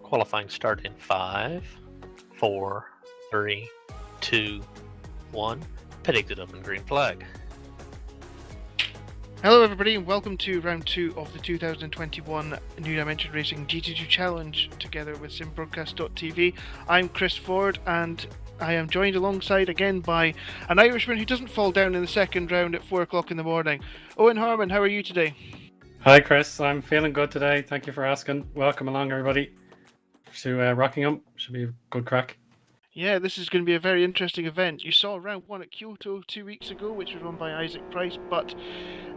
Qualifying start in 5, 4, 3, 2, 1. Pit exit open, green flag. Hello everybody and welcome to round 2 of the 2021 New Dimension Racing GT2 Challenge together with simbroadcast.tv. I'm Chris Ford and I am joined alongside again by an Irishman who doesn't fall down in the second round at 4 o'clock in the morning. Eoin Harmon, how are you today? Hi Chris, I'm feeling good today. Thank you for asking. Welcome along everybody to Rockingham. Should be a good crack. Yeah, this is going to be a very interesting event. You saw round 1 at Kyoto 2 weeks ago, which was run by Isaac Price, but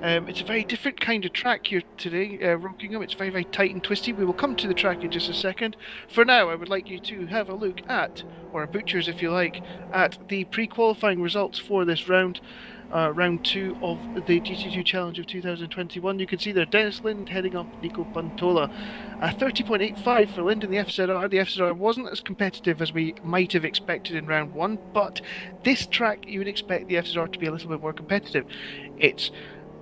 it's a very different kind of track here today, Rockingham. It's very, very tight and twisty. We will come to the track in just a second. For now, I would like you to have a look at, or a butchers if you like, at the pre-qualifying results for this round. Round 2 of the GT2 Challenge of 2021. You can see there Dennis Lind heading up Nico Pantola. 30.85 for Lind in the FZR. The FZR wasn't as competitive as we might have expected in round 1, but this track you would expect the FZR to be a little bit more competitive. It's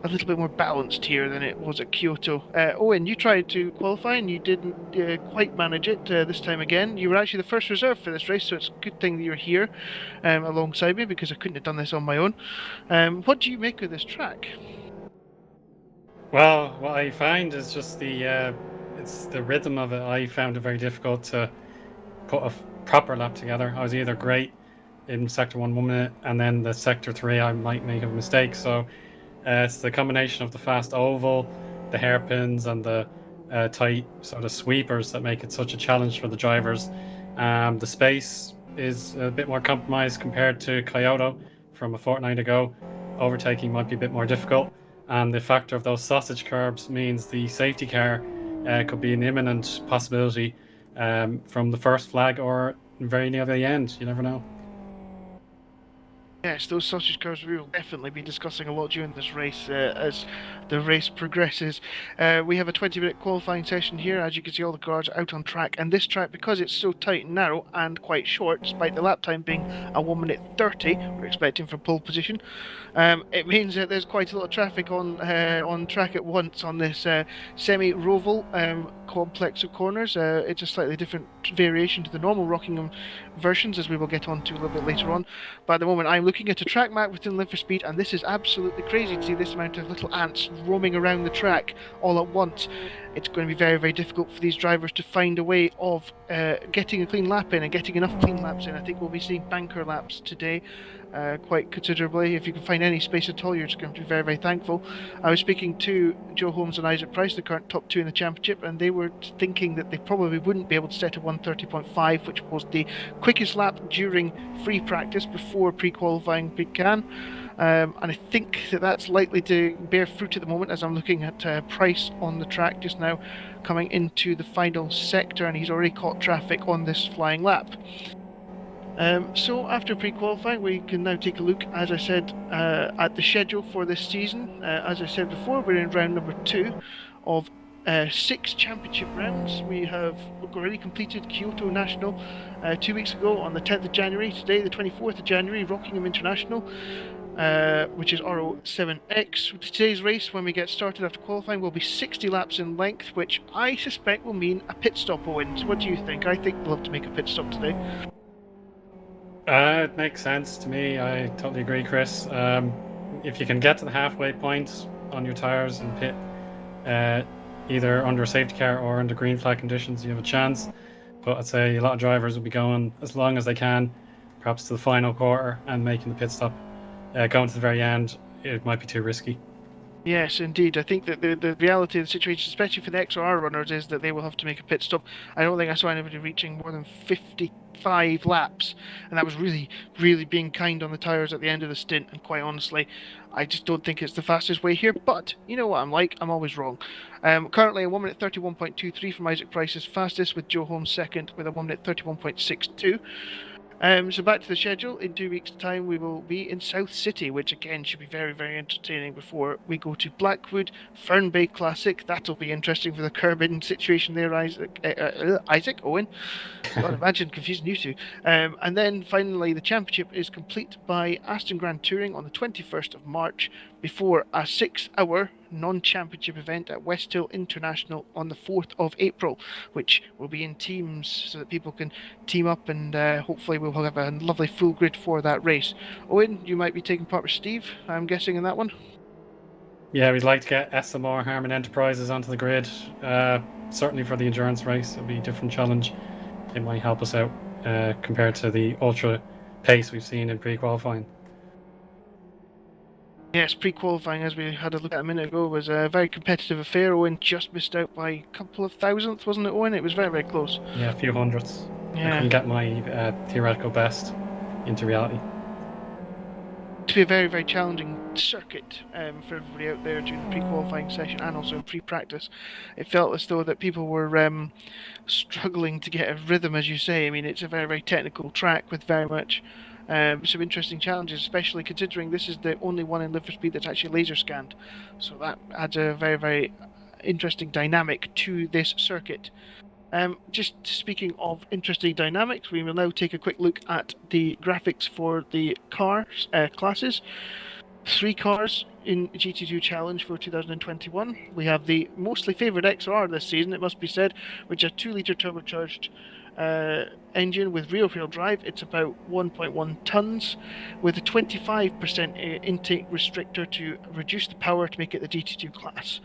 a little bit more balanced here than it was at Kyoto. Eoin, you tried to qualify and you didn't quite manage it this time again. You were actually the first reserve for this race, so it's a good thing that you're here alongside me because I couldn't have done this on my own. What do you make of this track? Well, what I find is just it's the rhythm of it. I found it very difficult to put a proper lap together. I was either great in sector 1 minute, and then the sector 3 I might make a mistake. So it's the combination of the fast oval, the hairpins, and the tight sort of sweepers that make it such a challenge for the drivers. The space is a bit more compromised compared to Kyoto from a fortnight ago. Overtaking might be a bit more difficult, and the factor of those sausage curbs means the safety car could be an imminent possibility from the first flag or very near the end. You never know. Yes, those sausage cars we will definitely be discussing a lot during this race as the race progresses. We have a 20-minute qualifying session here. As you can see, all the cars are out on track, and this track, because it's so tight and narrow and quite short, despite the lap time being a 1 minute 30, we're expecting for pole position, it means that there's quite a lot of traffic on track at once on this semi-roval complex of corners. It's a slightly different variation to the normal Rockingham versions, as we will get on to a little bit later on. But at the moment, I'm looking at a track map within Live for Speed, and this is absolutely crazy to see this amount of little ants roaming around the track all at once. It's going to be very, very difficult for these drivers to find a way of getting a clean lap in and getting enough clean laps in. I think we'll be seeing banker laps today quite considerably. If you can find any space at all, you're just going to be very, very thankful. I was speaking to Joe Holmes and Isaac Price, the current top 2 in the championship, and they were thinking that they probably wouldn't be able to set a 1:30.5, which was the quickest lap during free practice before pre-qualifying began. And I think that that's likely to bear fruit at the moment, as I'm looking at Price on the track just now, coming into the final sector, and he's already caught traffic on this flying lap. So after pre-qualifying, we can now take a look, as I said, at the schedule for this season. As I said before, we're in round number 2 of 6 championship rounds. We've already completed Kyoto National 2 weeks ago on the 10th of January. Today, the 24th of January, Rockingham International, which is RO7X. Today's race, when we get started after qualifying, will be 60 laps in length, which I suspect will mean a pit stop, Owen. So what do you think? I think we'll have to make a pit stop today. It makes sense to me. I totally agree, Chris. If you can get to the halfway point on your tires and pit, either under a safety car or under green flag conditions, you have a chance. But I'd say a lot of drivers will be going as long as they can, perhaps to the final quarter and making the pit stop. Going to the very end, it might be too risky. Yes, indeed. I think that the reality of the situation, especially for the XR runners, is that they will have to make a pit stop. I don't think I saw anybody reaching more than 55 laps, and that was really, really being kind on the tyres at the end of the stint, and quite honestly, I just don't think it's the fastest way here, but you know what I'm like, I'm always wrong. Currently a 1 minute 31.23 from Isaac Price's fastest, with Joe Holmes second with a 1 minute 31.62. So back to the schedule. In 2 weeks' time, we will be in South City, which again should be very, very entertaining before we go to Blackwood Fern Bay Classic. That'll be interesting for the curbing situation there, Isaac, Owen. God, imagine confusing you two. And then finally, the championship is complete by Aston Grand Touring on the 21st of March, before a 6-hour non-championship event at Westhill International on the 4th of April, which will be in teams so that people can team up, and hopefully we'll have a lovely full grid for that race. Eoin, you might be taking part with Steve, I'm guessing, in that one? Yeah, we'd like to get SMR Harmon Enterprises onto the grid. Certainly for the endurance race, it'll be a different challenge. It might help us out compared to the ultra pace we've seen in pre-qualifying. Yes, pre-qualifying, as we had a look at a minute ago, was a very competitive affair. Eoin just missed out by a couple of thousandths, wasn't it, Eoin? It was very, very close. Yeah, a few hundredths. Yeah. I couldn't get my theoretical best into reality. To be a very, very challenging circuit for everybody out there during the pre-qualifying session and also in pre-practice. It felt as though that people were struggling to get a rhythm, as you say. I mean, it's a very, very technical track with very much some interesting challenges, especially considering this is the only one in Live for Speed that's actually laser scanned. So that adds a very, very interesting dynamic to this circuit. Just speaking of interesting dynamics, we will now take a quick look at the graphics for the cars classes. 3 cars in GT2 Challenge for 2021. We have the mostly favoured XR this season, it must be said, which is a 2-litre turbocharged engine with rear-wheel drive. It's about 1.1 tonnes, with a 25% intake restrictor to reduce the power to make it the GT2 class.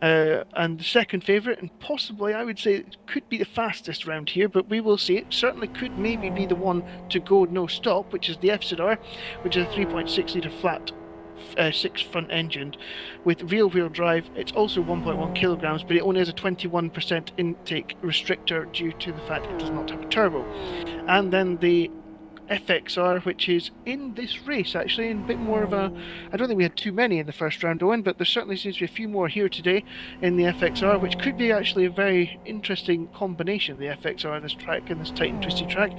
And the second favourite, and possibly I would say it could be the fastest round here, but we will see. It certainly could maybe be the one to go no stop, which is the FZR, which is a 3.6 litre flat 6 front engine with rear-wheel drive. It's also 1.1 kilograms, but it only has a 21% intake restrictor due to the fact it does not have a turbo. And then the FXR, which is in this race actually, in a bit more of a... I don't think we had too many in the first round, Owen, but there certainly seems to be a few more here today in the FXR, which could be actually a very interesting combination, the FXR in this track, in this tight and twisty track.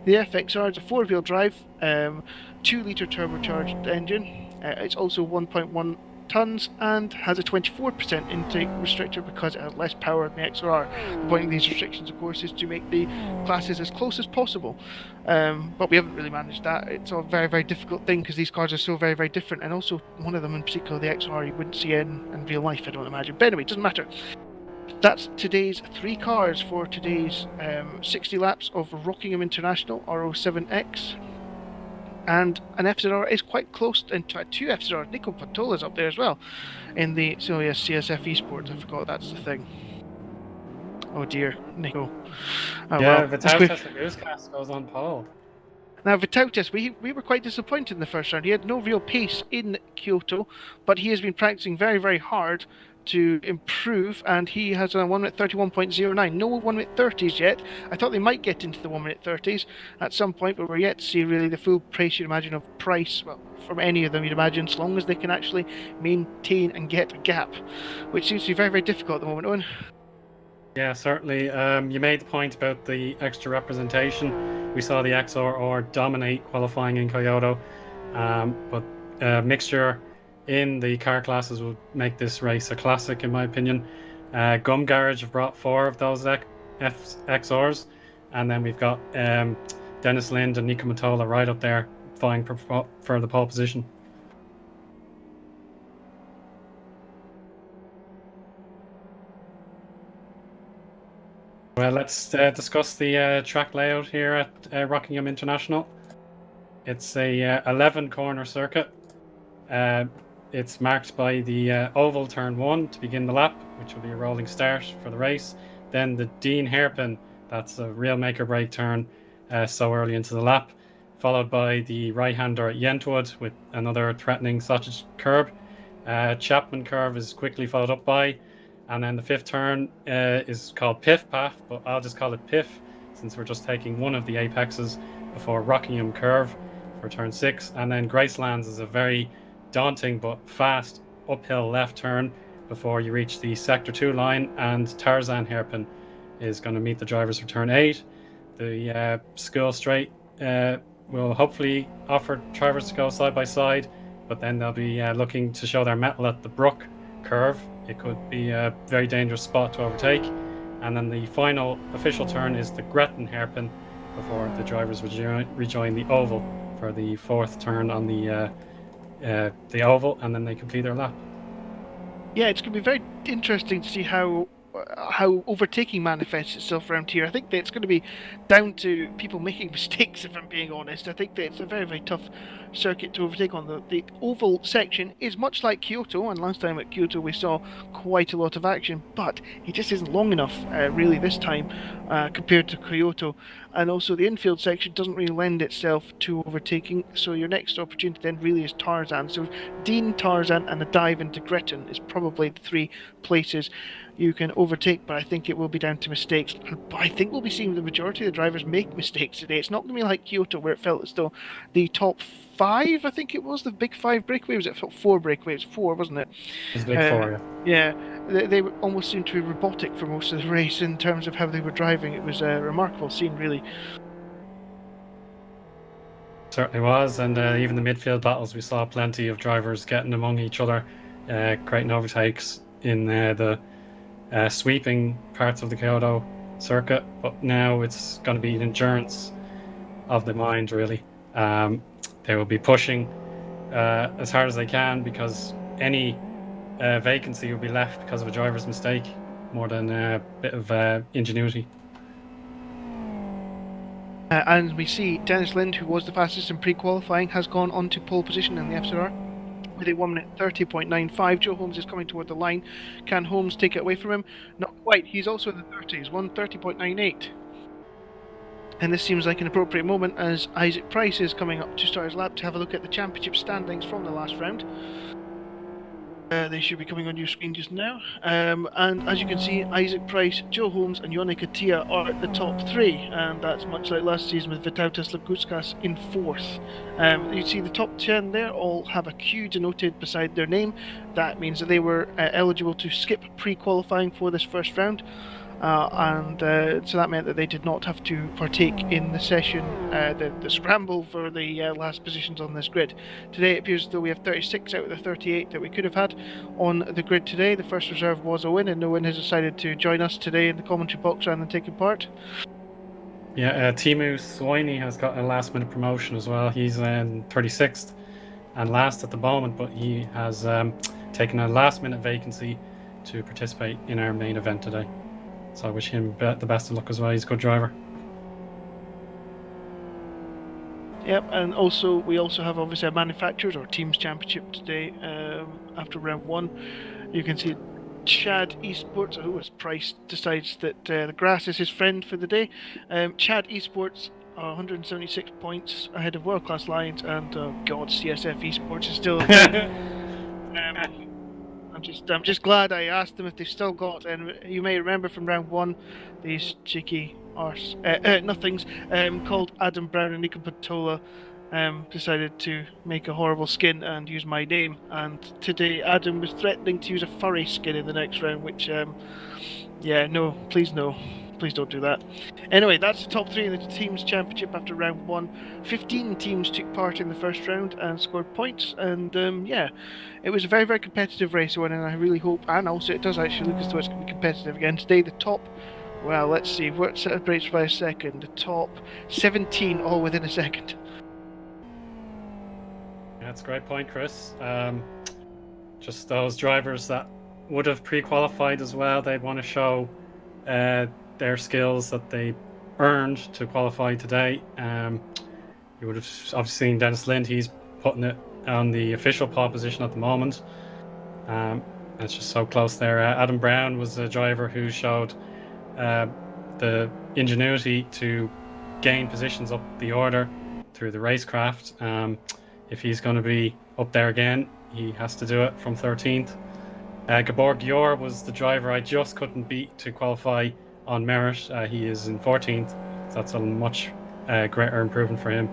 The FXR is a 4-wheel drive, 2-litre turbocharged engine. It's also 1.1 tonnes and has a 24% intake restrictor because it has less power than the XR. The point of these restrictions, of course, is to make the classes as close as possible. But we haven't really managed that. It's a very, very difficult thing because these cars are so very, very different, and also one of them in particular, the XR, you wouldn't see in real life, I don't imagine. But anyway, it doesn't matter. That's today's 3 cars for today's 60 laps of Rockingham International R07X. And an FZR is quite close, and 2 FZR. Nico Pantola's up there as well in the CSF Esports. I forgot that's the thing. Oh dear, Nico. Oh, yeah, well. Vitautas and Goosecast goes on pole. Now Vitautas, we were quite disappointed in the first round. He had no real pace in Kyoto, but he has been practicing very, very hard to improve, and he has a 1 minute 31.09. No 1 minute 30s yet. I thought they might get into the 1 minute 30s at some point, but we're yet to see really the full pace, you'd imagine, of price, well, from any of them, you'd imagine, as long as they can actually maintain and get a gap, which seems to be very, very difficult at the moment, Owen. Yeah, certainly. You made the point about the extra representation. We saw the XR dominate qualifying in Kyoto, but mixture in the car classes will make this race a classic, in my opinion. Gum Garage have brought 4 of those XRs, and then we've got Dennis Lind and Nico Matola right up there vying for the pole position. Well, let's discuss the track layout here at Rockingham International. It's a 11-corner circuit. It's marked by the oval turn 1 to begin the lap, which will be a rolling start for the race. Then the Dean hairpin, that's a real make or break turn so early into the lap, followed by the right-hander at Yentwood with another threatening sausage curb. Chapman curve is quickly followed up by, and then the 5th turn is called Piff Paff, but I'll just call it Piff since we're just taking one of the apexes before Rockingham curve for turn 6. And then Gracelands is a very daunting but fast uphill left turn before you reach the sector 2 line, and Tarzan hairpin is going to meet the drivers for turn 8. The school straight will hopefully offer drivers to go side by side, but then they'll be looking to show their mettle at the Brook curve. It could be a very dangerous spot to overtake. And then the final official turn is the Gretton hairpin before the drivers rejoin the oval for the 4th turn on the the oval, and then they complete their lap. Yeah, it's going to be very interesting to see how overtaking manifests itself around here. I think that it's going to be down to people making mistakes, if I'm being honest. I think that it's a very, very tough circuit to overtake on. The oval section is much like Kyoto, and last time at Kyoto we saw quite a lot of action, but it just isn't long enough, really, this time, compared to Kyoto. And also the infield section doesn't really lend itself to overtaking, so your next opportunity then really is Tarzan. So Dean, Tarzan, and a dive into Gretton is probably the three places you can overtake, but I think it will be down to mistakes. But I think we'll be seeing the majority of the drivers make mistakes today. It's not going to be like Kyoto, where it felt as though the top five, I think it was, the big five breakaways, it felt four breakaways, four, wasn't it? It was big four, yeah. Yeah, they almost seemed to be robotic for most of the race in terms of how they were driving. It was a remarkable scene, really. Certainly was, and even the midfield battles, we saw plenty of drivers getting among each other, creating overtakes in the sweeping parts of the Kyoto circuit. But now it's going to be an endurance of the mind, really. They will be pushing as hard as they can, because any vacancy will be left because of a driver's mistake more than a bit of ingenuity. And we see Dennis Lind, who was the fastest in pre-qualifying, has gone on to pole position in the FZR with a 1 minute 30.95. Joe Holmes is coming toward the line. Can Holmes take it away from him? Not quite. He's also in the 30s, 1:30.98. And this seems like an appropriate moment as Isaac Price is coming up to start his lap to have a look at the championship standings from the last round. They should be coming on your screen just now. And as you can see, Isaac Price, Joe Holmes and Yoni Katia are at the top three. And that's much like last season with Vytautas Lagutskas in fourth. You see the top 10 there all have a Q denoted beside their name. That means that they were eligible to skip pre-qualifying for this first round. So that meant that they did not have to partake in the session, the scramble for the last positions on this grid. Today it appears as though we have 36 out of the 38 that we could have had on the grid today. The first reserve was Eoin, and Eoin has decided to join us today in the commentary box rather than taking part. Yeah, Teemu Soini has got a last minute promotion as well. He's in 36th and last at the moment, but he has taken a last minute vacancy to participate in our main event today. So I wish him the best of luck as well. He's a good driver. Yep, and also we also have obviously a manufacturers or teams championship today after round one. You can see Chad Esports, who was Price, decides that the grass is his friend for the day. Chad Esports are 176 points ahead of World Class Lions, and God, CSF Esports is still. I'm just glad I asked them if they've still got, and you may remember from round one, these cheeky arse nothings called Adam Brown and Nico Patola decided to make a horrible skin and use my name, and today Adam was threatening to use a furry skin in the next round, which yeah, no, please don't do that. Anyway, that's the top three in the teams championship after round one. 15 teams took part in the first round and scored points, and yeah, it was a very, very competitive race, and I really hope, and also it does actually look as though it's going to be competitive again today. The top, well, let's see, what separates by a second? The top 17 all within a second. That's a great point, Chris. Just those drivers that would have pre-qualified as well, they'd want to show their skills that they earned to qualify today. You would have obviously seen Dennis Lind, he's putting it on the official pole position at the moment. It's just so close there. Adam Brown was a driver who showed the ingenuity to gain positions up the order through the racecraft. If he's going to be up there again, he has to do it from 13th. Gabor Gior was the driver I just couldn't beat to qualify on merit. He is in 14th, so that's a much greater improvement for him.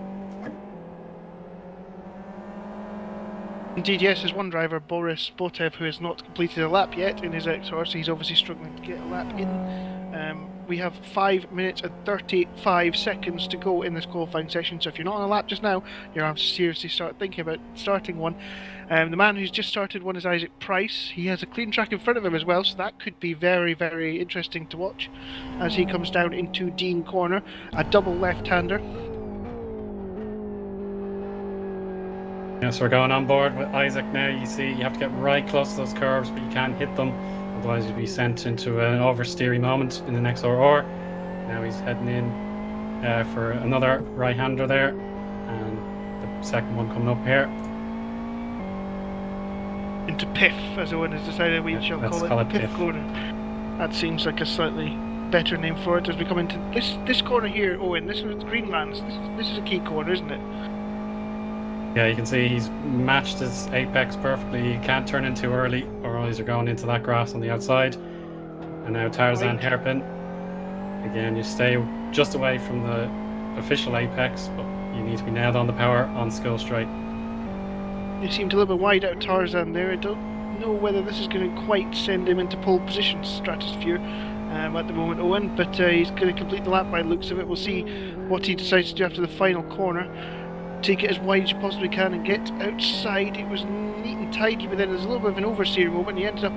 Indeed, yes, there's one driver, Boris Botev, who has not completed a lap yet in his XR, so he's obviously struggling to get a lap in. We have 5 minutes and 35 seconds to go in this qualifying session, so if you're not on a lap just now, you're going to seriously start thinking about starting one. The man who's just started one is Isaac Price. He has a clean track in front of him as well, so that could be very, very interesting to watch as he comes down into Dean Corner, a double left-hander. Yeah, so we're going on board with Isaac now. You see, you have to get right close to those curves, but you can't hit them. Otherwise, you'll be sent into an oversteering moment in the next RR. Now he's heading in for another right-hander there. And the second one coming up here. Into Piff, as Eoin has decided we shall let's call it. Piff. Corner. That seems like a slightly better name for it as we come into this corner here, Eoin. This is Greenlands. This is a key corner, isn't it? Yeah, you can see he's matched his apex perfectly. He can't turn in too early, or else you're going into that grass on the outside. And now Tarzan hairpin. Again, you stay just away from the official apex, but you need to be nailed on the power on skill straight. He seemed a little bit wide out Tarzan there. I don't know whether this is going to quite send him into pole position stratosphere at the moment, Eoin, but he's going to complete the lap by the looks of it. We'll see what he decides to do after the final corner. Take it as wide as you possibly can and get outside. It was neat and tidy, but then there's a little bit of an oversteer moment. He ended up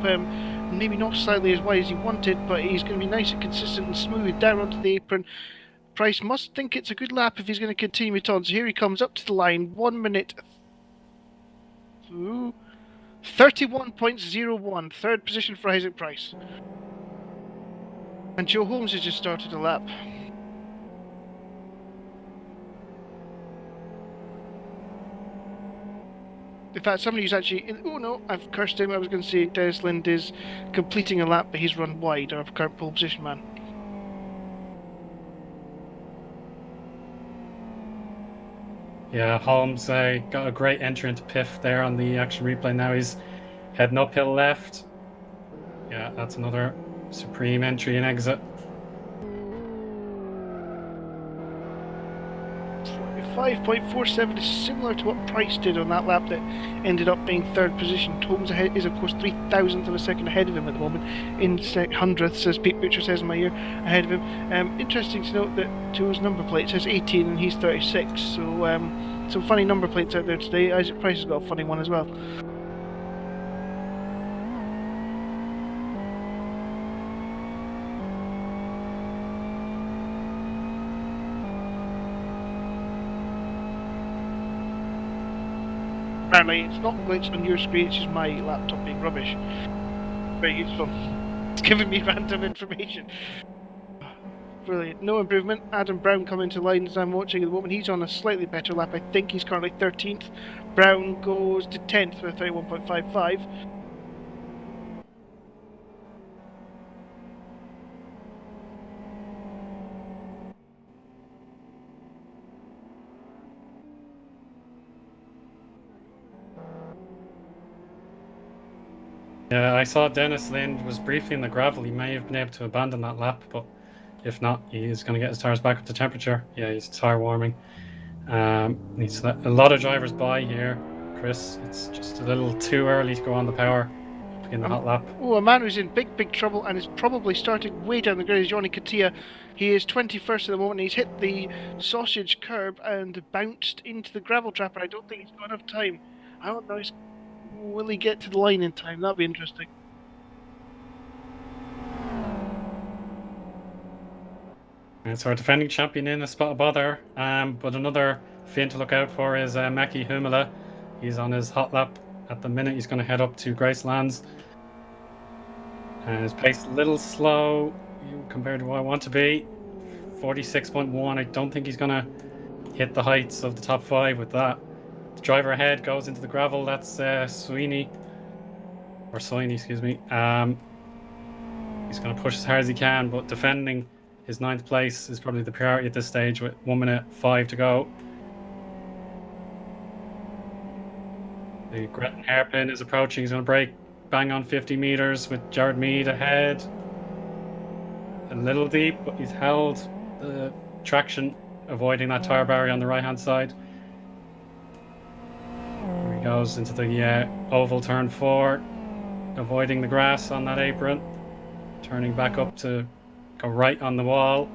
maybe not slightly as wide as he wanted, but he's going to be nice and consistent and smooth down onto the apron. Price must think it's a good lap if he's going to continue it on. So here he comes up to the line, 1 minute 31.01, third position for Isaac Price. And Joe Holmes has just started a lap. In fact, somebody who's actually... oh no, I've cursed him. I was going to say Dennis Lind is completing a lap, but he's run wide, our current pole position man. Yeah, Holmes got a great entry into Piff there on the action replay. Now he's heading uphill left. Yeah, that's another supreme entry and exit. 5.47 is similar to what Price did on that lap that ended up being third position. Holmes is, of course, 3,000th of a second ahead of him at the moment, in hundredths, as Pete Butcher says in my ear, ahead of him. Interesting to note that Joe's number plate says 18 and he's 36, so some funny number plates out there today. Isaac Price has got a funny one as well. Apparently it's not glitched on your screen, it's just my laptop being rubbish. Very useful. It's giving me random information. Brilliant. No improvement. Adam Brown coming to line as I'm watching at the moment. He's on a slightly better lap. I think he's currently 13th. Brown goes to 10th with 31.55. Yeah, I saw Dennis Lind was briefly in the gravel. He may have been able to abandon that lap, but if not, he's going to get his tyres back up to temperature. Yeah, he's tyre warming. Needs to let a lot of drivers by here, Chris. It's just a little too early to go on the power in the hot lap. Oh, a man who's in big trouble and is probably starting way down the grid is Johnny Katia. He is 21st at the moment. He's hit the sausage curb and bounced into the gravel trap, and I don't think he's got enough time. I don't know. Will he get to the line in time? That'll be interesting. And so our defending champion in a spot of bother, but another fin to look out for is Maki Humala. He's on his hot lap at the minute. He's going to head up to Gracelands. And his pace a little slow compared to what I want to be. 46.1. I don't think he's going to hit the heights of the top 5 with that. The driver ahead goes into the gravel. That's Soini, excuse me. He's going to push as hard as he can, but defending his 9th place is probably the priority at this stage with 1 minute 5 to go. The Gretton hairpin is approaching. He's going to break bang on 50 meters with Jared Mead ahead. A little deep, but he's held the traction, avoiding that tire barrier on the right-hand side. Here he goes into the oval turn 4, avoiding the grass on that apron, turning back up to go right on the wall.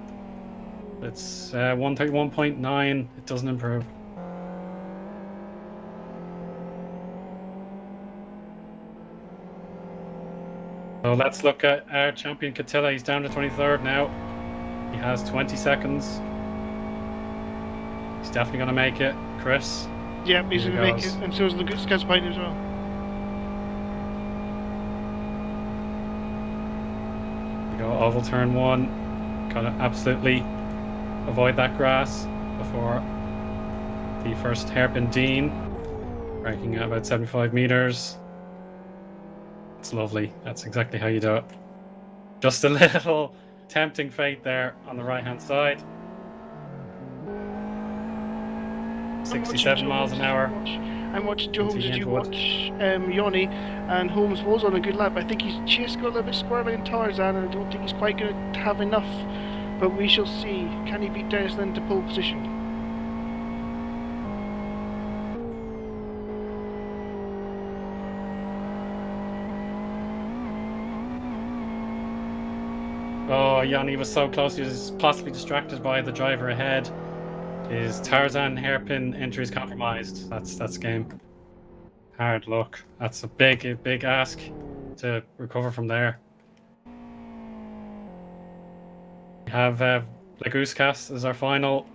It's 131.9. It doesn't improve. So let's look at our champion Catilla. He's down to 23rd now. He has 20 seconds. He's definitely going to make it. Chris? Yep, he's Here going to he make it, goes. and so is Lagutska's behind as well. We go oval turn 1. Gotta absolutely avoid that grass before the first hairpin Dean, ranking at about 75 meters. It's lovely. That's exactly how you do it. Just a little tempting fate there on the right hand side. 67 miles an hour. I'm watching Joe Holmes as you Into watch Yoni, and Holmes was on a good lap. I think he's just got a little bit squirrely in Tarzan, and I don't think he's quite going to have enough. But we shall see. Can he beat Dennis Lind to pole position? Oh, Yanni was so close. He was possibly distracted by the driver ahead. His Tarzan hairpin entry is compromised. That's game. Hard luck. That's a big ask to recover from there. We have Laguskas as our final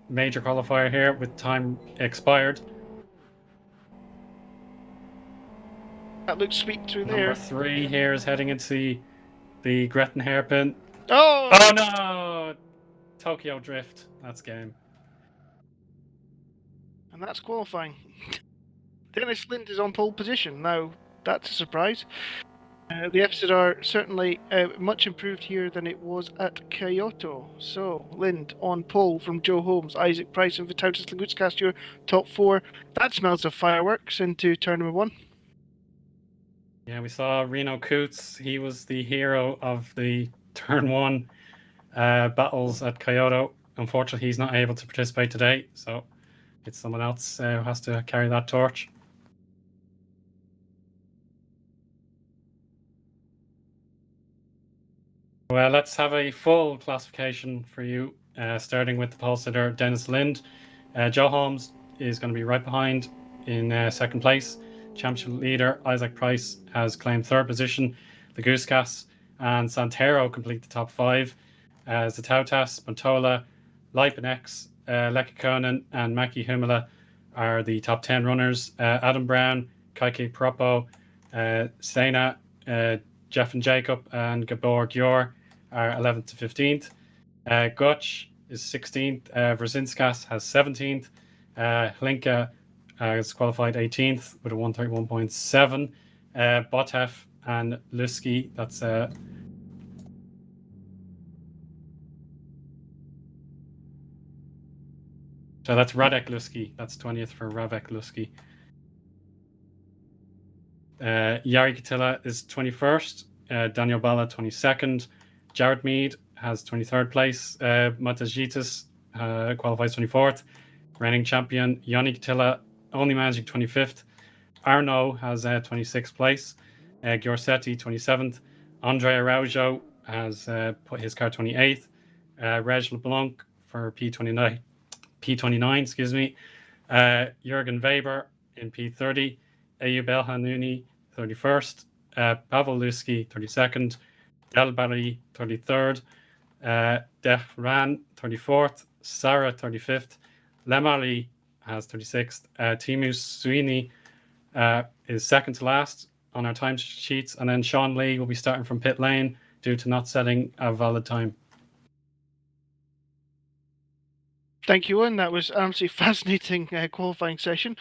major qualifier here with time expired. That looks sweet through Number there. 3 here is heading into the Gretton hairpin. Oh! Oh no! Tokyo drift. That's game. And that's qualifying. Dennis Lind is on pole position. Now, that's a surprise. The deficit are certainly much improved here than it was at Kyoto. So, Lind on pole from Joe Holmes, Isaac Price, and Vitautas Lagutskas, your top 4. That smells of fireworks into turn number 1. Yeah, we saw Reno Coots. He was the hero of the turn 1 battles at Kyoto. Unfortunately, he's not able to participate today, so it's someone else who has to carry that torch. Well, let's have a full classification for you, starting with the pole sitter Dennis Lind. Joe Holmes is going to be right behind in second place. Championship leader Isaac Price has claimed third position. The Goosecast and Santero complete the top 5. Zatautas, Montola, Lipenex, Lekikonen, and Maki Humala are the top 10 runners. Adam Brown, Kaike Propo, Sena, Jeff and Jacob, and Gabor Gior are 11th to 15th. Gutsch is 16th. Brzezinskas has 17th. Hlinka has qualified 18th with a 131.7. Botev and Lusky, that's so that's Radek Lusky. That's 20th for Radek Lusky. Yari Katila is 21st. Daniel Bala 22nd. Jared Mead has 23rd place. Matajitis qualifies 24th. Reigning champion Yanni Katila only managing 25th. Arnaud has 26th place. Giorsetti 27th. Andre Araujo has put his car 28th. Reg LeBlanc for P29, excuse me. Jürgen Weber in P30. Ayub El Hanouni 31st. Pavel Lusky 32nd. Del Barry 33rd. Def Ran 34th. Sarah 35th. Lemali has 36th. Timu Sweeney is second to last on our time sheets, and then Sean Lee will be starting from pit lane due to not setting a valid time. Thank you, Eoin. That was an absolutely fascinating qualifying session.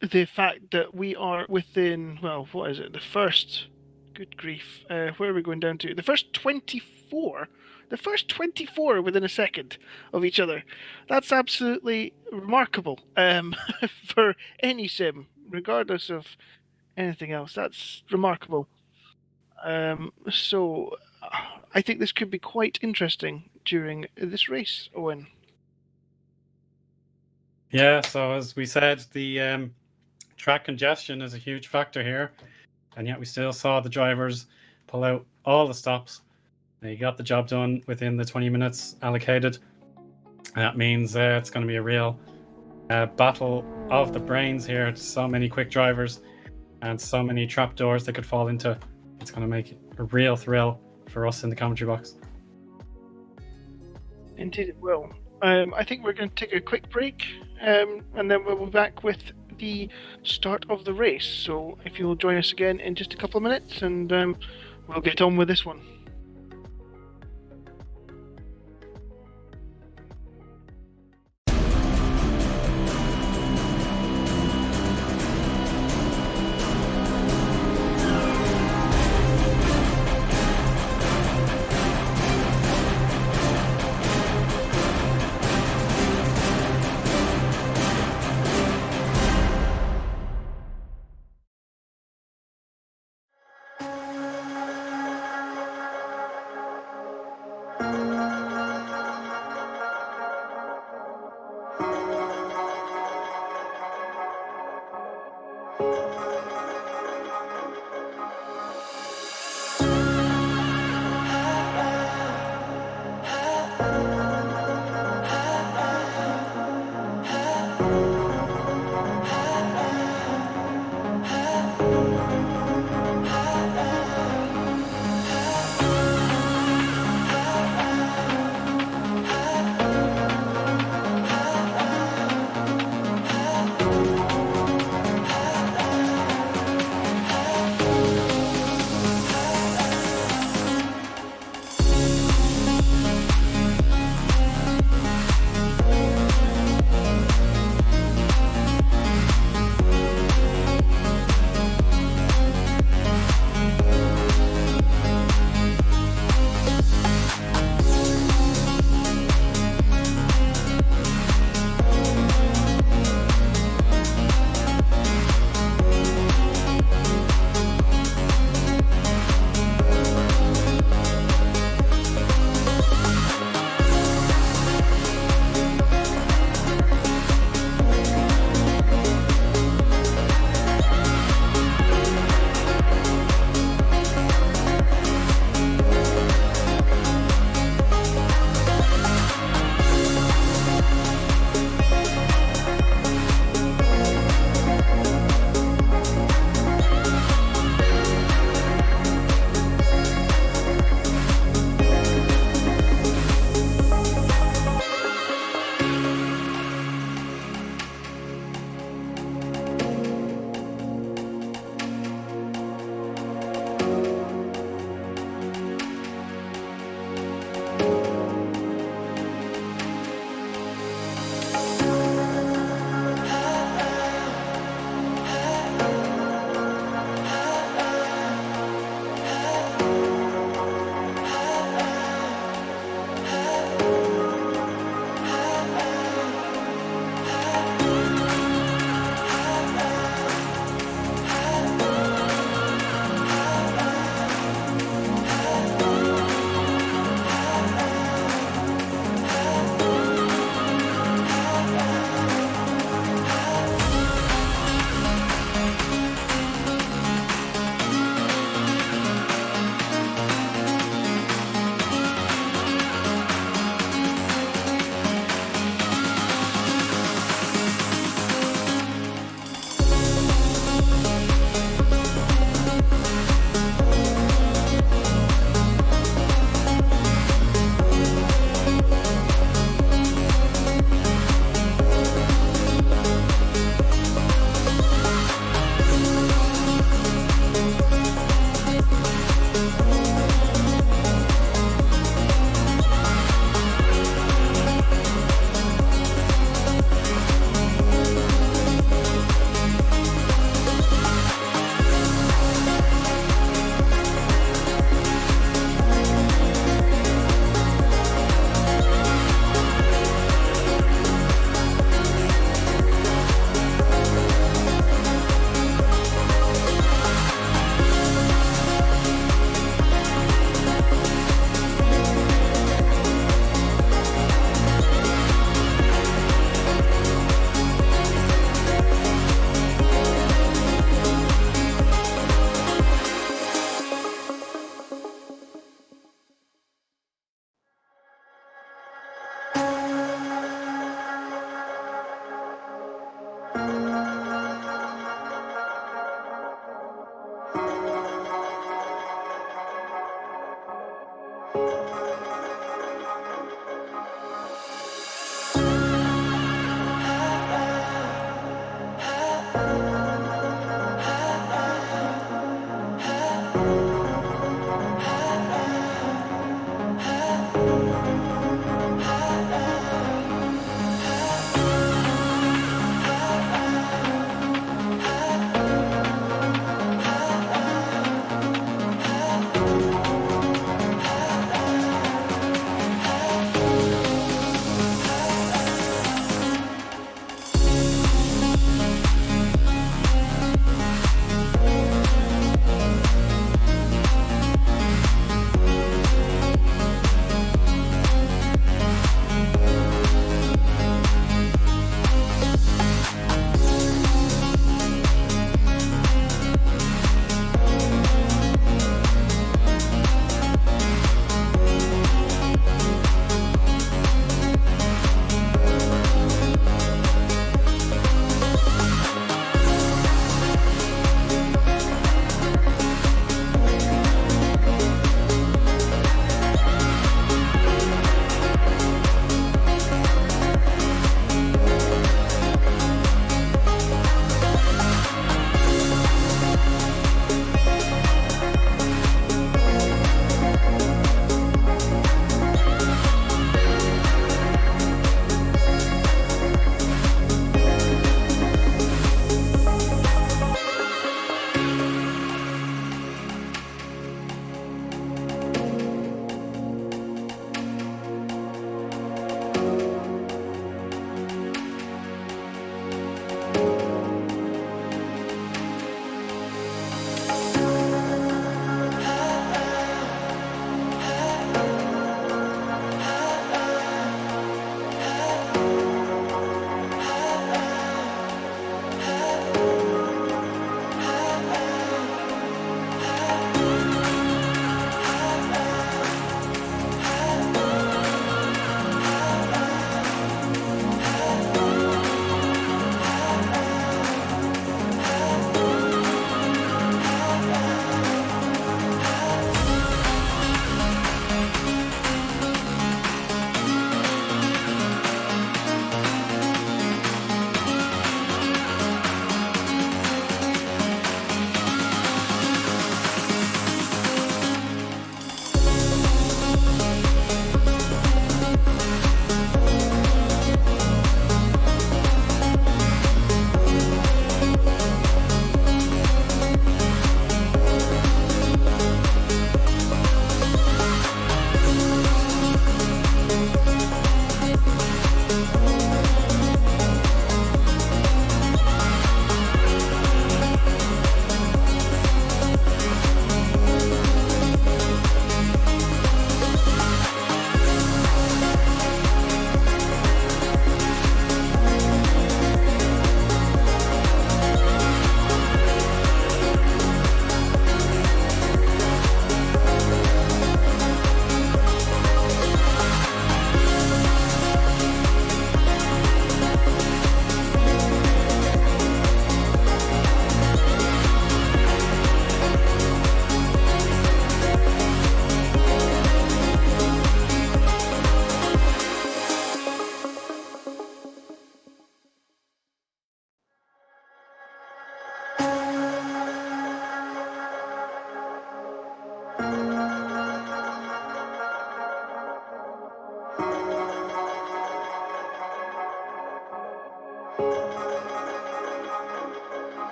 The fact that we are within, well, what is it? The first, good grief, where are we going down to? The first 24. The first 24 within a second of each other. That's absolutely remarkable for any sim, regardless of anything else. That's remarkable. So I think this could be quite interesting during this race, Eoin. Yeah, so as we said, the track congestion is a huge factor here, and yet we still saw the drivers pull out all the stops. They got the job done within the 20 minutes allocated. That means it's going to be a real battle of the brains here. It's so many quick drivers and so many trapdoors they could fall into. It's going to make a real thrill for us in the commentary box. Indeed it will. I think we're going to take a quick break, and then we'll be back with the start of the race. So if you'll join us again in just a couple of minutes, and we'll get on with this one.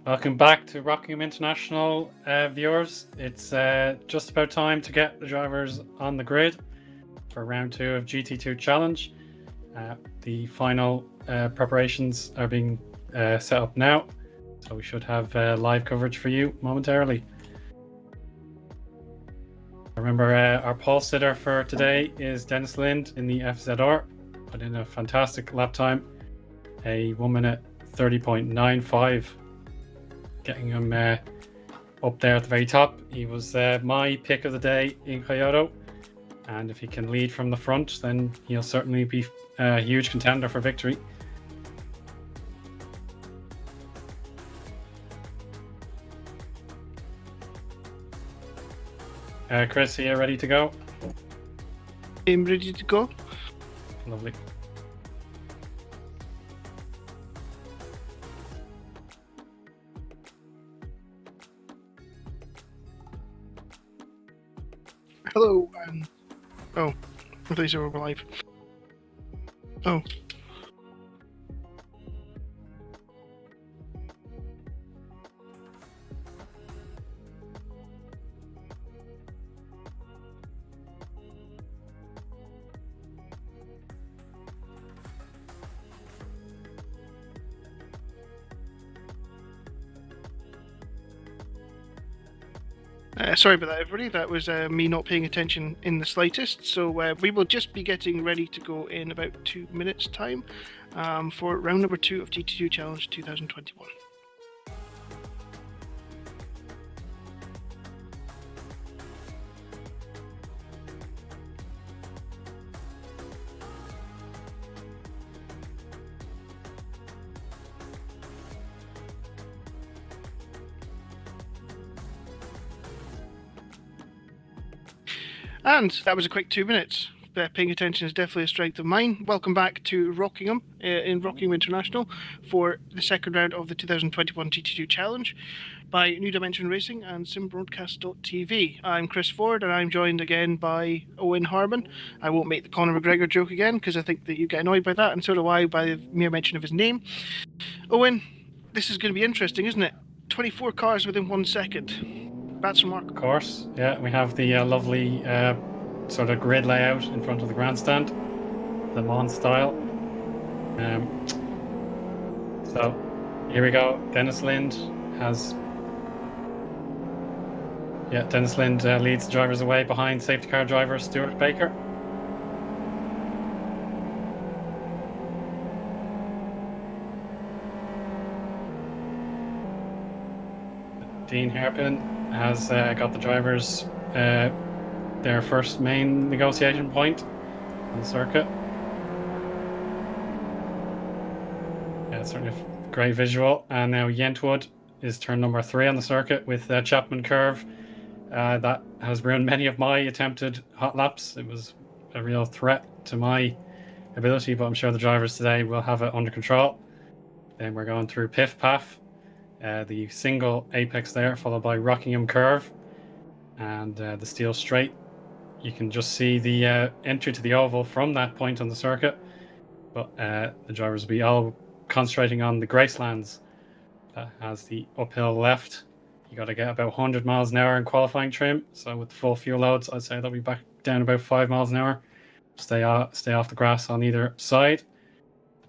Welcome back to Rockingham International, viewers. It's just about time to get the drivers on the grid for round 2 of GT2 Challenge. The final preparations are being set up now, so we should have live coverage for you momentarily. Remember, our pole sitter for today is Dennis Lind in the FZR, put in a fantastic lap time, a 1 minute 30.95. Getting him up there at the very top. He was my pick of the day in Kyoto, and if he can lead from the front, then he'll certainly be a huge contender for victory. Chris, are you ready to go? I'm ready to go. Lovely. Hello, oh, I thought you said we were live. Oh. Sorry about that, everybody. That was me not paying attention in the slightest. So we will just be getting ready to go in about 2 minutes' time for round number 2 of GT2 Challenge 2021. And that was a quick 2 minutes. Paying attention is definitely a strength of mine. Welcome back to Rockingham in Rockingham International for the second round of the 2021 GT2 Challenge by New Dimension Racing and SimBroadcast.tv. I'm Chris Ford, and I'm joined again by Eoin Harmon. I won't make the Conor McGregor joke again because I think that you get annoyed by that, and so do I by the mere mention of his name. Eoin, this is going to be interesting, isn't it? 24 cars within 1 second. That's remarkable. Of course, yeah, we have the lovely sort of grid layout in front of the grandstand, the Mans style. So here we go. Dennis Lind leads the drivers away behind safety car driver Stuart Baker. Dean Hairpin has got the drivers their first main negotiation point on the circuit. Yeah, it's certainly a great visual. And now Yentwood is turn number 3 on the circuit with Chapman Curve. That has ruined many of my attempted hot laps. It was a real threat to my ability, but I'm sure the drivers today will have it under control. Then we're going through Piff Paff, the single apex there, followed by Rockingham Curve and the Steel Straight. You can just see the entry to the oval from that point on the circuit, but the drivers will be all concentrating on the Gracelands. That has the uphill left. You got to get about 100 miles an hour in qualifying trim, so with the full fuel loads, I'd say they'll be back down about 5 miles an hour. Stay off the grass on either side.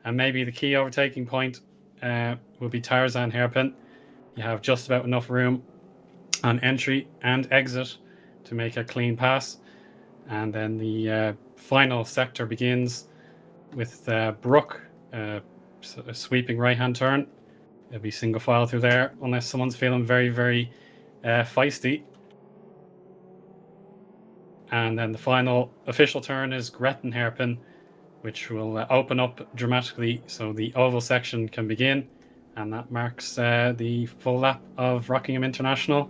And maybe the key overtaking point will be Tarzan Hairpin. You have just about enough room on entry and exit to make a clean pass. And then the final sector begins with Brook, a sweeping right-hand turn. It'll be single file through there, unless someone's feeling very, very feisty. And then the final official turn is Gretton Hairpin, which will open up dramatically so the oval section can begin. And that marks the full lap of Rockingham International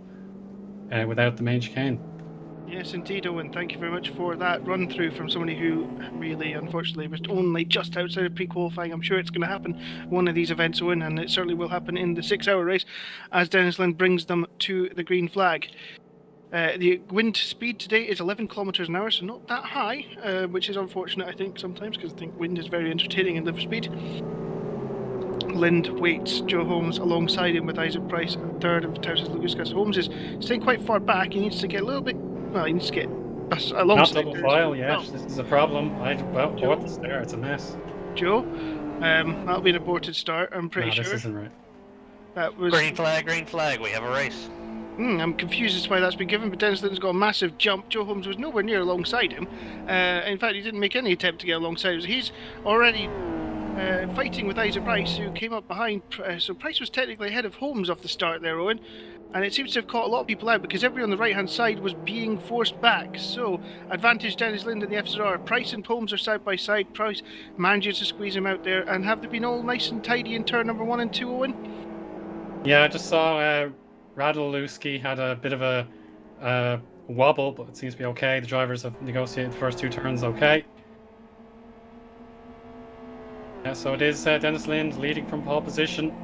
without the main chicane. Yes, indeed, Eoin. Thank you very much for that run through from somebody who really, unfortunately, was only just outside of pre-qualifying. I'm sure it's going to happen one of these events, Eoin, and it certainly will happen in the 6-hour race as Dennis Lind brings them to the green flag. The wind speed today is 11 kilometers an hour, so not that high, which is unfortunate, I think, sometimes, because I think wind is very entertaining in liver speed. Lind waits Joe Holmes alongside him with Isaac Price third and Tausis Laguskas. Holmes is staying quite far back. He needs to get a little bit. Well, he needs to get alongside. Not double file, yeah. Oh. This is a problem. I bought this there. It's a mess. Joe, that'll be an aborted start. I'm pretty sure. This isn't right. That was Green flag, green flag. We have a race. I'm confused as to why that's been given, but Dennis Linden's got a massive jump. Joe Holmes was nowhere near alongside him. In fact, he didn't make any attempt to get alongside him. So he's already fighting with Isaac Price, who came up behind. So Price was technically ahead of Holmes off the start there, Eoin. And it seems to have caught a lot of people out because everyone on the right-hand side was being forced back. So, advantage Dennis Lind in the FZR. Price and Holmes are side by side. Price manages to squeeze him out there. And have they been all nice and tidy in turn number 1 and 2, Eoin? Yeah, I just saw Radulewski had a bit of a wobble, but it seems to be okay. The drivers have negotiated the first 2 turns okay. Yeah, so it is Dennis Lind leading from pole position.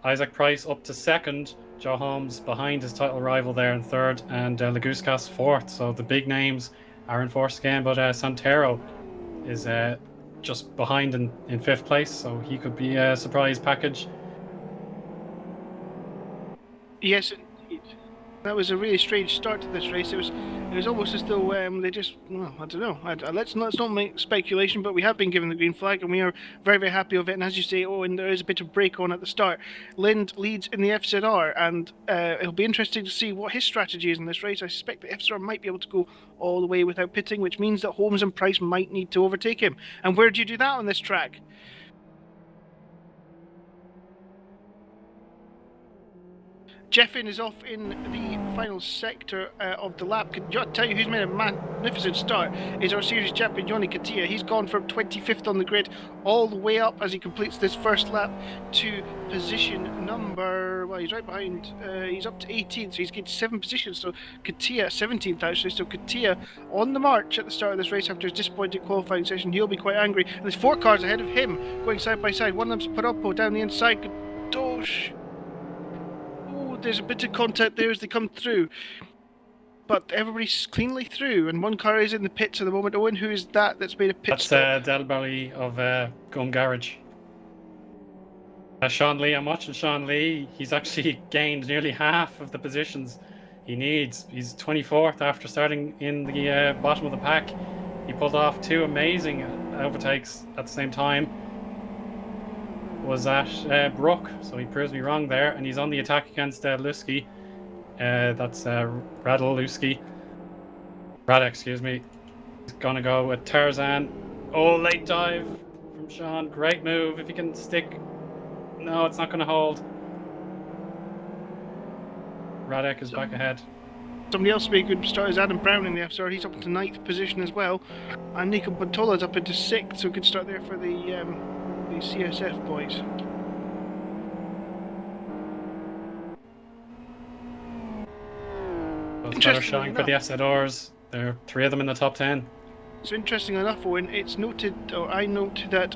Isaac Price up to second. Joe Holmes behind his title rival there in third, and Laguskas fourth. So the big names are in fourth again, but Santero is just behind in fifth place, so he could be a surprise package. Yes, indeed. That was a really strange start to this race. It was almost as though they just, well, I don't know. Let's not make speculation, but we have been given the green flag, and we are very, very happy with it. And as you say, and there is a bit of break on at the start. Lind leads in the FZR, and it'll be interesting to see what his strategy is in this race. I suspect the FZR might be able to go all the way without pitting, which means that Holmes and Price might need to overtake him. And where do you do that on this track? Jeffin is off in the final sector of the lap. Can I tell you who's made a magnificent start is our series champion, Joni Katia. He's gone from 25th on the grid all the way up as he completes this first lap to position number, well, he's right behind, he's up to 18th, so he's gained 7 positions. So Katia, 17th actually, so Katia on the march at the start of this race after his disappointing qualifying session. He'll be quite angry. And there's 4 cars ahead of him going side by side. One of them's Paroppo down the inside. Kadosh. There's a bit of contact there as they come through, but everybody's cleanly through, and one car is in the pits at the moment. Eoin, who is that's made a pit stop? That's Delbury of Gum Garage. Sean Lee, I'm watching Sean Lee. He's actually gained nearly half of the positions he needs. He's 24th after starting in the bottom of the pack. He pulled off 2 amazing overtakes at the same time. Was at Brook, so he proves me wrong there, and he's on the attack against Lusky. That's Radek, excuse me. He's gonna go with Tarzan. Oh, late dive from Sean. Great move. If he can stick. No, it's not gonna hold. Radek is back ahead. Somebody else to be a good start is Adam Brown in the FSR. He's up into 9th position as well, and Nico Pantola's up into 6th, so good start there for the CSF boys. It's better showing for the FZRs. There are 3 of them in the top 10. So interesting enough, Owen, it's noted, or I note that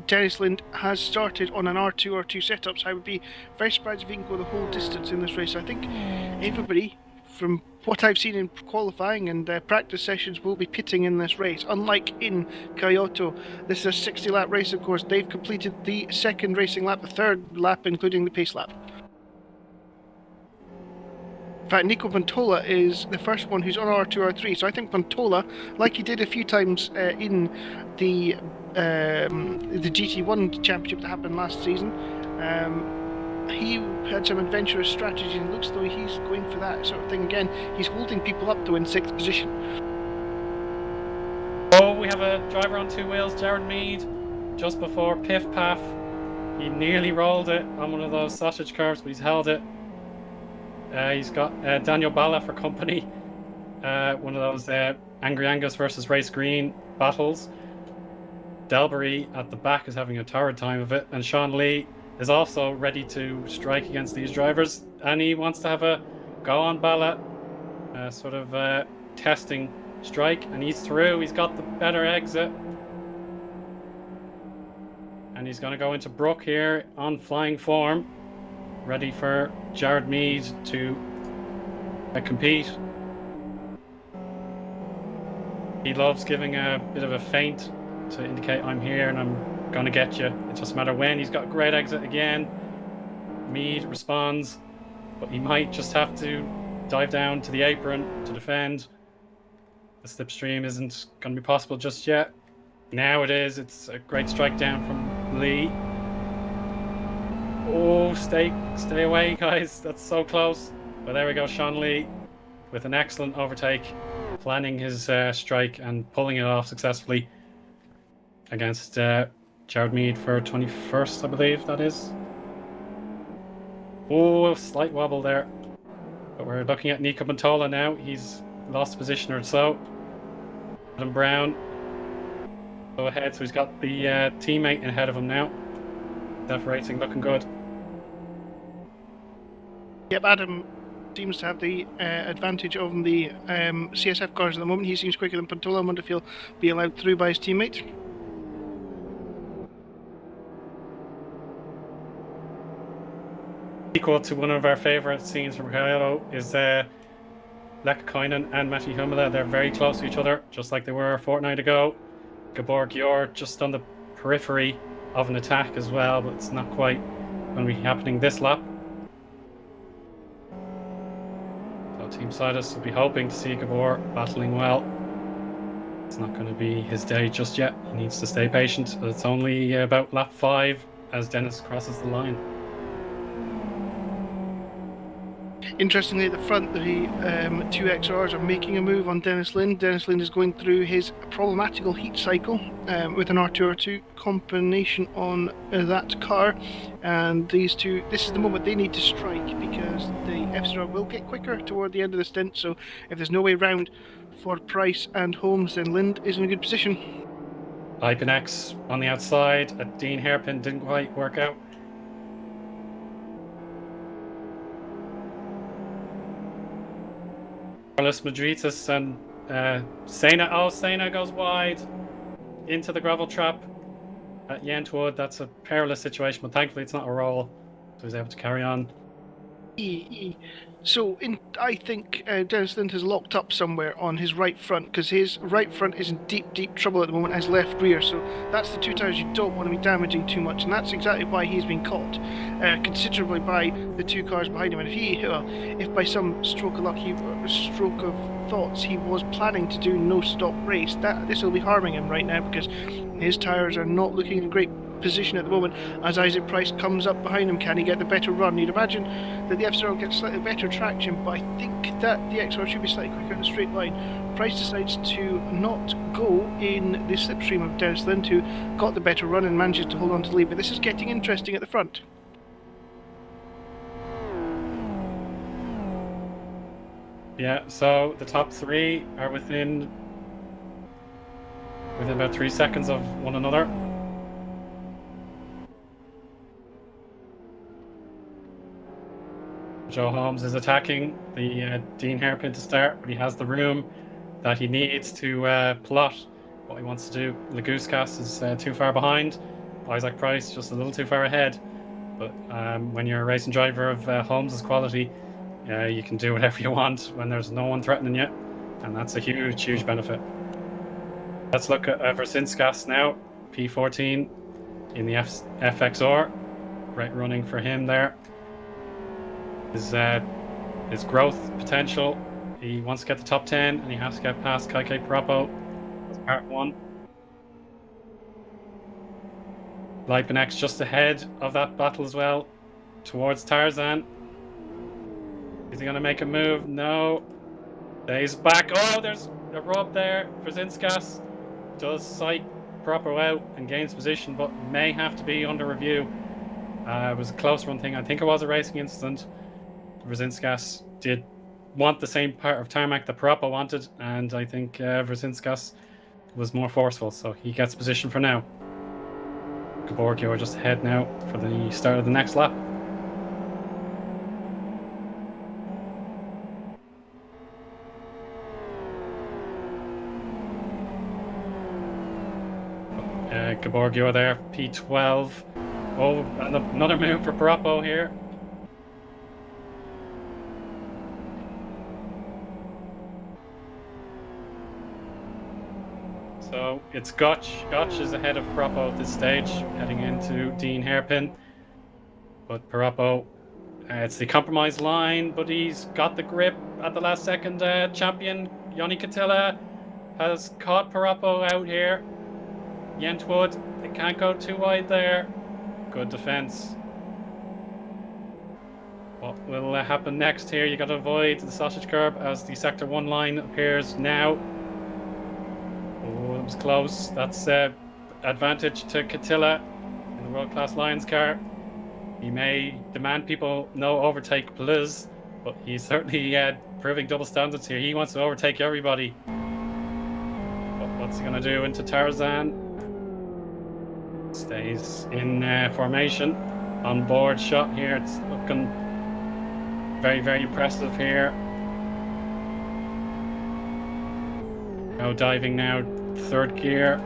Dennis Lind has started on an R2 setup, so I would be very surprised if he can go the whole distance in this race. I think everybody, from what I've seen in qualifying and practice sessions, will be pitting in this race. Unlike in Kyoto, this is a 60-lap race, of course. They've completed the 2nd racing lap, the 3rd lap, including the pace lap. In fact, Nico Pantola is the first one who's on R2, R3, so I think Pantola, like he did a few times in the GT1 championship that happened last season, he had some adventurous strategy, and looks though he's going for that sort of thing again. He's holding people up though in 6th position. Oh, we have a driver on 2 wheels, Jared Mead, just before Piff Paff. He nearly rolled it on one of those sausage curves, but he's held it. He's got Daniel Balla for company. One of those Angry Angus versus Race Green battles. Delbury at the back is having a torrid time of it, and Sean Lee is also ready to strike against these drivers, and he wants to have a go on Balla, sort of testing strike, and he's through. He's got the better exit, and he's going to go into Brook here on flying form, ready for Jared Mead to compete. He loves giving a bit of a feint to indicate I'm here and I'm going to get you. It doesn't matter when. He's got a great exit again. Mead responds, but he might just have to dive down to the apron to defend. The slipstream isn't going to be possible just yet. Now it is. It's a great strike down from Lee. Oh, stay away, guys. That's so close. But there we go, Sean Lee with an excellent overtake, planning his strike and pulling it off successfully against Jared Mead for 21st, I believe that is. Oh, slight wobble there. But we're looking at Nico Montola now. He's lost a position or so. Adam Brown go ahead, so he's got the teammate ahead of him now. Def Racing looking good. Yep, Adam seems to have the advantage over the CSF cars at the moment. He seems quicker than Pantola. I wonder if he'll be allowed through by his teammate. Equal to one of our favourite scenes from Kyoto is Lekkainen and Matti Humala. They're very close to each other, just like they were a fortnight ago. Gabor Gior just on the periphery of an attack as well, but it's not quite going to be happening this lap. So Team Sidus will be hoping to see Gabor battling well. It's not going to be his day just yet. He needs to stay patient. It's only about lap 5 as Dennis crosses the line. Interestingly, at the front, the two XRs are making a move on Dennis Lind. Dennis Lind is going through his problematical heat cycle with an R2R2 combination on that car. And these two, this is the moment they need to strike, because the F0 will get quicker toward the end of the stint. So if there's no way round for Price and Holmes, then Lind is in a good position. Ipenex on the outside. A Dean hairpin didn't quite work out. Carlos Madritas and Sena. Oh, Sena goes wide into the gravel trap at Yentwood. That's a perilous situation, but thankfully it's not a roll, so he's able to carry on. So I think Dennis Lind has locked up somewhere on his right front, because his right front is in deep trouble at the moment as left rear. So that's the two tires you don't want to be damaging too much, and that's exactly why he's been caught considerably by the two cars behind him. And if by some stroke of luck, stroke of thoughts, he was planning to do no stop race, this will be harming him right now, because his tires are not looking in great position at the moment as Isaac Price comes up behind him. Can he get the better run? You'd imagine that the F0 gets slightly better traction, but I think that the XR should be slightly quicker in a straight line. Price decides to not go in the slipstream of Dennis Lind, who got the better run and manages to hold on to the lead. But this is getting interesting at the front. Yeah, so the top three are within about 3 seconds of one another. Joe Holmes is attacking the Dean hairpin to start, but he has the room that he needs to plot what he wants to do. Leguskas is too far behind. Isaac Price just a little too far ahead. But when you're a racing driver of Holmes' quality, you can do whatever you want when there's no one threatening you, and that's a huge benefit. Let's look at Verzinskas now, P14 in the FXR. Great running for him there. His growth potential. He wants to get the top 10, and he has to get past Kaike Parapo. That's part 1. Leipenex just ahead of that battle as well, towards Tarzan. Is he going to make a move? No. Stays back. Oh, there's a rub there. Verzinskas does sight Parapo out and gains position, but may have to be under review. It was a close run thing. I think it was a racing incident. Verzinskas did want the same part of tarmac that Parapo wanted, and I think Verzinskas was more forceful, so he gets position for now. Gaborgio just ahead now for the start of the next lap. Gaborgio there, P12. Oh, and another move for Parapo here. So it's Gotch. Gotch is ahead of Parappo at this stage, heading into Dean Hairpin. But Parappo, it's the compromise line, but he's got the grip at the last second. Champion Yoni Catilla has caught Parappo out here. Yentwood, they can't go too wide there. Good defense. What will happen next here? You got to avoid the sausage curb as the Sector 1 line appears now. Oh, it was close. That's advantage to Catilla in the world-class Lions car. He may demand people no overtake please, but he's certainly proving double standards here. He wants to overtake everybody. But what's he going to do into Tarzan? Stays in formation. On board shot here. It's looking very, very impressive here. Now diving now, third gear.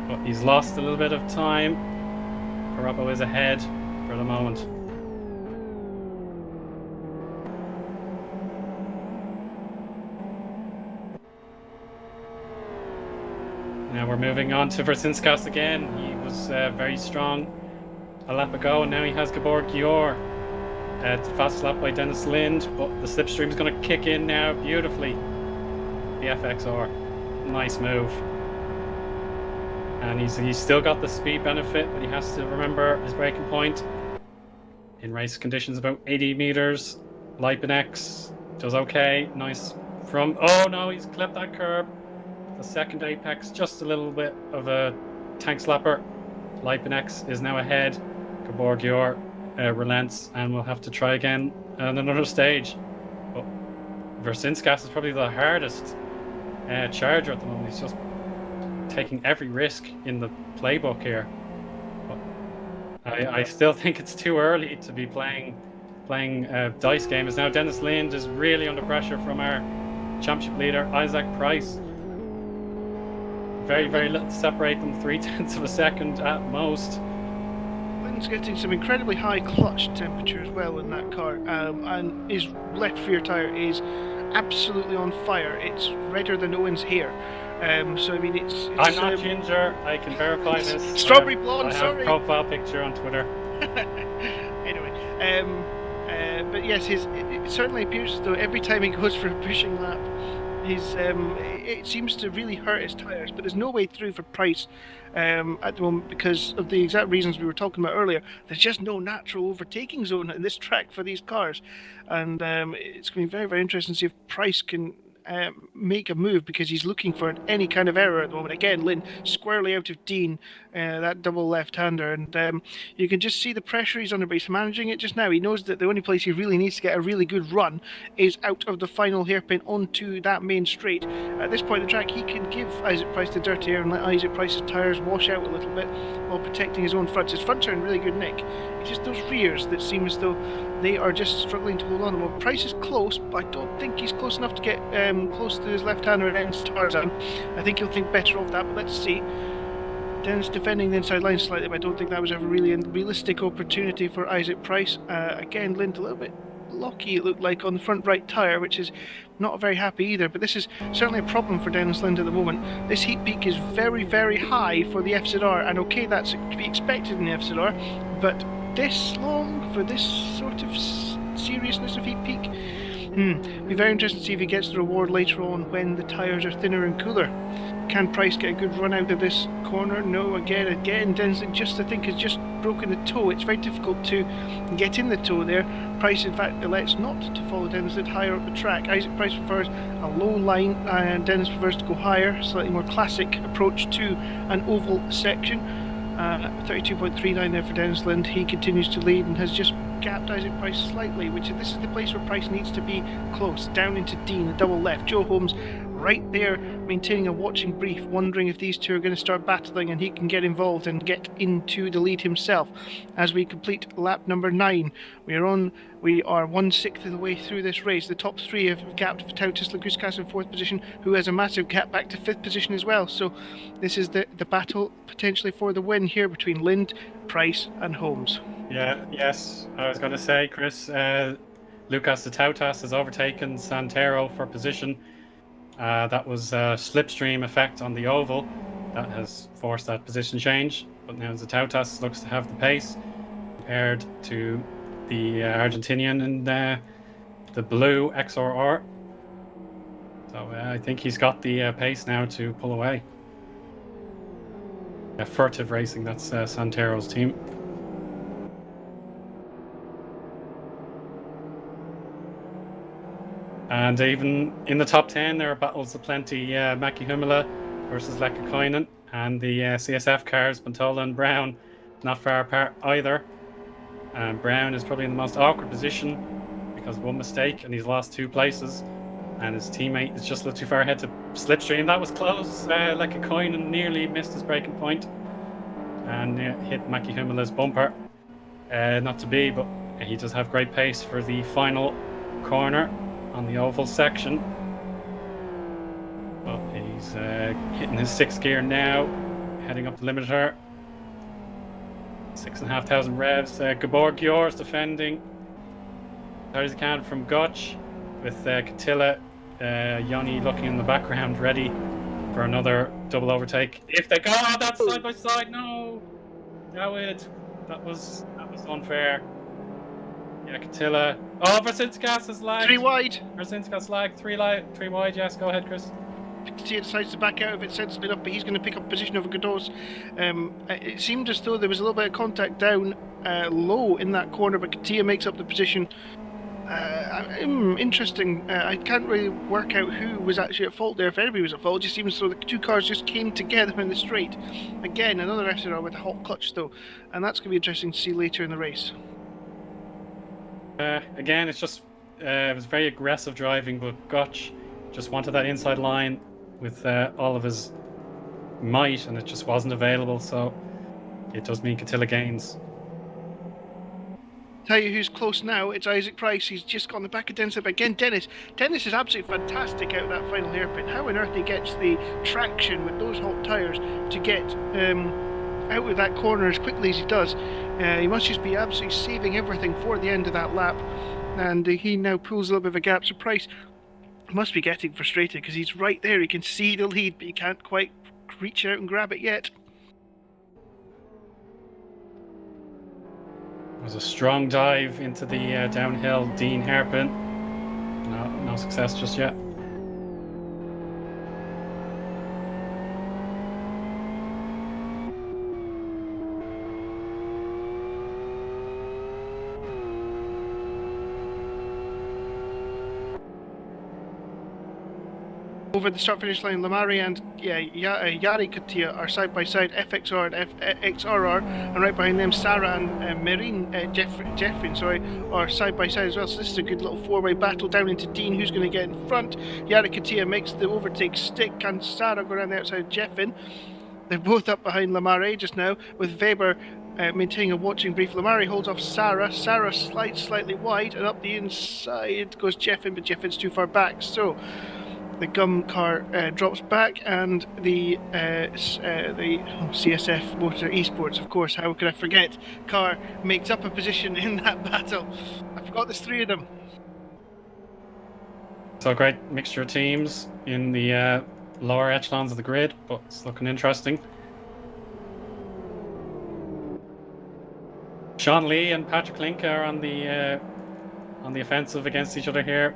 But he's lost a little bit of time. Parappo is ahead for the moment. Now we're moving on to Versinskas again. He was very strong a lap ago, and now he has Gabor Gior. Fast lap by Dennis Lind, but the slipstream is going to kick in now beautifully. The FXR, nice move. And he's still got the speed benefit, but he has to remember his braking point. In race conditions, about 80 meters. Lipenex does okay. Nice from... Oh no, he's clipped that curb. The second apex, just a little bit of a tank slapper. Lipenex is now ahead. Gabor Gior relents, and we'll have to try again on another stage. But Versinskas is probably the hardest charger at the moment. He's just taking every risk in the playbook here. But I still think it's too early to be playing dice games. Now Dennis Lind is really under pressure from our championship leader Isaac Price. Very, very little to separate them, 0.3 of a second at most. Lind's getting some incredibly high clutch temperature as well in that car, and his left rear tyre is absolutely on fire. It's redder than Eoin's hair. So I mean, it's I'm not ginger. I can verify this. Strawberry blonde. I have Sorry. a profile picture on Twitter. Anyway, but yes, it certainly appears as though every time he goes for a pushing lap, it seems to really hurt his tyres. But there's no way through for Price at the moment because of the exact reasons we were talking about earlier. There's just no natural overtaking zone in this track for these cars, and it's going to be very, very interesting to see if Price can make a move, because he's looking for any kind of error at the moment. Again, Lynn squarely out of Dean, that double left-hander, and you can just see the pressure he's under, but he's managing it just now. He knows that the only place he really needs to get a really good run is out of the final hairpin onto that main straight. At this point in the track, he can give Isaac Price the dirty air and let Isaac Price's tyres wash out a little bit while protecting his own fronts. His fronts are in really good nick. It's just those rears that seem as though they are just struggling to hold on. Well, Price is close, but I don't think he's close enough to get close to his left-hander against Tarzan. I think he'll think better of that, but let's see. Dennis defending the inside line slightly, but I don't think that was ever really a realistic opportunity for Isaac Price. Again, Lind a little bit lucky, it looked like, on the front right tyre, which is not very happy either, but this is certainly a problem for Dennis Lind at the moment. This heat peak is very, very high for the FZR, and okay, that's to be expected in the FZR, but this long for this sort of seriousness of heat peak? Be very interesting to see if he gets the reward later on when the tyres are thinner and cooler. Can Price get a good run out of this corner? No, again, Dennis just, I think, has just broken the toe. It's very difficult to get in the toe there. Price, in fact, elects not to follow Dennis higher up the track. Isaac Price prefers a low line, and Dennis prefers to go higher, slightly more classic approach to an oval section. 32.39 there for Dennis Lind. He continues to lead and has just gapped Isaac Price slightly, which this is the place where Price needs to be close, down into Dean, the double left. Joe Holmes right there maintaining a watching brief, wondering if these two are going to start battling and he can get involved and get into the lead himself. As we complete lap number 9, we are 1/6 of the way through this race. The top 3 have gapped Vitautas Laguskas in 4th position, who has a massive gap back to 5th position as well. So this is the battle potentially for the win here between Lind, Price and Holmes. Yes, I was going to say, Chris, Lucas Vitautas has overtaken Santero for position. That was a slipstream effect on the oval that has forced that position change. But now Zatautas looks to have the pace compared to the Argentinian and the blue XRR. So I think he's got the pace now to pull away. Furtive Racing, that's Santero's team. And even in the top 10, there are battles aplenty. Maki Humala versus Lekkakoinen, and the CSF cars, Pantola and Brown, not far apart either. Brown is probably in the most awkward position because of one mistake, and he's lost 2 places. And his teammate is just a little too far ahead to slipstream. That was close. Lekkakoinen nearly missed his braking point and hit Maki Humala's bumper. Not to be, but he does have great pace for the final corner on the oval section. Well, he's hitting his 6th gear now, heading up the limiter. 6,500 revs. Gabor Gyor's defending as hard as he can from Gotch, with Catilla, Yoni looking in the background, ready for another double overtake. If they go, oh, that's side by side. No, that was unfair. Yeah, Catilla. Oh, Versinskas has lagged. 3 wide. Versinskas lagged. 3 wide. Yes, go ahead, Chris. Tia decides to back out of it sensibly enough, but he's going to pick up position over Godot's. It seemed as though there was a little bit of contact down low in that corner, but Tia makes up the position. Interesting. I can't really work out who was actually at fault there. If anybody was at fault, it just seems as though the 2 cars just came together in the straight. Again, another SRR with a hot clutch though, and that's going to be interesting to see later in the race. Again, it's just it was very aggressive driving, but Gotch just wanted that inside line with all of his might, and it just wasn't available. So it does mean Catilla gains. Tell you who's close now, it's Isaac Price. He's just got on the back of Dennis. But again, Dennis is absolutely fantastic out of that final hairpin. How on earth he gets the traction with those hot tyres to get out of that corner as quickly as he does. He must just be absolutely saving everything for the end of that lap. And he now pulls a little bit of a gap. So Price must be getting frustrated because he's right there. He can see the lead, but he can't quite reach out and grab it yet. It was a strong dive into the downhill Dean hairpin. No success just yet. Over the start-finish line, Lamari and Yari Katia are side by side, FXR and XRR, and right behind them, Sarah and Marine Jeffrin, are side by side as well. So this is a good little 4-way battle down into Dean, who's going to get in front. Yari Katia makes the overtake stick, and Sarah go around the outside of Jeffin. They're both up behind Lamari just now, with Weber maintaining a watching brief. Lamari holds off Sarah. Sarah slides slightly wide, and up the inside goes Jeffin, but Jeffin's too far back. So the gum car drops back, and the CSF Motor Esports, of course, how could I forget, car makes up a position in that battle. I forgot there's 3 of them. So a great mixture of teams in the lower echelons of the grid, but it's looking interesting. Sean Lee and Patrick Link are on the offensive against each other here.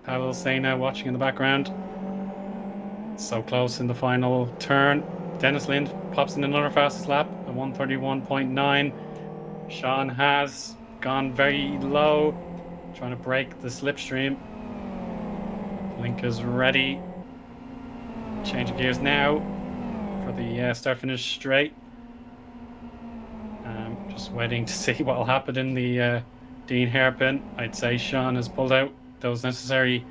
Pavel Sena watching in the background. So close in the final turn. Dennis Lind pops in another fastest lap at 1:31.9. Sean has gone very low, trying to break the slipstream. Link is ready. Changing gears now for the start-finish straight. Just waiting to see what will happen in the Dean hairpin. I'd say Sean has pulled out those necessary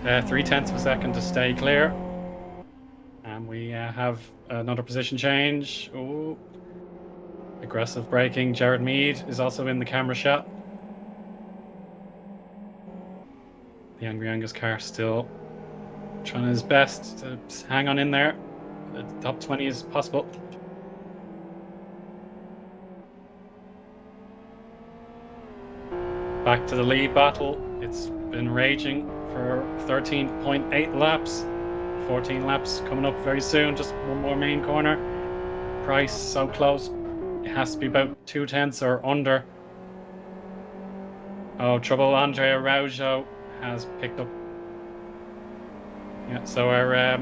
0.3 of a second to stay clear. And we have another position change. Ooh. Aggressive braking. Jared Mead is also in the camera shot. The Angry Angus car still trying his best to hang on in there. The top 20 is possible. Back to the lead battle. It's been raging for 13.8 laps. 14 laps coming up very soon. Just one more main corner. Price so close. It has to be about 2/10 or under. Oh, trouble. Andrea Araujo has picked up. Yeah, so our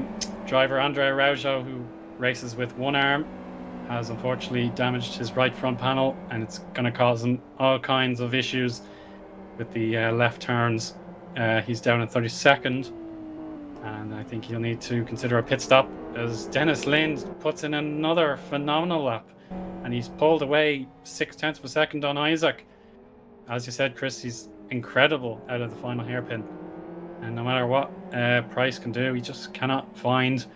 driver Andrea Araujo, who races with one arm, has unfortunately damaged his right front panel, and it's going to cause him all kinds of issues with the left turns. He's down in 32nd, and I think he'll need to consider a pit stop as Dennis Lind puts in another phenomenal lap, and he's pulled away 0.6 of a second on Isaac. As you said, Chris, he's incredible out of the final hairpin, and no matter what Price can do, he just cannot find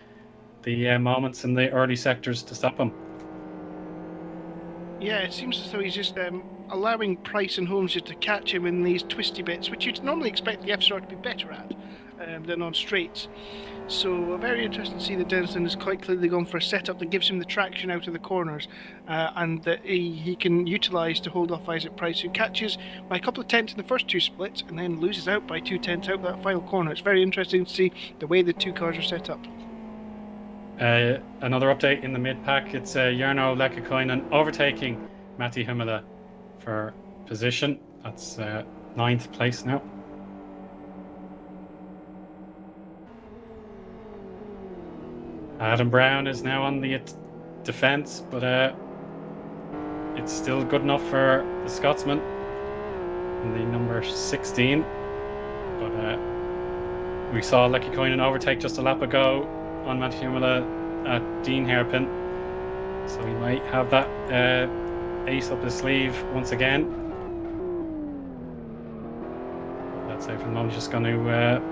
the moments in the early sectors to stop him. Yeah, it seems as though he's just allowing Price and Holmes just to catch him in these twisty bits, which you'd normally expect the F-Star to be better at than on straights. So very interesting to see that Denison has quite clearly gone for a setup that gives him the traction out of the corners, and that he can utilise to hold off Isaac Price, who catches by a couple of tenths in the first two splits and then loses out by 2/10 out that final corner. It's very interesting to see the way the two cars are set up. Another update in the mid-pack, it's Jarno Lekkakoinen overtaking Matti Humala for position. That's 9th place now. Adam Brown is now on the defence, but it's still good enough for the Scotsman in the number 16. But we saw Lekkakoinen overtake just a lap ago on Matti Humala at Dean Hairpin, so he might have that ace up his sleeve once again. That's it for the moment. Just going to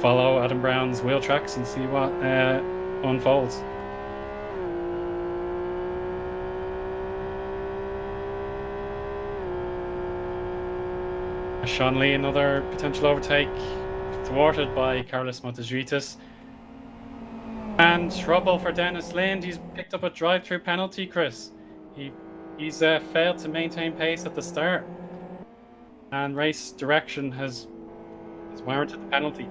follow Adam Brown's wheel tracks and see what unfolds. Sean Lee, another potential overtake, thwarted by Carlos Montezuitas. And trouble for Dennis Lind. He's picked up a drive-through penalty, Chris. He's failed to maintain pace at the start, and race direction has warranted the penalty.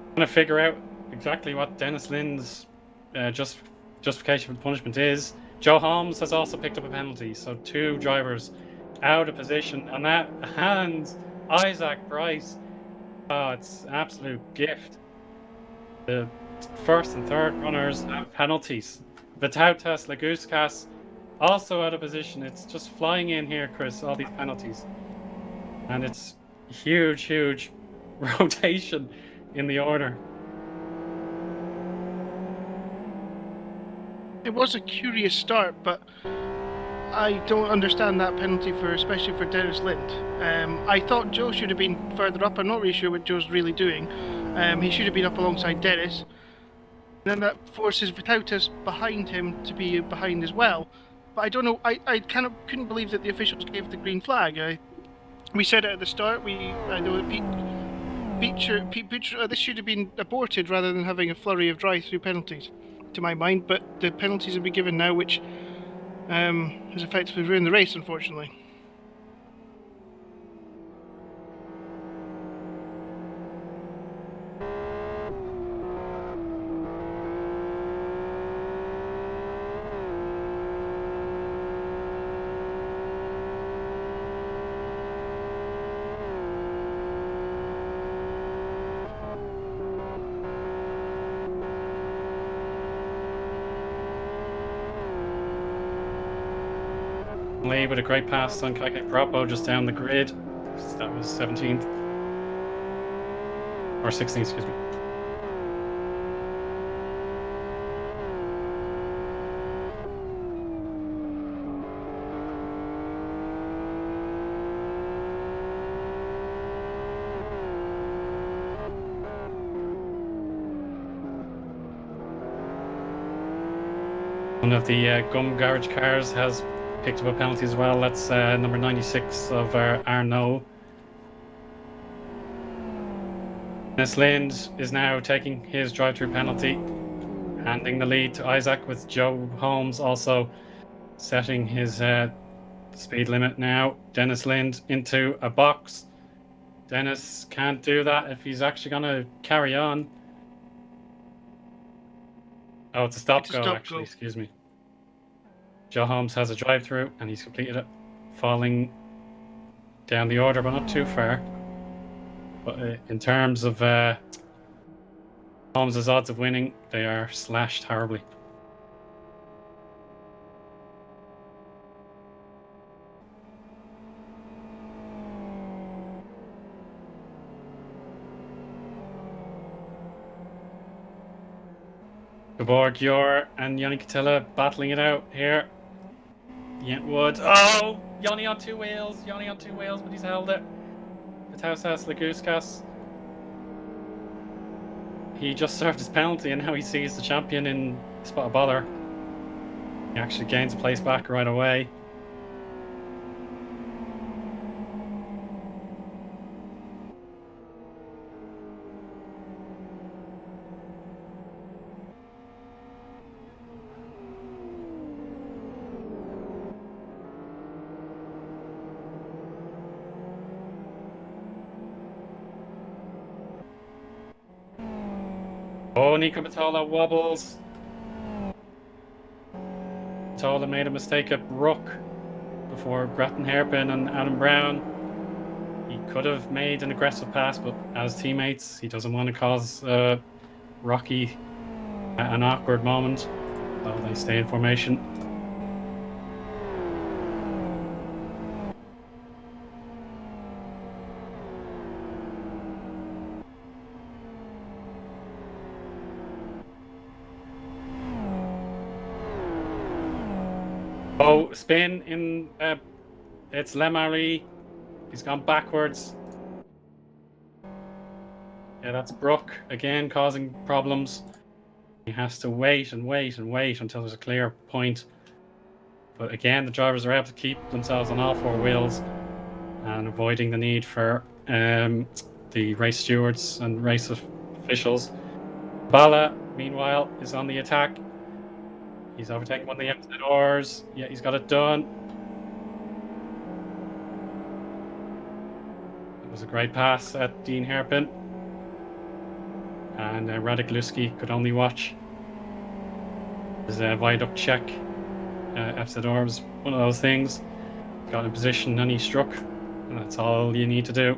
I'm trying to figure out exactly what Dennis Lind's justification for punishment is. Joe Holmes has also picked up a penalty, so two drivers out of position, and that hands Isaac Price. Oh, it's an absolute gift. The first and third runners have penalties. Vitautas Laguskas also out of position. It's just flying in here, Chris, all these penalties. And it's huge rotation in the order. It was a curious start, but I don't understand that penalty especially for Dennis Lind. I thought Joe should have been further up. I'm not really sure what Joe's really doing. He should have been up alongside Dennis. And then that forces Vitautas behind him to be behind as well. But I don't know. I couldn't believe that the officials gave the green flag. We said it at the start. I know Pete Butcher, this should have been aborted rather than having a flurry of drive-through penalties, to my mind. But the penalties have been given now, which has effectively ruined the race, unfortunately. Lee with a great pass on Kaike Propo just down the grid. That was 17th. Or 16th, excuse me. One of the Gum Garage cars has picked up a penalty as well. That's number 96 of Arnaud. Dennis Lind is now taking his drive-through penalty, handing the lead to Isaac, with Joe Holmes also setting his speed limit now. Dennis Lind into a box. Dennis can't do that if he's actually going to carry on. Oh, it's a stop go, actually, excuse me. Joe Holmes has a drive-through and he's completed it, falling down the order, but not too far. But in terms of Holmes' odds of winning, they are slashed horribly. Gabor Gior and Yanni Catilla battling it out here. Yentwood. Oh! Yanni on two wheels, but he's held it. Vitauskas Laguskas. He just served his penalty and now he sees the champion in a spot of bother. He actually gains a place back right away. Oh, Nico Batola wobbles. Batola made a mistake at Brook before Grattan Hairpin and Adam Brown. He could have made an aggressive pass, but as teammates, he doesn't want to cause Rocky an awkward moment. So they stay in formation. Oh, spin in, it's Lemari. He's gone backwards. Yeah, that's Brook again causing problems. He has to wait and wait and wait until there's a clear point. But again, the drivers are able to keep themselves on all four wheels and avoiding the need for the race stewards and race officials. Bala, meanwhile, is on the attack. He's overtaken one of the Ambassadors. Yeah, he's got it done. It was a great pass at Dean Hairpin. And Radek Luski could only watch. His viaduct check. Ambassador was one of those things. Got in position and he struck. And that's all you need to do.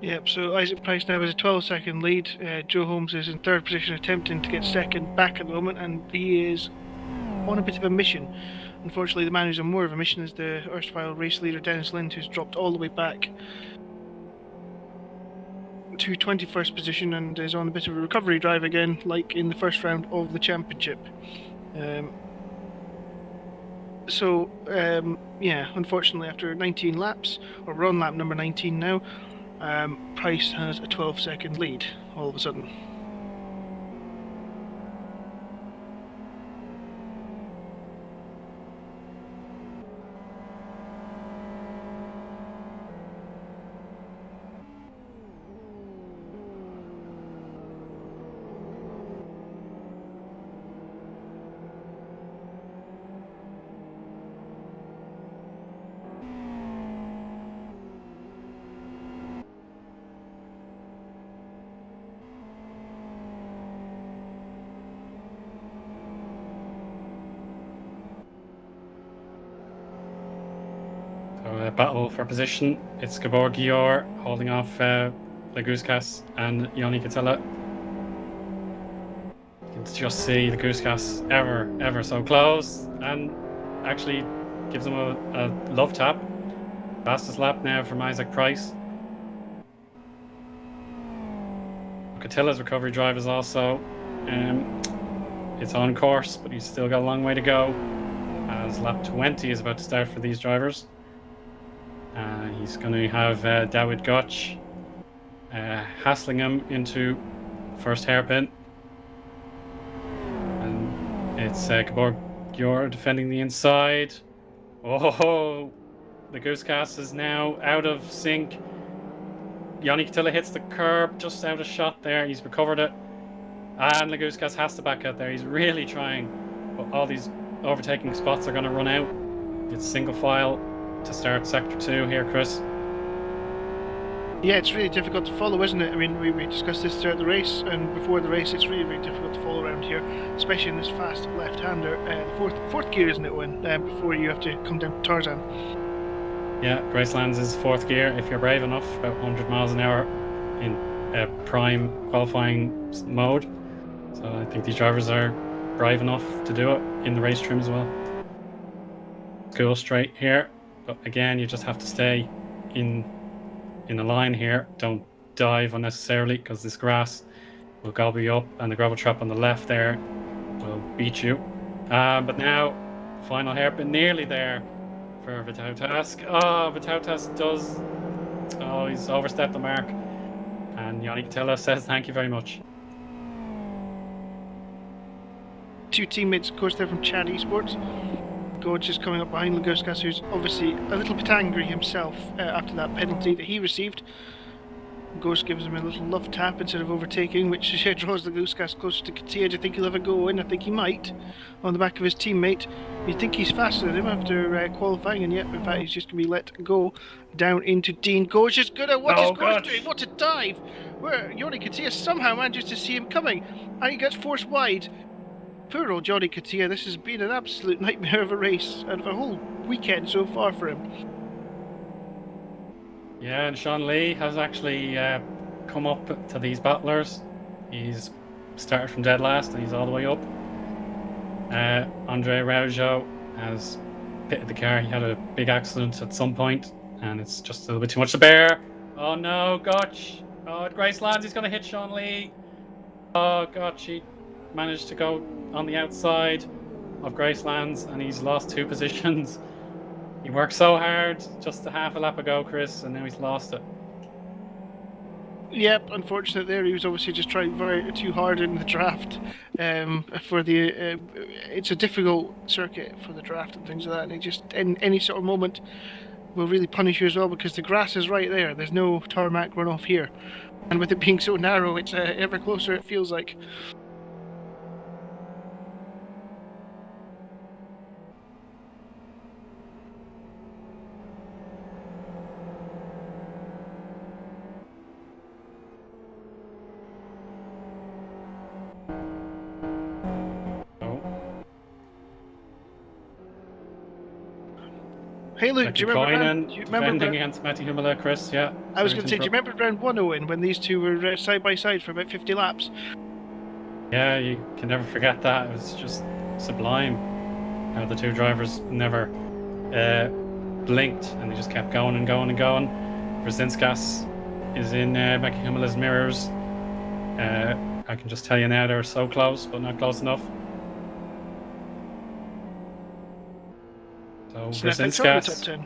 Yep, so Isaac Price now has a 12-second lead. Joe Holmes is in third position, attempting to get second back at the moment, and he is on a bit of a mission. Unfortunately, the man who's on more of a mission is the erstwhile race leader Dennis Lind, who's dropped all the way back to 21st position and is on a bit of a recovery drive again, like in the first round of the championship. Yeah, unfortunately, after 19 laps, or we're on lap number 19 now, Price has a 12-second lead all of a sudden. Battle for position. It's Gabor Gior holding off Laguskas and Yanni Catilla. You can just see Laguskas ever so close, and actually gives him a love tap. Fastest lap now from Isaac Price. Catilla's recovery drive is also it's on course, but he's still got a long way to go, as lap 20 is about to start for these drivers. He's going to have David Gotch hassling him into first hairpin, and it's Gabor Gjord defending the inside. Oh, the Goosecast is now out of sync. Yanni Catilla hits the curb, just out of shot there. He's recovered it. And Laguskas has to back out there. He's really trying. But all these overtaking spots are going to run out. It's single file to start Sector 2 here, Chris. Yeah, it's really difficult to follow, isn't it? I mean, we discussed this throughout the race, and before the race, it's really, really difficult to follow around here, especially in this fast left-hander. Fourth gear, isn't it, Eoin? Before you have to come down to Tarzan. Yeah, Gracelands is fourth gear if you're brave enough, about 100 miles an hour in prime qualifying mode. So I think these drivers are brave enough to do it in the race trim as well. Cool, straight here, but again, you just have to stay in a line here. Don't dive unnecessarily, because this grass will gobble you up, and the gravel trap on the left there will beat you. But now, final hairpin, nearly there for Vitautas. Oh, Vitautas does. Oh, he's overstepped the mark. And Yannick Tella says thank you very much. Two teammates, of course, they're from Chad Esports. Gorge is coming up behind Laguskas, who's obviously a little bit angry himself after that penalty that he received. Gorge gives him a little love tap instead of overtaking, which draws Laguskas closer to Katia. Do you think he'll have a go in? I think he might, on the back of his teammate. You think he's faster than him after qualifying, and yet, in fact, he's just going to be let go down into Dean. Gorge is good at what is Gorge doing? What a dive! Where Johnny Katia somehow manages to see him coming, and he gets forced wide. Poor old Johnny Katia, this has been an absolute nightmare of a race, and of a whole weekend so far for him. Yeah, and Sean Lee has actually come up to these battlers. He's started from dead last, and he's all the way up. Andre Raujo has pitted the car. He had a big accident at some point, and it's just a little bit too much to bear. Oh no, Gotch! Oh, at Gracelands, he's going to hit Sean Lee. Oh, Gotch, he managed to go on the outside of Gracelands, and he's lost 2 positions. He worked so hard just a half a lap ago, Chris, and now he's lost it. Yep, unfortunate there. He was obviously just trying too hard in the draft. It's a difficult circuit for the draft and things like that, and it just in any sort of moment will really punish you as well, because the grass is right there. There's no tarmac runoff here, and with it being so narrow, it's ever closer. It feels like. Hey Luke, do you remember against Matty Humala, Chris? Yeah. I was going to say, do you remember round 1, Eoin, when these two were side by side for about 50 laps? Yeah, you can never forget that. It was just sublime. The two drivers never blinked, and they just kept going and going and going. Brzezinskas is in Matty Humala's mirrors. I can just tell you now, they're so close, but not close enough. So Brzezinskas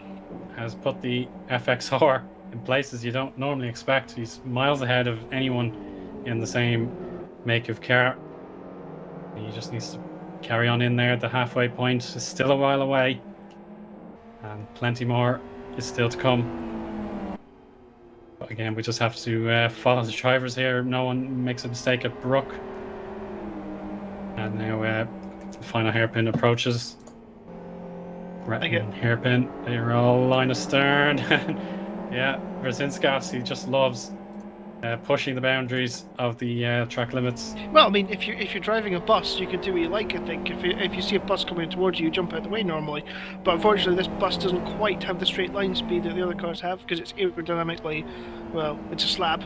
has put the FXR in places you don't normally expect. He's miles ahead of anyone in the same make of car. He just needs to carry on in there. The halfway point is still a while away, and plenty more is still to come. But again, we just have to follow the drivers here. No one makes a mistake at Brook. And now the final hairpin approaches. Hairpin, they're all line astern. Yeah, Brzezinskas, he just loves pushing the boundaries of the track limits. Well, I mean, if you're driving a bus, you can do what you like, I think. If you see a bus coming towards you, you jump out the way normally. But unfortunately, this bus doesn't quite have the straight line speed that the other cars have, because it's aerodynamically, well, it's a slab.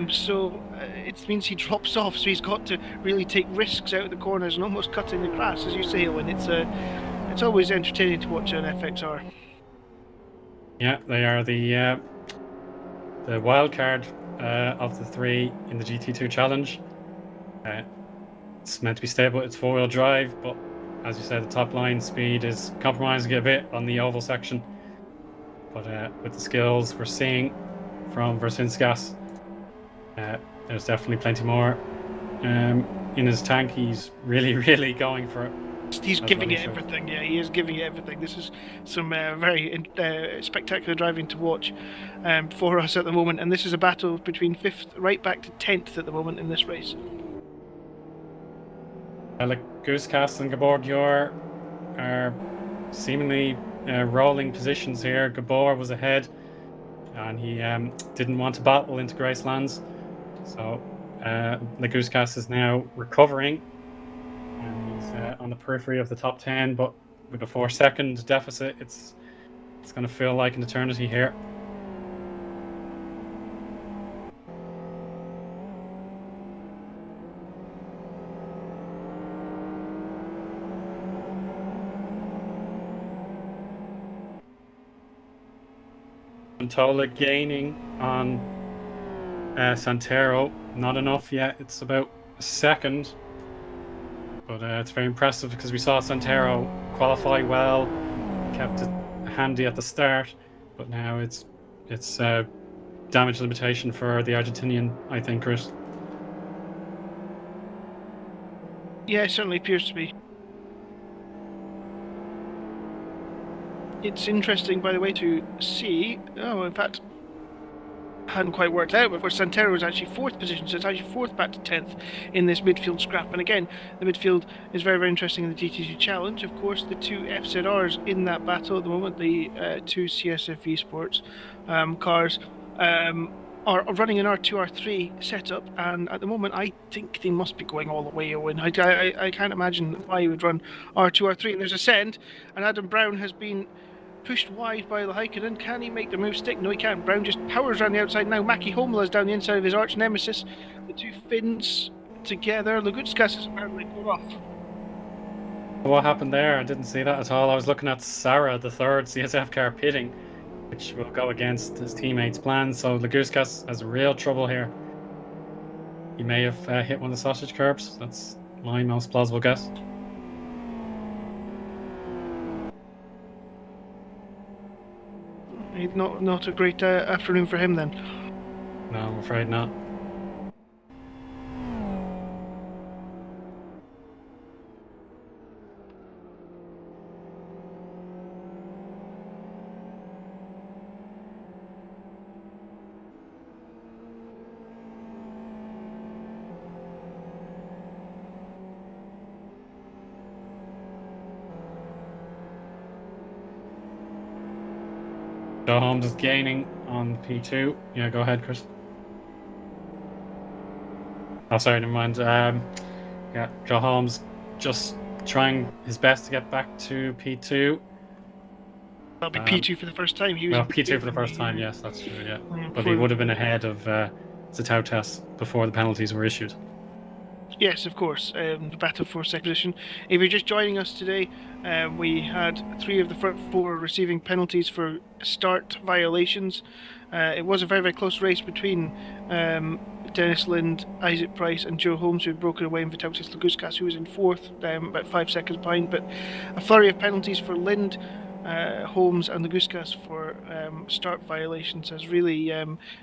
So it means he drops off, so he's got to really take risks out of the corners and almost cutting the grass, as you say, when it's always entertaining to watch an FXR. Yeah, they are the wild card of the three in the GT2 challenge. It's meant to be stable. It's four-wheel drive, but as you said, the top line speed is compromising a bit on the oval section. But with the skills we're seeing from Versinskas, there's definitely plenty more in his tank. He's really, really going for it. He's giving it everything. Yeah, he is giving it everything. This is some very spectacular driving to watch for us at the moment. And this is a battle between 5th right back to 10th at the moment in this race. Goosecast and Gabor are seemingly rolling positions here. Gabor was ahead, and he didn't want to battle into Gracelands. So the Goosecast is now recovering. And he's on the periphery of the top 10, but with a 4-second deficit, it's going to feel like an eternity here. Tola gaining on Santero, not enough yet. It's about a second. But it's very impressive because we saw Santero qualify well, kept it handy at the start, but now it's damage limitation for the Argentinian, I think, Chris. Yeah, it certainly appears to be. It's interesting, by the way, to see. Oh, in fact, hadn't quite worked out, but for Santero was actually 4th position, so it's actually 4th back to 10th in this midfield scrap. And again, the midfield is very, very interesting in the GT2 challenge. Of course, the two FZRs in that battle at the moment, the two CSFV Sports cars, are running an R2, R3 setup, and at the moment I think they must be going all the way, Eoin. I can't imagine why you would run R2, R3. And there's a send, and Adam Brown has been pushed wide by Liaison. Can he make the move stick? No, he can't. Brown just powers around the outside now. Maki Homela's down the inside of his arch nemesis. The two Finns together. Lugutskas is apparently pulled off. What happened there? I didn't see that at all. I was looking at Sarah, the third CSF car pitting, which will go against his teammates' plans. So Lugutskas has real trouble here. He may have hit one of the sausage curbs. That's my most plausible guess. Not a great afternoon for him then. No, I'm afraid not. Joe Holmes is gaining on P2. Yeah, go ahead, Chris. Oh, sorry, never mind. Yeah, Joe Holmes just trying his best to get back to P2. That'll be P2 for the first time. P2 for the first time, yes, that's true, yeah. But he would have been ahead of Zatautas before the penalties were issued. Yes, of course. The battle for second position. If you're just joining us today, we had 3 of the front 4 receiving penalties for start violations. It was a very, very close race between Dennis Lind, Isaac Price, and Joe Holmes, who had broken away, and Vitautis Lugutskas, who was in 4th, about 5 seconds behind. But a flurry of penalties for Lind, Holmes, and Lugutskas for start violations has really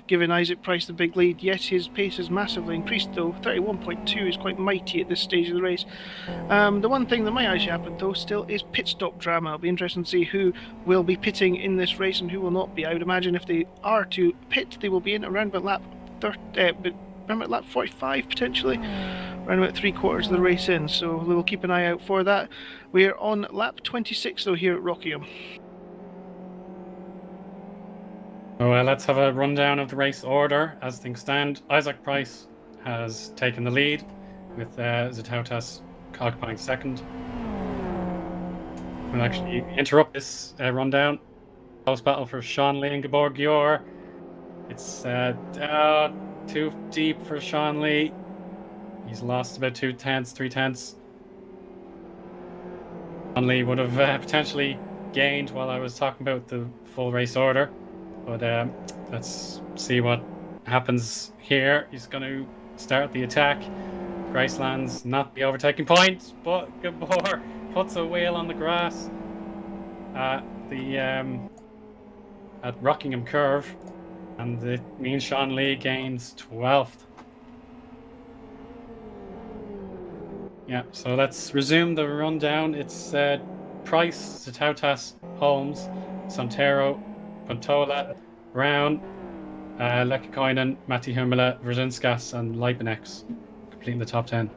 given Isaac Price the big lead. Yes, his pace has massively increased, though. 31.2 is quite mighty at this stage of the race. The one thing that might actually happen, though, still is pit stop drama. It'll be interesting to see who will be pitting in this race and who will not be. I would imagine if they are to pit, they will be in around about lap 45 potentially, around about 3/4 of the race in, so we will keep an eye out for that. We are on lap 26 though here at Rockingham. Well, let's have a rundown of the race order as things stand. Isaac Price has taken the lead, with Zatautas occupying second. We'll actually interrupt this rundown. Close battle for Sean Lee and Gabor Gior. It's too deep for Sean Lee. He's lost about 2/10, 3/10. Sean Lee would have potentially gained while I was talking about the full race order, but let's see what happens here. He's going to start the attack. Graceland's not the overtaking point, but Gabor puts a wheel on the grass at the at Rockingham curve, and it means Sean Lee gains 12th. Yeah, so let's resume the rundown. It's Price, Zatautas, Holmes, Santero, Pantola, Brown, Lekikoinen, Matti Humala, Brzezinskas, and Leipenex, completing the top 10.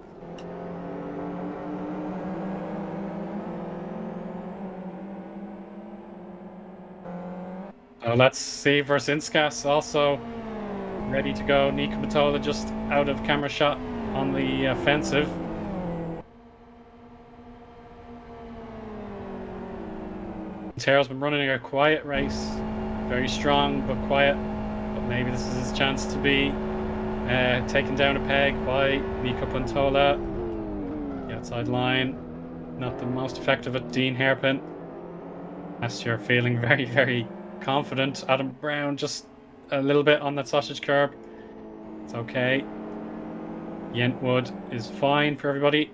So let's see Brzezinskas also ready to go. Nico Matola just out of camera shot on the offensive. Santero's been running a quiet race, very strong but quiet. But maybe this is his chance to be taken down a peg by Nico Pantola. The outside line, not the most effective at Dean Hairpin. Last year, feeling very, very confident. Adam Brown just a little bit on that sausage curb. It's okay. Yentwood is fine for everybody.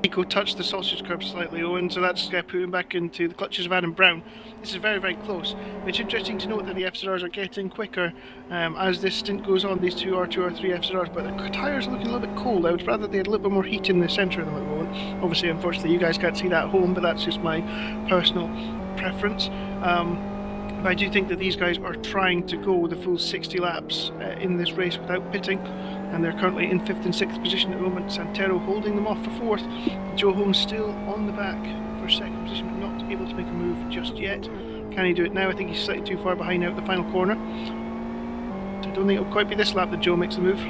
Nico touched the sausage curb slightly, Eoin, so that's putting back into the clutches of Adam Brown. This is very, very close. It's interesting to note that the FZRs are getting quicker as this stint goes on, these two R2, R3 FZRs, but the tyres are looking a little bit cold. I would rather they had a little bit more heat in the centre of them at the moment. Obviously, unfortunately, you guys can't see that at home, but that's just my personal preference. But I do think that these guys are trying to go the full 60 laps in this race without pitting, and they're currently in 5th and 6th position at the moment. Santero holding them off for 4th. Joe Holmes still on the back for 2nd position, but not able to make a move just yet. Can he do it now? I think he's slightly too far behind out the final corner. So I don't think it'll quite be this lap that Joe makes a move.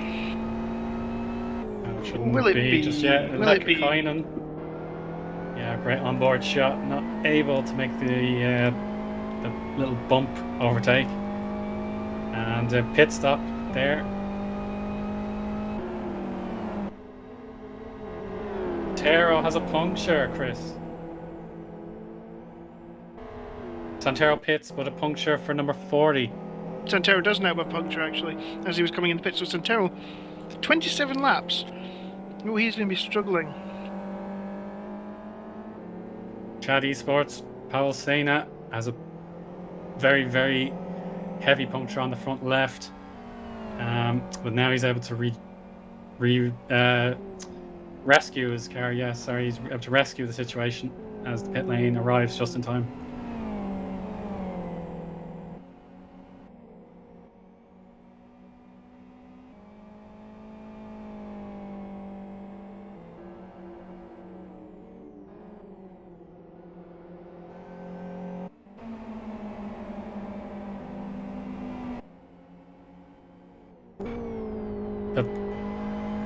Will it be just yet? Will it be? Yeah, great onboard shot. Not able to make the little bump overtake, and a pit stop there. Santero has a puncture, Chris. Santero pits, but a puncture for number 40. Santero does now have a puncture, actually, as he was coming in the pit. So Santero, 27 laps. Oh, he's going to be struggling. Chad Esports, Paul Sena has a very, very heavy puncture on the front left. But now he's able to rescue his car. Yeah, sorry, he's able to rescue the situation as the pit lane arrives just in time.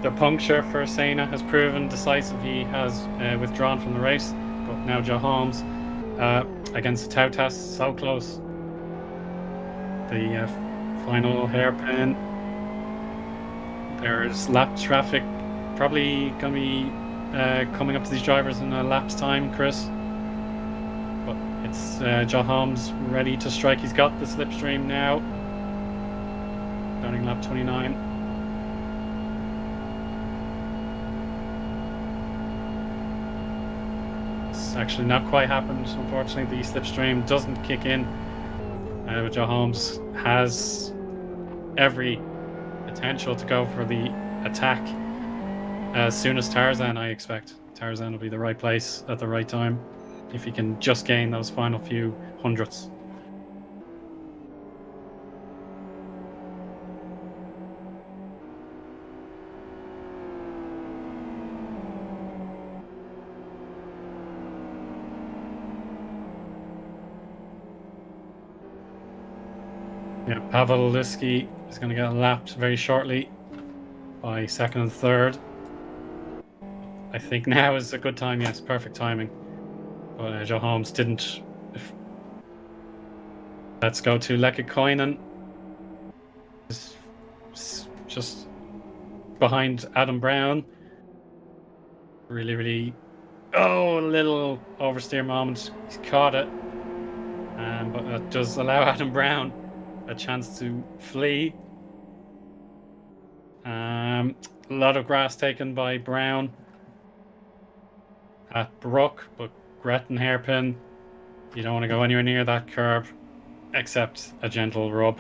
The puncture for Sena has proven decisive. He has withdrawn from the race, but now Joe Holmes against Tautas, so close. The final hairpin. There's lap traffic probably going to be coming up to these drivers in a lap's time, Chris. But it's Joe Holmes ready to strike. He's got the slipstream now. Starting lap 29. Actually not quite happened, unfortunately. The slipstream doesn't kick in, but Joe Holmes has every potential to go for the attack as soon as Tarzan. I expect Tarzan will be the right place at the right time if he can just gain those final few hundredths. Yeah, Pavel Liski is going to get lapped very shortly by 2nd and 3rd. I think now is a good time, yes, perfect timing. But Joe Holmes didn't. Let's go to Lekikoinen. Just behind Adam Brown. Really, really. Oh, a little oversteer moment. He's caught it. But that does allow Adam Brown a chance to flee. A lot of grass taken by Brown at Brook, but Gretton hairpin. You don't want to go anywhere near that curb, except a gentle rub.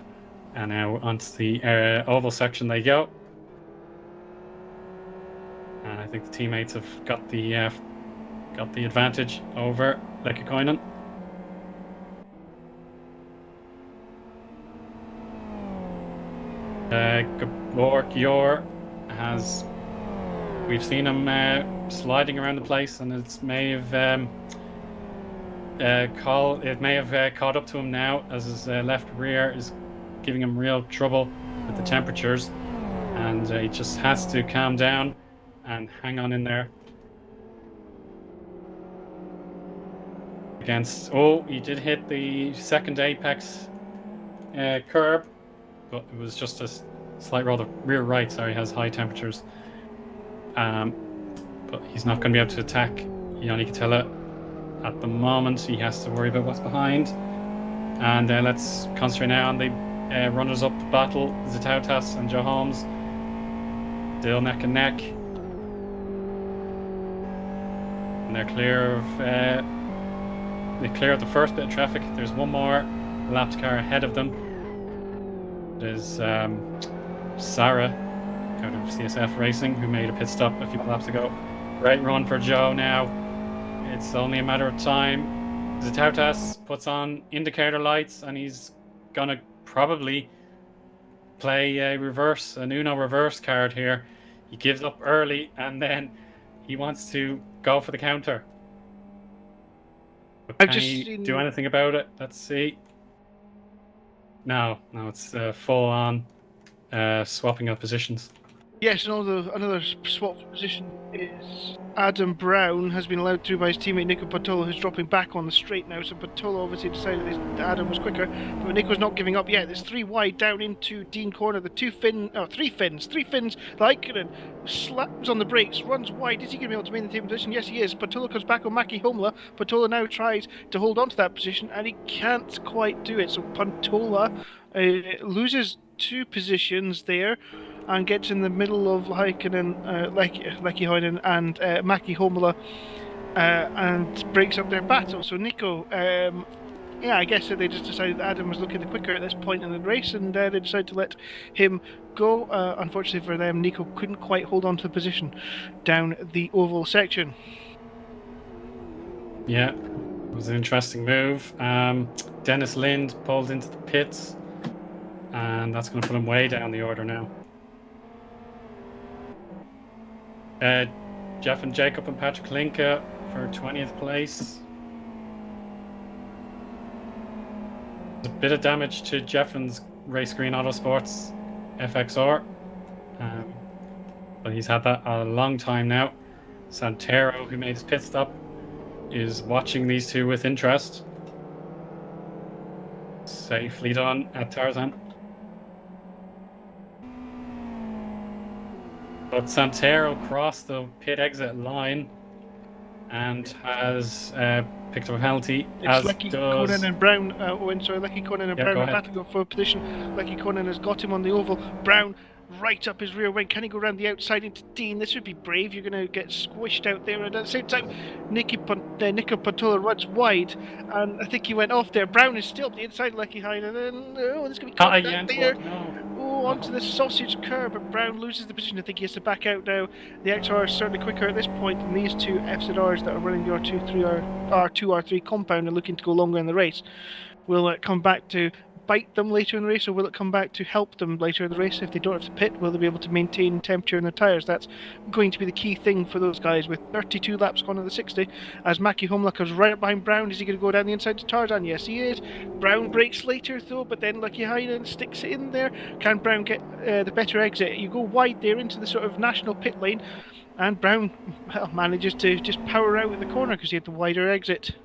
And now onto the oval section they go. And I think the teammates have got the advantage over Lekikoinen. Gyor has. We've seen him sliding around the place, and it may have caught up to him now, as his left rear is giving him real trouble with the temperatures, and he just has to calm down and hang on in there. He did hit the second apex curb, but it was just a slight roll. The rear right, has high temperatures. But he's not going to be able to attack Eoin Katila at the moment. He has to worry about what's behind. And let's concentrate now on the runners-up battle. Zitautas and Joe Holmes still neck and neck. And they're clear of the first bit of traffic. There's one more lapped car ahead of them. There's Sarah out of CSF Racing, who made a pit stop a few laps ago. Great run for Joe now. It's only a matter of time. Zitautas puts on indicator lights, and he's gonna probably play an Uno reverse card here. He gives up early, and then he wants to go for the counter. But can he do anything about it? Let's see. No, it's full on swapping of positions. Yes, and another swap position is Adam Brown has been allowed through by his teammate Nico Patolo, who's dropping back on the straight now. So Patolo obviously decided that Adam was quicker, but Nico's not giving up yet. There's 3 wide down into Dean Corner. The 3 fins. Laikkonen slaps on the brakes, runs wide. Is he going to be able to maintain the position? Yes, he is. Patolo comes back on Maki Humla. Patolo now tries to hold on to that position, and he can't quite do it. So Patolo loses 2 positions there, and gets in the middle of Lekikoinen and Maki Humla, and breaks up their battle. So Nico, I guess they just decided that Adam was looking the quicker at this point in the race, and they decided to let him go. Unfortunately for them, Nico couldn't quite hold on to the position down the oval section. Yeah, it was an interesting move. Dennis Lind pulled into the pits, and that's going to put him way down the order now. Jeff and Jacob and Patrick Linka for 20th place. There's a bit of damage to Jeffen's Race Green Autosports FXR, but he's had that a long time now. Santero, who made his pit stop, is watching these two with interest. Safely done at Tarzan. But Santero crossed the pit exit line and has picked up a penalty. It's Lekikoinen and Brown. Lekikoinen and Brown are battling for position. Lekikoinen has got him on the oval. Brown right up his rear wing. Can he go around the outside into Dean? This would be brave. You're going to get squished out there. And at the same time, Nico Pantola runs wide, and I think he went off there. Brown is still inside Lekikoinen, and this could be caught there. Onto the sausage curb, but Brown loses the position. I think he has to back out now. The XR is certainly quicker at this point than these two FZRs that are running the R2-R3 compound and looking to go longer in the race. Will it come back to bite them later in the race, or will it come back to help them later in the race? If they don't have to pit, will they be able to maintain temperature in their tyres? That's going to be the key thing for those guys, with 32 laps gone in the 60, as Maki Humla comes right up behind Brown. Is he going to go down the inside to Tarzan? Yes, he is. Brown brakes later, though, but then Lekikoinen sticks it in there. Can Brown get the better exit? You go wide there into the sort of national pit lane, and Brown manages to just power out at the corner because he had the wider exit.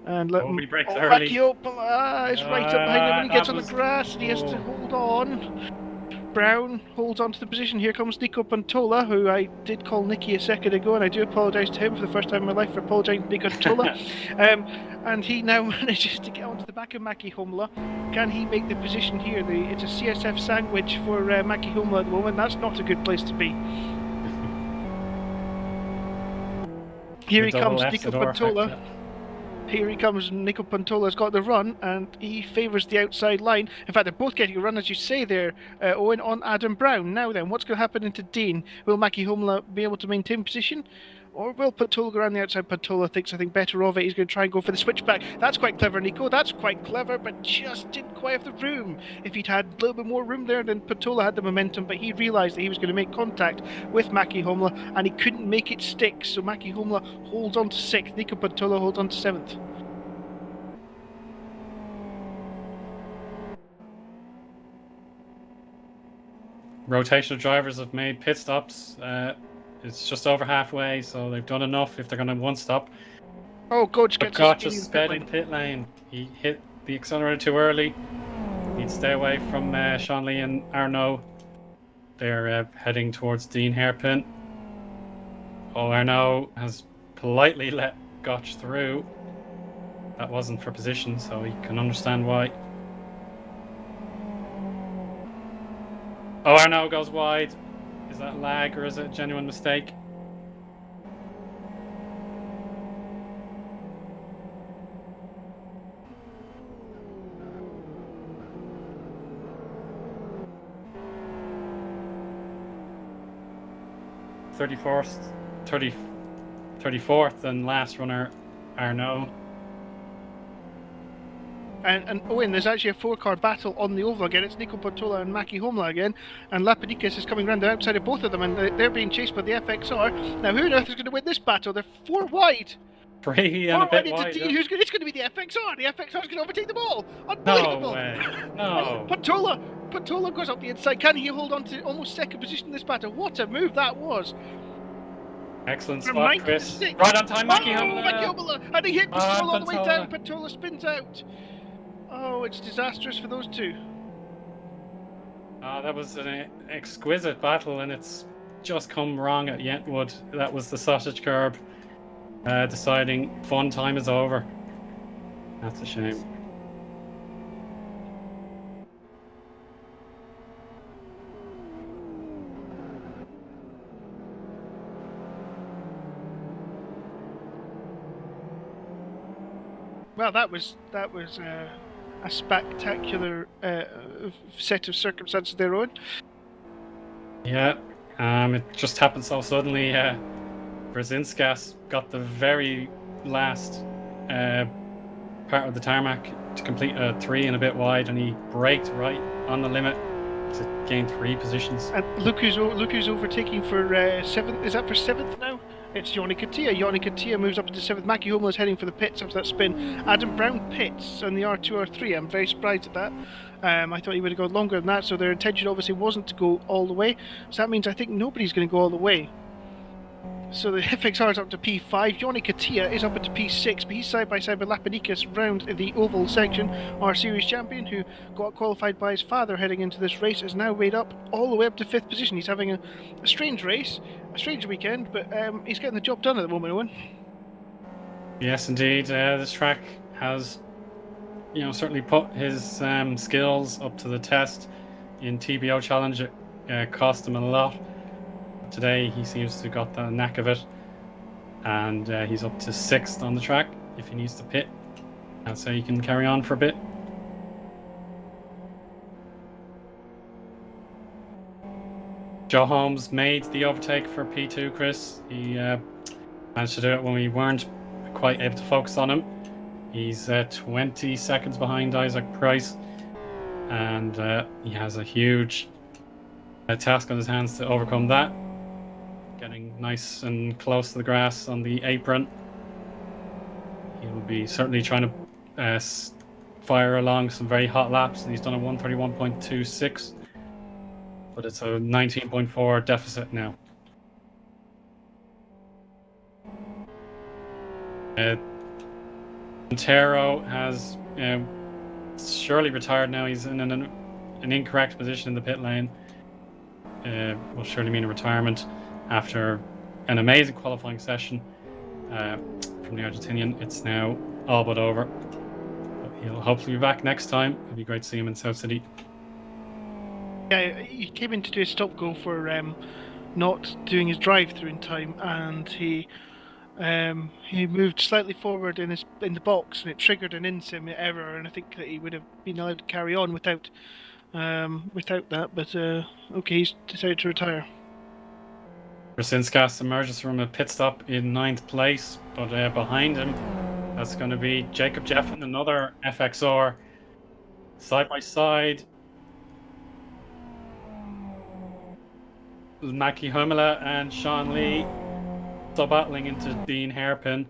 And let him. He breaks early. Maki Humla is right up behind him when he gets on the grass, and he has to hold on. Brown holds on to the position. Here comes Nico Pantola, who I did call Nicky a second ago, and I do apologise to him for the first time in my life for apologising to Nico Pantola. And he now manages to get onto the back of Maki Humla. Can he make the position here? It's a CSF sandwich for Maki Humla at the moment. That's not a good place to be. Here he comes, Nico Pantola. Here he comes, Nico Pantola's got the run, and he favours the outside line. In fact, they're both getting a run, as you say there, Owen, on Adam Brown. Now then, what's going to happen into Dean? Will Maki Humla be able to maintain position? Or will Pantola go around the outside? Pantola thinks, I think, better of it. He's going to try and go for the switchback. That's quite clever, Nico. That's quite clever, but just didn't quite have the room. If he'd had a little bit more room there, then Pantola had the momentum, but he realised that he was going to make contact with Maki Humla, and he couldn't make it stick. So Maki Humla holds on to 6th. Nico Pantola holds on to 7th. Rotational drivers have made pit stops. It's just over halfway, so they've done enough if they're going to one stop. Oh, Gotch But gets Gotch is sped in pit lane. He hit the accelerator too early. He'd stay away from Sean Lee and Arnaud. They're heading towards Dean Hairpin. Oh, Arnaud has politely let Gotch through. That wasn't for position, so he can understand why. Oh, Arnaud goes wide. Is that lag or is it a genuine mistake? (34th) 34th and last runner Arnaud. And Owen, there's actually a 4-car battle on the oval again. It's Nico Pantola and Maki Humla again, and Lapidikis is coming around the outside of both of them, and they're being chased by the FXR. Now, who on earth is going to win this battle? They're 4 wide. 3 and a bit wide. Dean, it's going to be the FXR. The FXR is going to overtake them all. Unbelievable. No way. No. Pantola goes up the inside. Can he hold on to almost 2nd position in this battle? What a move that was. Excellent spot, Chris. Right on time, Maki Humla. And he hit Pantola all the way down. Pantola spins out. Oh, it's disastrous for those two. That was an exquisite battle, and it's just come wrong at Yentwood. That was the sausage curb deciding fun time is over. That's a shame. Well, that was a spectacular set of circumstances there, Owen. Yeah, it just happened so suddenly. Brzezinskas got the very last part of the tarmac to complete a 3 and a bit wide, and he braked right on the limit to gain 3 positions. And look who's overtaking for 7th. Is that for 7th now? It's Eoin Katia. Eoin Katia moves up into 7th. Maki Humla is heading for the pits after that spin. Adam Brown pits on the R2, R3. I'm very surprised at that. I thought he would have gone longer than that, so their intention obviously wasn't to go all the way. So that means I think nobody's going to go all the way. So the FXR is up to P5. Eoin Katia is up into P6, but he's side by side with Lapidikis round the oval section. Our series champion, who got qualified by his father heading into this race, is now weighed up all the way up to 5th position. He's having a strange race, a strange weekend, but he's getting the job done at the moment, Owen. Yes, indeed. This track has, certainly put his skills up to the test. In TBO Challenge, it cost him a lot. Today he seems to have got the knack of it, and he's up to 6th on the track if he needs to pit, and so he can carry on for a bit. Joe Holmes made the overtake for P2, Chris. He managed to do it when we weren't quite able to focus on him. He's 20 seconds behind Isaac Price, and he has a huge task on his hands to overcome that. Getting nice and close to the grass on the apron. He will be certainly trying to fire along some very hot laps, and he's done a 131.26, but it's a 19.4 deficit now. Montero has surely retired now. He's in an incorrect position in the pit lane. will surely mean a retirement after an amazing qualifying session from the Argentinian. It's now all but over. But he'll hopefully be back next time. It'd be great to see him in South City. Yeah, he came in to do a stop go for not doing his drive-through in time, and he moved slightly forward in the box, and it triggered an in-sim error. And I think that he would have been allowed to carry on without that. But okay, he's decided to retire. Brzezinski emerges from a pit stop in 9th place, but behind him, that's going to be Jacob Jeffen, another FXR, side by side. Mackie Humela and Sean Lee still battling into Dean Hairpin.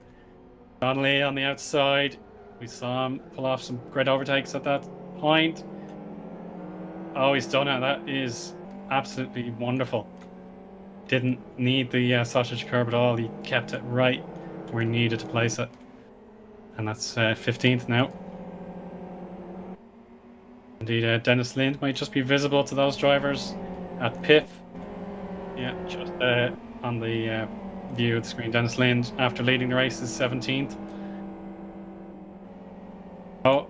Sean Lee on the outside. We saw him pull off some great overtakes at that point. Oh, he's done it. That is absolutely wonderful. Didn't need the sausage curb at all. He kept it right where he needed to place it. And that's 15th now. Indeed, Dennis Lind might just be visible to those drivers at PIF. Yeah, just on the view of the screen. Dennis Lind, after leading the race, is 17th. Oh.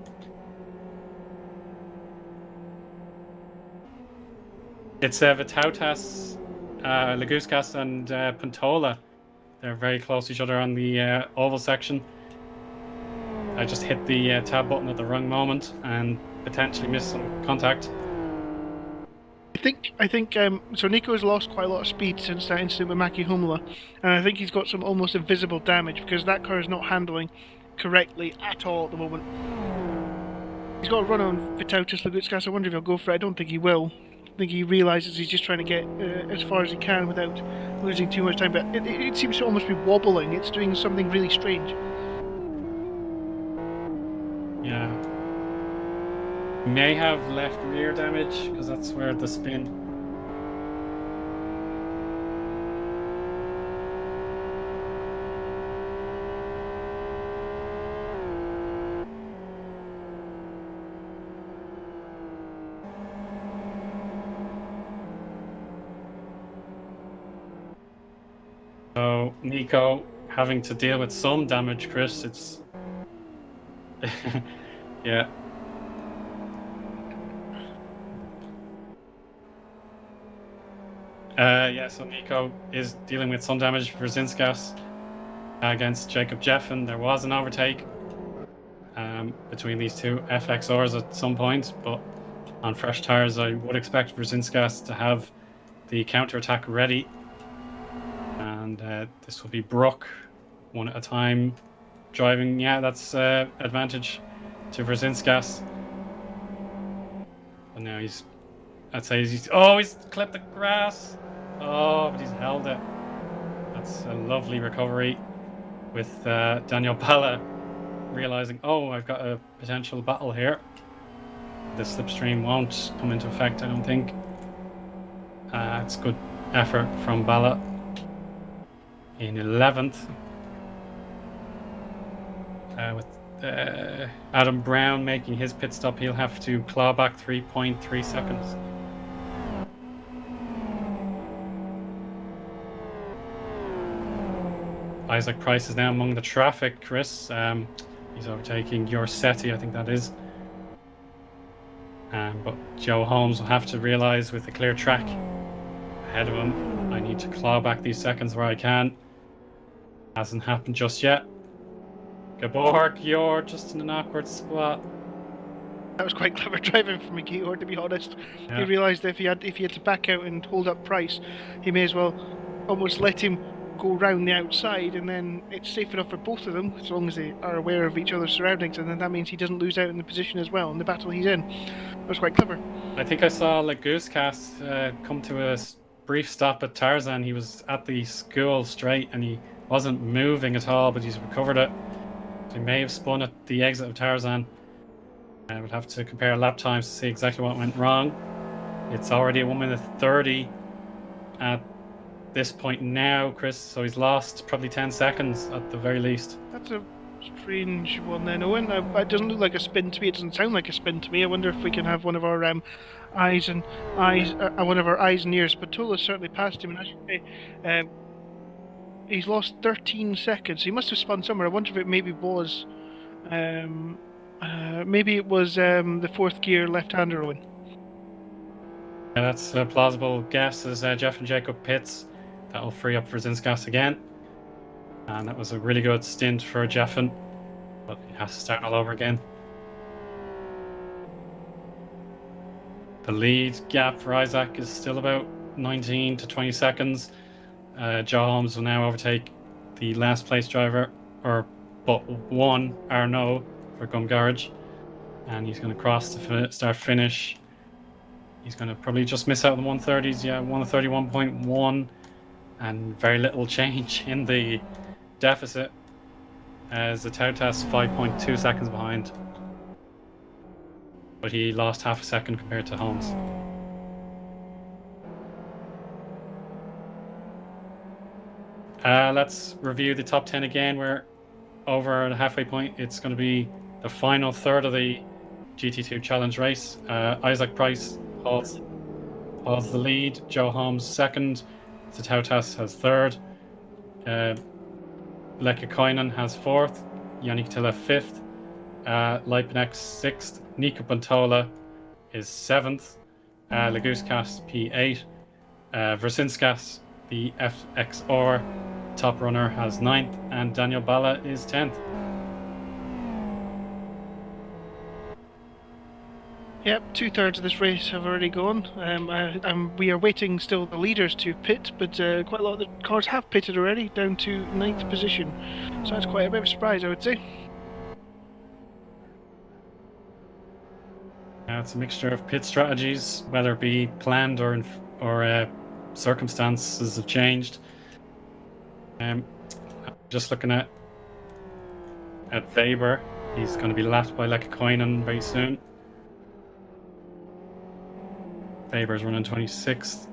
It's Vitautas, Laguskas and Pantola. They're very close to each other on the oval section. I just hit the tab button at the wrong moment and potentially missed some contact. I think so Nico's lost quite a lot of speed since that incident with Mackie Humla, and I think he's got some almost invisible damage because that car is not handling correctly at all at the moment. He's got a run on Vitautas Laguskas. I wonder if he'll go for it. I don't think he will. I think he realises he's just trying to get as far as he can without losing too much time, but it seems to almost be wobbling. It's doing something really strange. Yeah. May have left rear damage because that's where the spin. So Nico having to deal with some damage, Chris. It's yeah. So Nico is dealing with some damage for Zinskas against Jacob Jeffen. There was an overtake between these two FXRs at some point, but on fresh tires, I would expect Brzezinski to have the counter-attack ready. And this will be Brook, one at a time, driving. Yeah, that's advantage to Brzezinski. And now he's clipped the grass. Oh, but he's held it. That's a lovely recovery with Daniel Balla realizing, oh, I've got a potential battle here. The slipstream won't come into effect, I don't think. It's good effort from Balla in 11th. With Adam Brown making his pit stop, he'll have to claw back 3.3 seconds. Isaac Price is now among the traffic, Chris. He's overtaking Yorsetti, I think that is. But Joe Holmes will have to realise with the clear track ahead of him, I need to claw back these seconds where I can. Hasn't happened just yet. Geborg, you're just in an awkward spot. That was quite clever driving from McElroy, to be honest. Yeah. He realised if he had to back out and hold up Price, he may as well almost let him go round the outside, and then it's safe enough for both of them as long as they are aware of each other's surroundings, and then that means he doesn't lose out in the position as well in the battle he's in. That was quite clever. I think I saw Laguskas come to a brief stop at Tarzan. He was at the school straight and he wasn't moving at all, but he's recovered it. He may have spun at the exit of Tarzan. I would have to compare lap times to see exactly what went wrong. It's already a 1:30 at this point now, Chris, so he's lost probably 10 seconds at the very least. That's a strange one then, Owen. It doesn't look like a spin to me. It doesn't sound like a spin to me. I wonder if we can have one of our one of our eyes and ears. Patula's certainly passed him, and as you say, he's lost 13 seconds. He must have spun somewhere. I wonder if it maybe was, the fourth gear left-hander Eoin. Yeah, that's a plausible guess as Jeff and Jacob pits. That'll free up Brzezinski's again. And that was a really good stint for Jeffin, but he has to start all over again. The lead gap for Isaac is still about 19 to 20 seconds. Joe Holmes will now overtake the last place driver, or but one Arnaud for Gumgarage, and he's going to cross the start finish. He's going to probably just miss out on the 130s. Yeah, 131.1, and very little change in the deficit as the Tautas 5.2 seconds behind. But he lost half a second compared to Holmes. Let's review the top 10 again. We're over the halfway point. It's going to be the final third of the GT2 challenge race. Isaac Price holds the lead. Joe Holmes second. The Tautas has third. Lekikoinen has fourth. Yannick Tilla fifth. Leipenex sixth. Nico Pantola is seventh. Leguskas P8. Brzezinskis, the FXR top runner, has ninth, and Daniel Bala is 10th. Yep, 2/3 of this race have already gone. We are waiting still the leaders to pit, but quite a lot of the cars have pitted already, down to 9th position. So that's quite a bit of a surprise, I would say. It's a mixture of pit strategies, whether it be planned or circumstances have changed. Just looking at Weber, he's going to be lapped by Lekikoinen very soon. Weber's running 26th,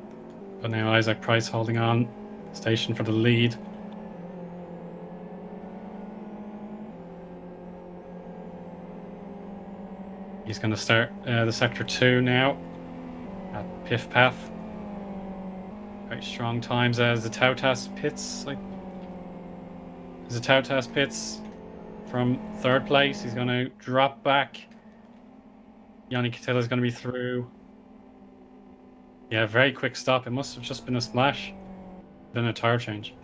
but now Isaac Price holding on, station for the lead. He's going to start the Sector 2 now at Piff Paff. Very strong times as the Tautas pits. As the Tautas pits from third place, he's going to drop back. Yannick Catella is going to be through. Yeah, very quick stop. It must have just been a splash, then a tire change.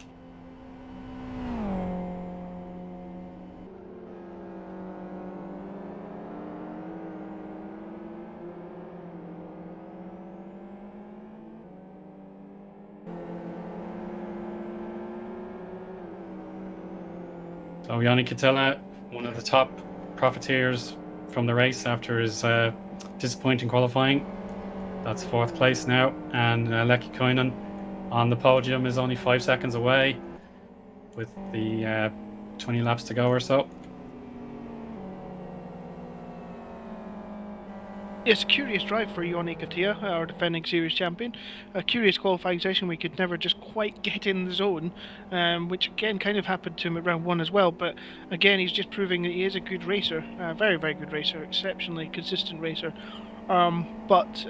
So Yannick Catella, one of the top profiteers from the race after his disappointing qualifying. That's fourth place now, and Lekikoinen on the podium is only 5 seconds away with the 20 laps to go or so. It's a curious drive for Eoin Katia, our defending series champion. A curious qualifying session. We could never just quite get in the zone, which again kind of happened to him at round 1 as well. But again, he's just proving that he is a good racer, a very, very good racer, exceptionally consistent racer. But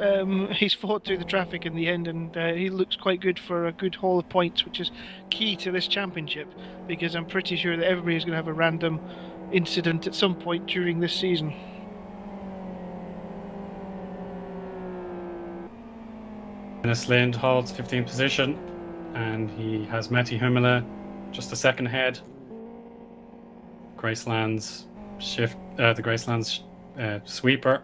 he's fought through the traffic in the end, and he looks quite good for a good haul of points, which is key to this championship, because I'm pretty sure that everybody is going to have a random incident at some point during this season. Dennis Lind holds 15th position, and he has Matti Humala just a second ahead. Graceland's the Graceland's sweeper.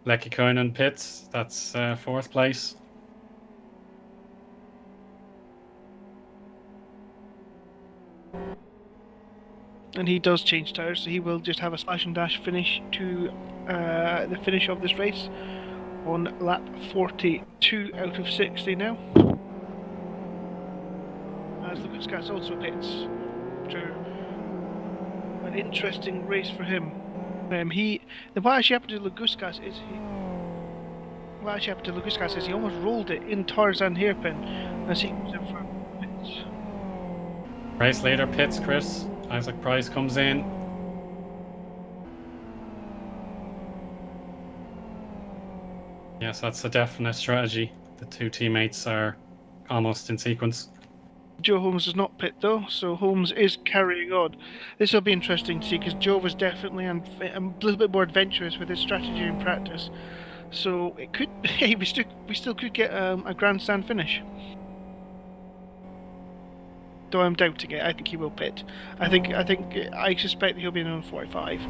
Lekikoinen pits, that's fourth place. And he does change tyres, so he will just have a slash and dash finish to the finish of this race on lap 42 out of 60 now. As Leguskas also pits after an interesting race for him. What actually happened to Leguskas is he almost rolled it in Tarzan hairpin as he was in for pits. Race leader pits, Chris. Isaac Price comes in. Yes, that's a definite strategy. The two teammates are almost in sequence. Joe Holmes does not pit though, so Holmes is carrying on. This will be interesting to see because Joe was definitely a little bit more adventurous with his strategy in practice. So it could, hey, we still could get a grandstand finish. Though I'm doubting it. I think he will pit. I suspect he'll be in on 45.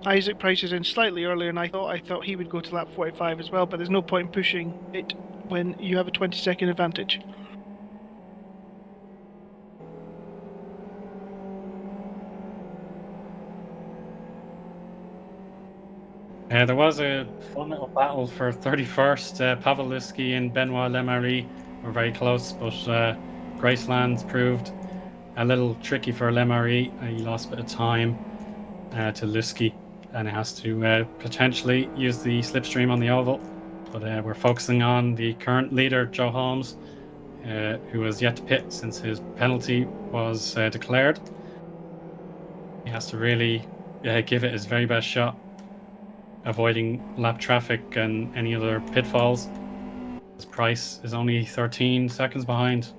Isaac Price is in slightly earlier, and I thought he would go to lap 45 as well. But there's no point in pushing it when you have a 20-second advantage. There was a fun little battle for 31st. Pavliski and Benoit Lemarie were very close, but Graceland's proved a little tricky for Lemarie. He lost a bit of time to Lusky, and it has to potentially use the slipstream on the oval. But we're focusing on the current leader, Joe Holmes, who has yet to pit since his penalty was declared. He has to really give it his very best shot, avoiding lap traffic and any other pitfalls. His Price is only 13 seconds behind.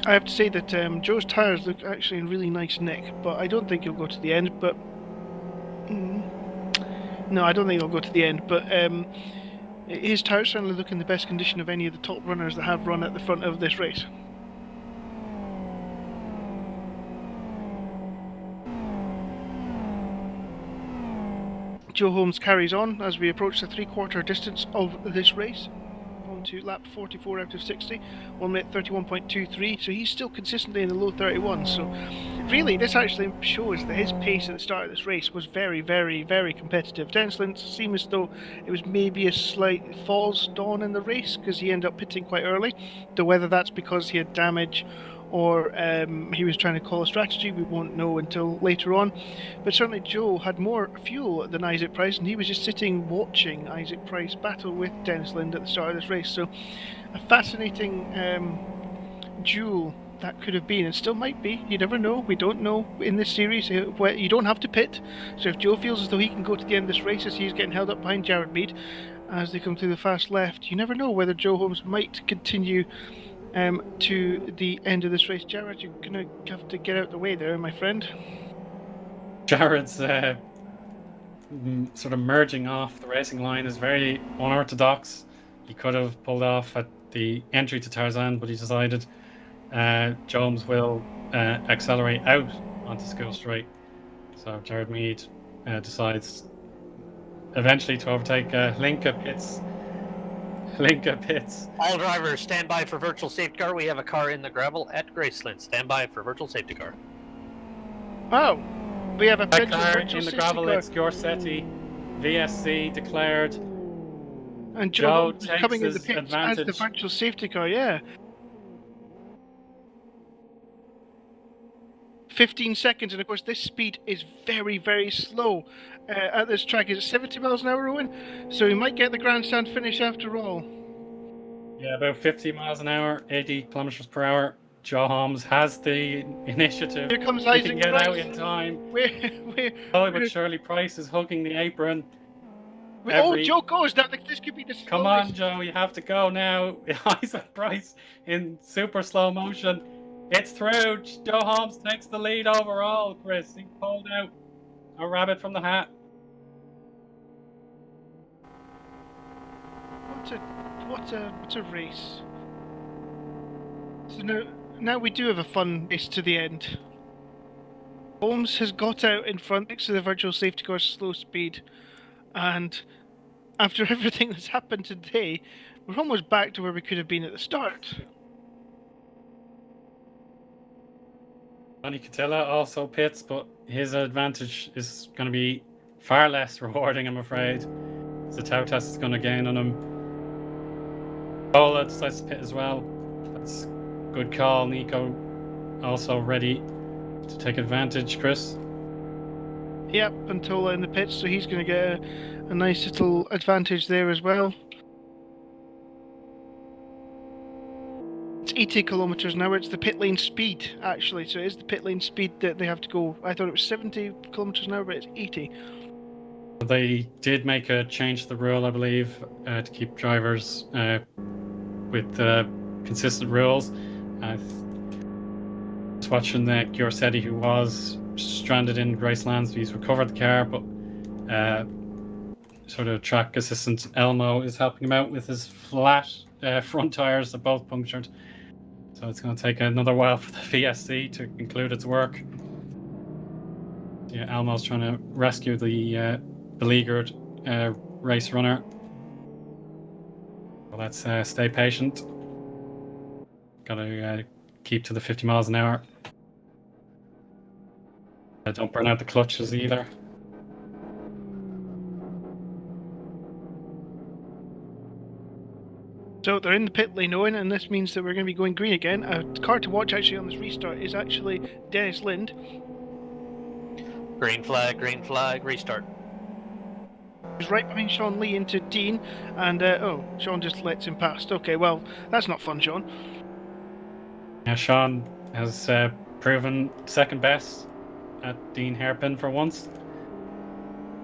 I have to say that Joe's tyres look actually in really nice nick, but I don't think he'll go to the end. But no, I don't think he'll go to the end. But his tyres certainly look in the best condition of any of the top runners that have run at the front of this race. Joe Holmes carries on as we approach the three-quarter distance of this race. On to lap 44 out of 60, 1 minute 31.23, so he's still consistently in the low 31s. So really, this actually shows that his pace at the start of this race was very, very, very competitive. Dennis Lind seemed as though it was maybe a slight false dawn in the race because he ended up pitting quite early, though whether that's because he had damage or he was trying to call a strategy, we won't know until later on. But certainly Joe had more fuel than Isaac Price, and he was just sitting watching Isaac Price battle with Dennis Lind at the start of this race. So a fascinating duel that could have been, and still might be. You never know. We don't know in this series where you don't have to pit. So if Joe feels as though he can go to the end of this race as he's getting held up behind Jared Mead as they come through the fast left, you never know whether Joe Holmes might continue to the end of this race. Jared, you're going to have to get out the way there, my friend. Jared's sort of merging off the racing line is very unorthodox. He could have pulled off at the entry to Tarzan, but he decided Jones will accelerate out onto School Straight. So Jared Mead decides eventually to overtake Linka Pitts. All drivers, stand by for virtual safety car. We have a car in the gravel at Graceland. Stand by for virtual safety car. Oh, we have a car in the gravel. Car. It's Gorsetti, VSC declared. And Joe takes coming in the pits as the virtual safety car. Yeah. 15 seconds, and of course this speed is very, very slow at this track. Is it 70 miles an hour, Eoin? So we might get the grandstand finish after all. Yeah, about 50 miles an hour, 80 kilometers per hour. Joe Holmes has the initiative. Here comes Isaac. He can get out in time. But Shirley Price is hugging the apron. Joe goes. This could be the slowest. Come on, Joe, you have to go now. Isaac Price in super slow motion. It's through. Joe Holmes takes the lead overall, Chris. He pulled out a rabbit from the hat. What a race. So now we do have a fun race to the end. Holmes has got out in front next to the virtual safety car's slow speed, and after everything that's happened today, we're almost back to where we could have been at the start. Johnny Catilla also pits, but his advantage is going to be far less rewarding, I'm afraid. The tow test is going to gain on him. Ola decides to pit as well. That's a good call. Nico also ready to take advantage, Chris. Yep, and Tola in the pits, so he's going to get a nice little advantage there as well. It's 80 kilometers an hour. It's the pit lane speed, actually. So it is the pit lane speed that they have to go. I thought it was 70 kilometers an hour, but it's 80. They did make a change to the rule, I believe, to keep drivers with consistent rules. I was watching Giorsetti, who was stranded in Gracelands. He's recovered the car, but sort of track assistant Elmo is helping him out with his flat front tires. They're both punctured. So it's going to take another while for the VSC to conclude its work. Yeah, Elmo's trying to rescue the beleaguered race runner. Well, let's stay patient. Got to keep to the 50 miles an hour. Don't burn out the clutches either. So they're in the pit lane, Eoin, and this means that we're going to be going green again. A car to watch actually on this restart is actually Dennis Lind. Green flag, restart. He's right behind Sean Lee into Dean, and Sean just lets him past. Okay, well, that's not fun, Sean. Yeah, Sean has proven second best at Dean Hairpin for once.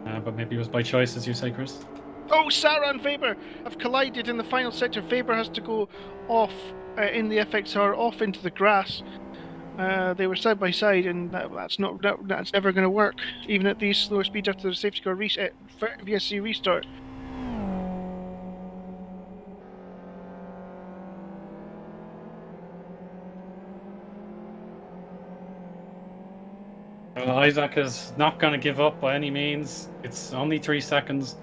But maybe it was by choice, as you say, Chris. Oh, Sarah and Faber have collided in the final sector. Faber has to go off in the FXR, off into the grass. They were side by side, and that's never going to work, even at these slower speeds after the safety car reset, VSC restart. Well, Isaac is not going to give up by any means. It's only 3 seconds.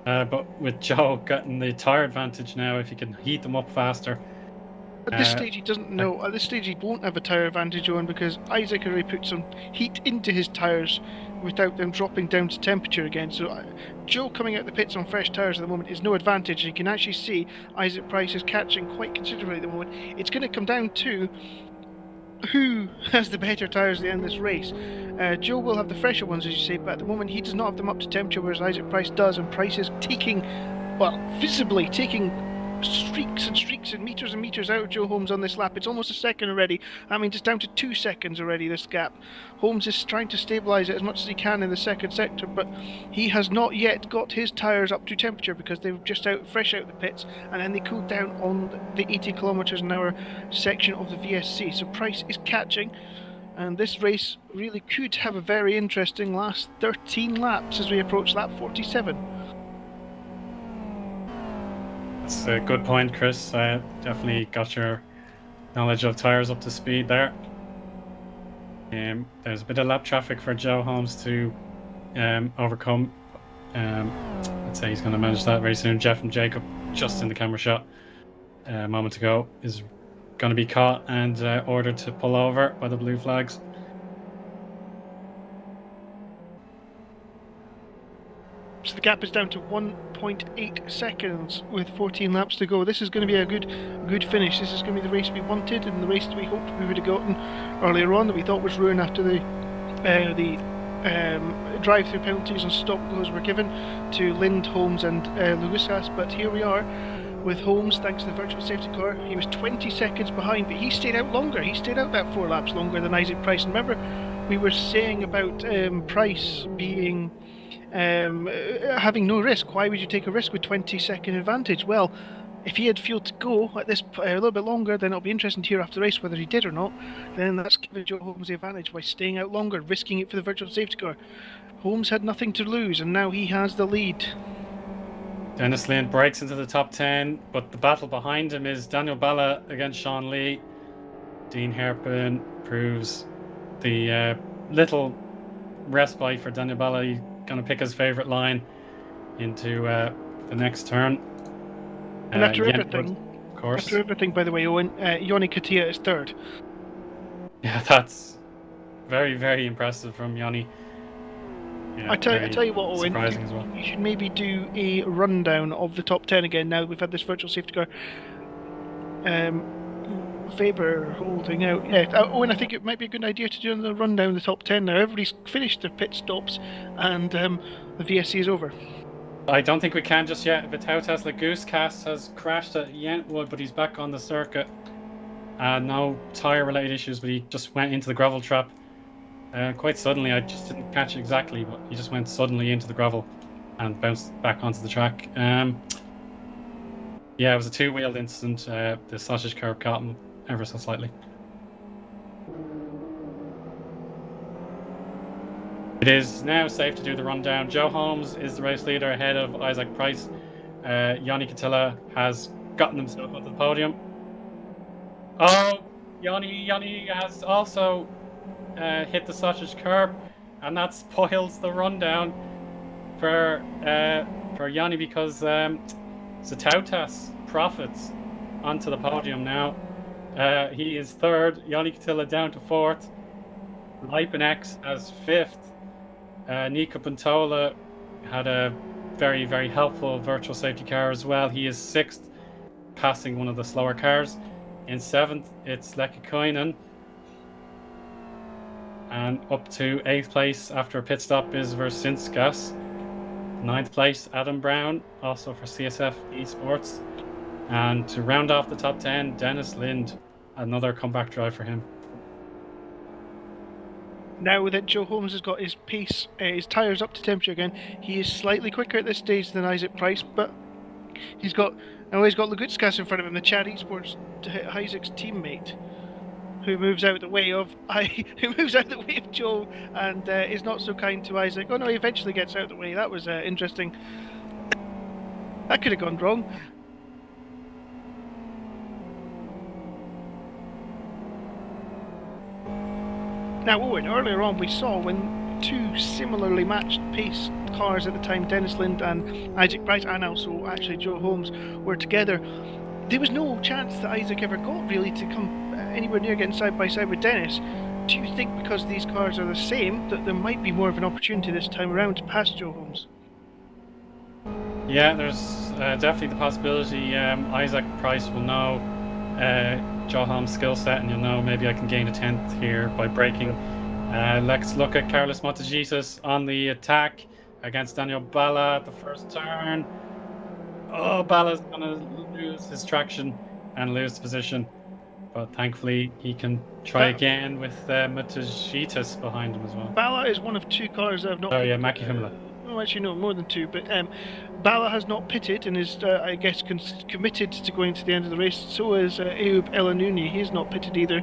But with Joe getting the tyre advantage now, if he can heat them up faster. At this stage, he doesn't know. At this stage, he won't have a tyre advantage on because Isaac already put some heat into his tyres without them dropping down to temperature again. So Joe coming out the pits on fresh tyres at the moment is no advantage. You can actually see Isaac Price is catching quite considerably at the moment. It's going to come down to who has the better tyres at the end of this race. Joe will have the fresher ones, as you say, but at the moment he does not have them up to temperature, whereas Isaac Price does, and Price is taking, well, visibly taking streaks and meters out of Joe Holmes on this lap. It's almost a second already. I mean, it's down to 2 seconds already, this gap. Holmes is trying to stabilise it as much as he can in the second sector, but he has not yet got his tyres up to temperature because they were just fresh out the pits, and then they cooled down on the 80 kilometers an hour section of the VSC. So Price is catching, and this race really could have a very interesting last 13 laps as we approach lap 47. That's a good point, Chris. Definitely got your knowledge of tyres up to speed there. There's a bit of lap traffic for Joe Holmes to overcome. I'd say he's going to manage that very soon. Jeff and Jacob, just in the camera shot a moment ago, is going to be caught and ordered to pull over by the blue flags. So the gap is down to 1.8 seconds with 14 laps to go. This is going to be a good finish. This is going to be the race we wanted and the race that we hoped we would have gotten earlier on, that we thought was ruined after the drive-through penalties and stop-goes were given to Lind, Holmes and Lugisas. But here we are with Holmes, thanks to the virtual safety car. He was 20 seconds behind, but he stayed out longer. He stayed out that 4 laps longer than Isaac Price. And remember, we were saying about Price being having no risk. Why would you take a risk with 20-second advantage? Well, if he had fuel to go at this a little bit longer, then it'll be interesting to hear after the race whether he did or not. Then that's giving Joe Holmes the advantage by staying out longer, risking it for the virtual safety car. Holmes had nothing to lose, and now he has the lead. Dennis Lind breaks into the top 10, but the battle behind him is Daniel Balla against Sean Lee. Dean Hairpin proves the little respite for Daniel Balla. He's going to pick his favourite line into the next turn. And after everything, of course. After everything, by the way, Eoin, Yoni Katia is third. Yeah, that's very, very impressive from Yoni. Yeah, I tell you what, Eoin, surprising as well. You should maybe do a rundown of the top 10 again now that we've had this virtual safety car. Faber holding out. Yeah, Eoin, I think it might be a good idea to do another rundown of the top 10 now. Everybody's finished their pit stops and the VSC is over. I don't think we can just yet. Vitautas Laguskas has crashed at Yentwood, but he's back on the circuit. No tyre-related issues, but he just went into the gravel trap quite suddenly. I just didn't catch it exactly, but he just went suddenly into the gravel and bounced back onto the track. Yeah, it was a two-wheeled incident. The sausage curb caught him ever so slightly. It is now safe to do the rundown. Joe Holmes is the race leader ahead of Isaac Price. Yanni Catilla has gotten himself onto the podium. Oh, Yanni has also hit the sausage curb, and that spoils the rundown for Yanni because Zatautas profits onto the podium now. He is third. Yanni Catilla down to fourth. Lipenex as fifth. Nico Pantola had a very, very helpful virtual safety car as well. He is sixth, passing one of the slower cars. In seventh, it's Lekikoinen. And up to eighth place after a pit stop is Versinskas. Ninth place, Adam Brown, also for CSF Esports. And to round off the top 10, Dennis Lind, another comeback drive for him. Now that Joe Holmes has got his pace, his tyres up to temperature again, he is slightly quicker at this stage than Isaac Price, but he's got Lagutskas in front of him, the Chad Esports Isaac's teammate, who moves out the way of Joe and is not so kind to Isaac. Oh no, he eventually gets out of the way. That was interesting. That could have gone wrong. Now, Owen, earlier on we saw when two similarly matched pace cars at the time, Dennis Lind and Isaac Price, and also actually Joe Holmes, were together, there was no chance that Isaac ever got really to come anywhere near getting side by side with Dennis. Do you think because these cars are the same that there might be more of an opportunity this time around to pass Joe Holmes? Yeah, there's definitely the possibility. Isaac Price will know Joe Holmes' skill set, and you'll know maybe I can gain a 10th here by braking. Let's look at Carlos Montagitas on the attack against Daniel Balla at the first turn. Oh, Balla's gonna lose his traction and lose position, but thankfully he can try again with Montagitas behind him as well. Balla is one of two cars that have not. Oh yeah, Maki Humla. Oh, actually, no, more than two. But Balla has not pitted and is, I guess, committed to going to the end of the race. So is Ayoub Elanuni. He's not pitted either.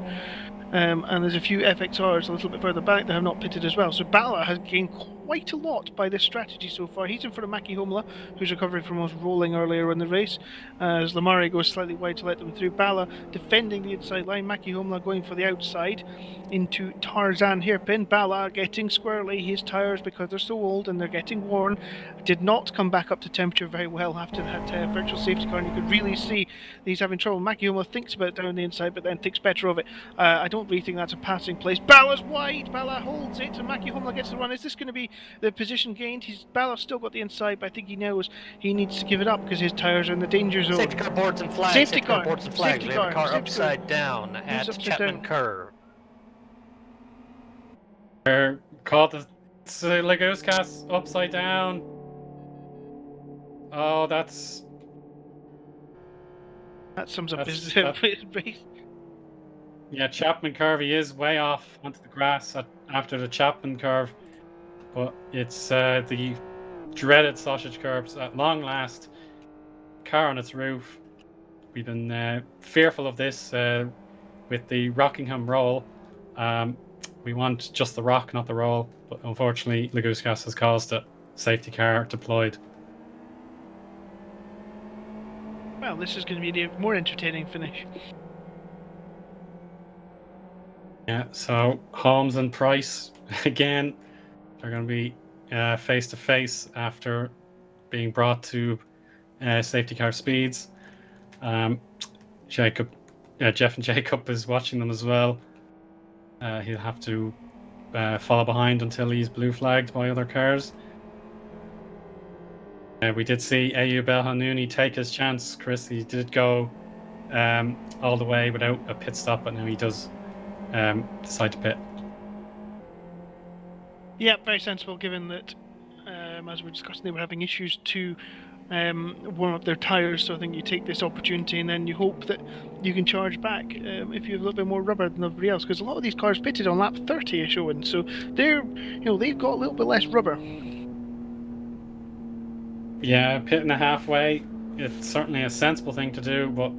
And there's a few FXRs a little bit further back that have not pitted as well. So Balla has gained quite a lot by this strategy so far. He's in front of Maki Humla, who's recovering from us rolling earlier in the race, as Lamari goes slightly wide to let them through. Balla defending the inside line, Maki Humla going for the outside into Tarzan hairpin. Balla getting squirrely. His tyres, because they're so old and they're getting worn, did not come back up to temperature very well after that virtual safety car, and you could really see that he's having trouble. Maki Humla thinks about it down the inside, but then thinks better of it. I don't really think that's a passing place. Balla's wide. Balla holds it, and Maki Humla gets the run. Is this going to be the position gained? Balla's still got the inside, but I think he knows he needs to give it up because his tyres are in the danger zone. Safety car boards and flags. Safety car boards and flags. We have a car Safety upside down at Chapman Curve. They're called the Lagutskas upside down. Oh, that sums up his race. Yeah, Chapman Curve, he is way off onto the grass after the Chapman Curve, but it's the dreaded sausage curbs at long last. Car on its roof. We've been fearful of this with the Rockingham roll. We want just the rock, not the roll, but unfortunately Lagutskas has caused it. Safety car deployed. Well, this is going to be a more entertaining finish. Yeah, so Holmes and Price again are going to be face to face after being brought to safety car speeds. Jeff and Jacob is watching them as well. He'll have to follow behind until he's blue flagged by other cars. We did see Ayoub El-Hanouni take his chance, Chris. He did go all the way without a pit stop, but now he does decide to pit. Yeah, very sensible, given that, as we were discussing, they were having issues to warm up their tyres. So I think you take this opportunity and then you hope that you can charge back if you have a little bit more rubber than everybody else. Because a lot of these cars pitted on lap 30-ish, Eoin, so they've got a little bit less rubber. Yeah, pitting a halfway, it's certainly a sensible thing to do, but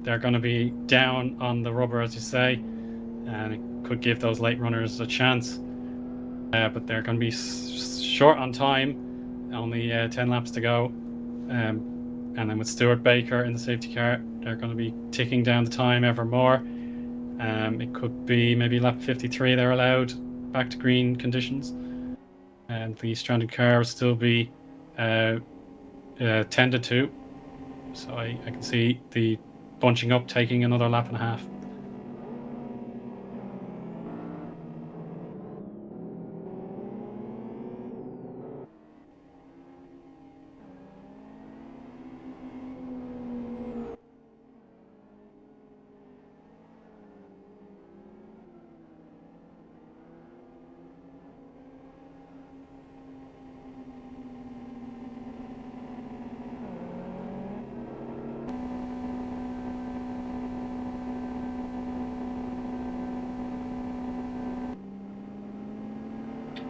they're going to be down on the rubber, as you say, and it could give those late runners a chance. But they're going to be short on time, only 10 laps to go. And then with Stuart Baker in the safety car, they're going to be ticking down the time ever more. It could be maybe lap 53 they're allowed back to green conditions. And the stranded car will still be 10 to 2. So I can see the bunching up taking another lap and a half.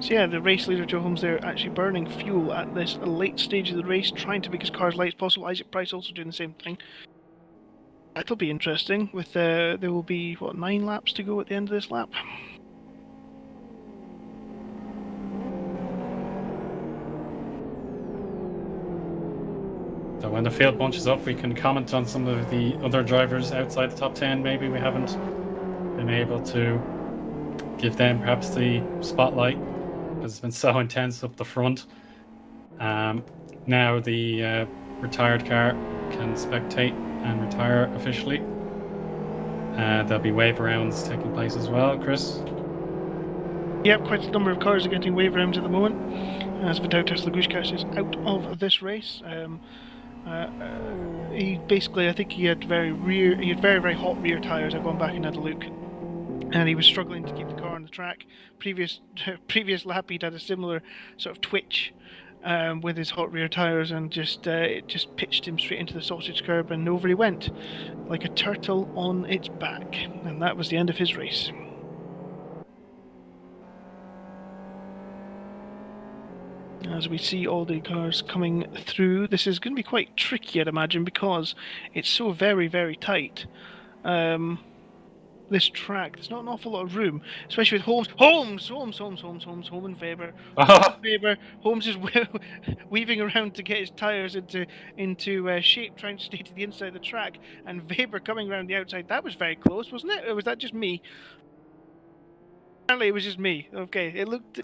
So yeah, the race leader Joe Holmes there actually burning fuel at this late stage of the race, trying to make his car as light as possible. Isaac Price also doing the same thing. That'll be interesting. With there will be 9 laps to go at the end of this lap. So when the field bunches up, we can comment on some of the other drivers outside the top 10. Maybe we haven't been able to give them perhaps the spotlight because it's been so intense up the front. Now the retired car can spectate and retire officially. There'll be wave rounds taking place as well, Chris. Yep, quite a number of cars are getting wave rounds at the moment, as Vitautas Lagushkas is out of this race. He basically, I think he had very, very hot rear tyres. I've gone back and had a look, and he was struggling to keep the car on the track. Previous lap, he'd had a similar sort of twitch with his hot rear tyres, and it just pitched him straight into the sausage curb, and over he went, like a turtle on its back, and that was the end of his race. As we see all the cars coming through, this is going to be quite tricky, I'd imagine, because it's so very, very tight. This track, there's not an awful lot of room, especially with Holmes and Weber. Holmes is weaving around to get his tyres into shape, trying to stay to the inside of the track, and Weber coming around the outside. That was very close, wasn't it? Or was that just me? Apparently it was just me. Okay, it looked...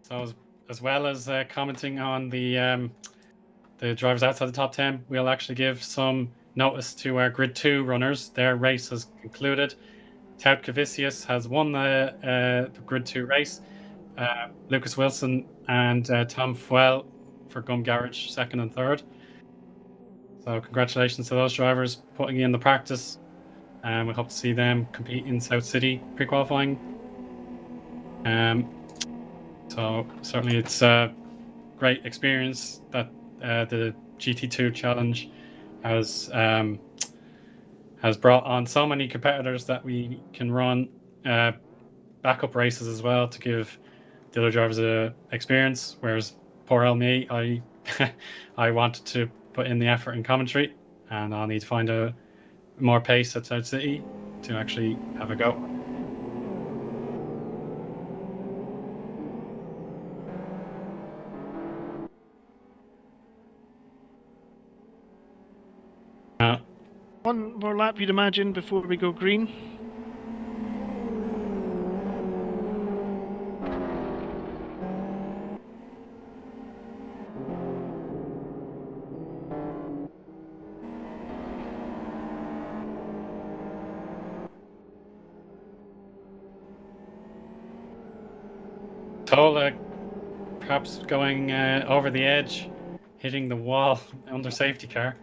So as well as commenting on the drivers outside the top 10, we'll actually give some notice to our Grid 2 runners. Their race has concluded. Tout Kavicius has won the Grid 2 race. Lucas Wilson and Tom Fuel for Gum Garage, 2nd and 3rd. So congratulations to those drivers putting in the practice. And we hope to see them compete in South City pre-qualifying. So certainly it's a great experience that the GT2 challenge has brought on so many competitors that we can run backup races as well to give the other drivers a experience. Whereas poor old me, I wanted to put in the effort in commentary, and I'll need to find a more pace at South City to actually have a go. One more lap, you'd imagine, before we go green. Tola perhaps going over the edge, hitting the wall under safety car.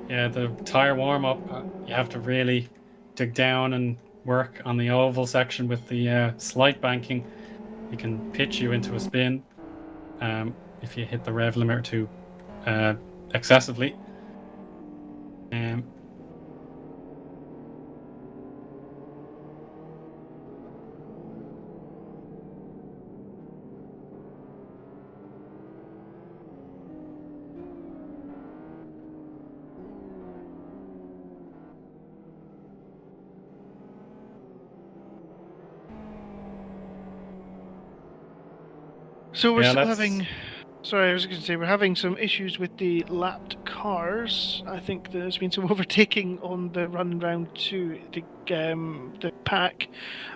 Yeah, the tyre warm-up, you have to really dig down and work on the oval section with the slight banking. He can pitch you into a spin if you hit the rev limiter too excessively. So we're Yeah, still let's- having. Sorry, I was going to say we're having some issues with the lapped cars. I think there's been some overtaking on the run round to the pack.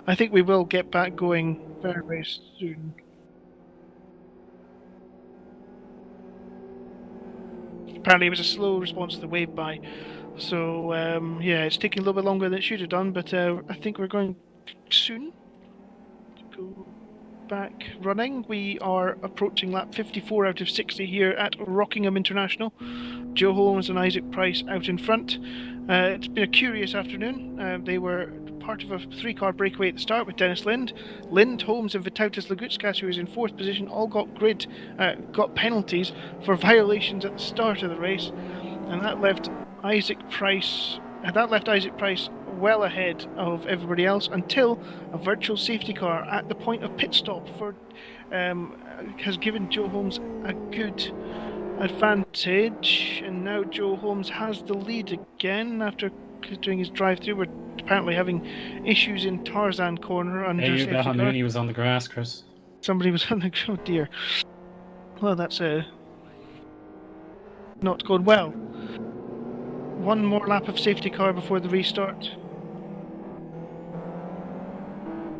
I think we will get back going very, very soon. Apparently, it was a slow response to the wave by. So yeah, it's taking a little bit longer than it should have done, but I think we're going soon to go back running. We are approaching lap 54 out of 60 here at Rockingham International. Joe Holmes and Isaac Price out in front. It's been a curious afternoon. They were part of a 3-car breakaway at the start with Dennis Lind. Lind, Holmes and Vitautas Lagutskas, who was in 4th position, all got penalties for violations at the start of the race, and that left Isaac Price well ahead of everybody else until a virtual safety car at the point of pit stop has given Joe Holmes a good advantage, and now Joe Holmes has the lead again after doing his drive-through. We're apparently having issues in Tarzan corner under Hey, you safety bet on car. Mooney was on the grass, Chris. Somebody was on the... Oh dear. Well, that's not going well. One more lap of safety car before the restart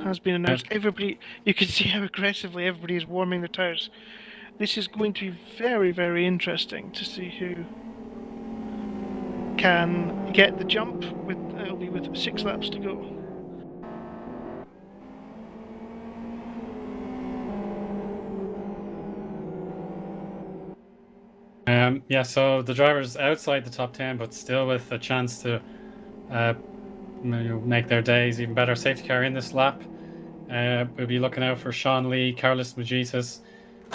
has been announced. Everybody, you can see how aggressively everybody is warming their tyres. This is going to be very, very interesting to see who can get the jump. It'll be with 6 laps to go. Yeah, so the driver's outside the top 10, but still with a chance to make their days even better. Safety car in this lap. We'll be looking out for Sean Lee, Carlos Magesis,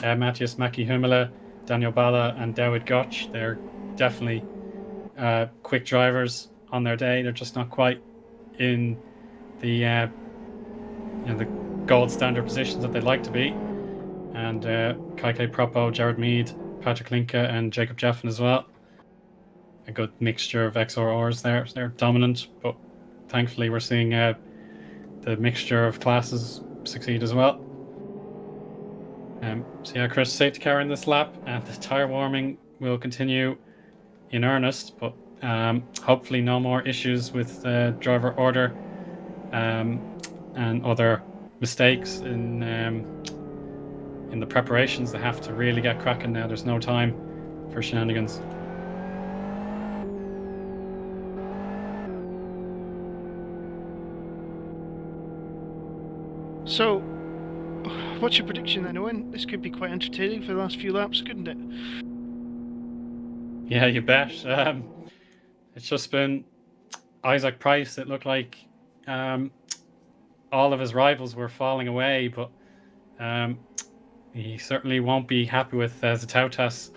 Matthias Maki Humala, Daniel Bala, and David Gotch. They're definitely quick drivers on their day. They're just not quite in the the gold standard positions that they'd like to be. And Kaike Propo, Jared Mead, Patrick Linka, and Jacob Jeffin as well. A good mixture of XRRs there. They're dominant, but thankfully we're seeing the mixture of classes succeed as well. So yeah, Chris, safety car in this lap, and the tyre warming will continue in earnest, but hopefully no more issues with driver order and other mistakes in the preparations. They have to really get cracking now. There's no time for shenanigans. So, what's your prediction then, Eoin? This could be quite entertaining for the last few laps, couldn't it? Yeah, you bet. It's just been Isaac Price. It looked like all of his rivals were falling away, but he certainly won't be happy with Vitautas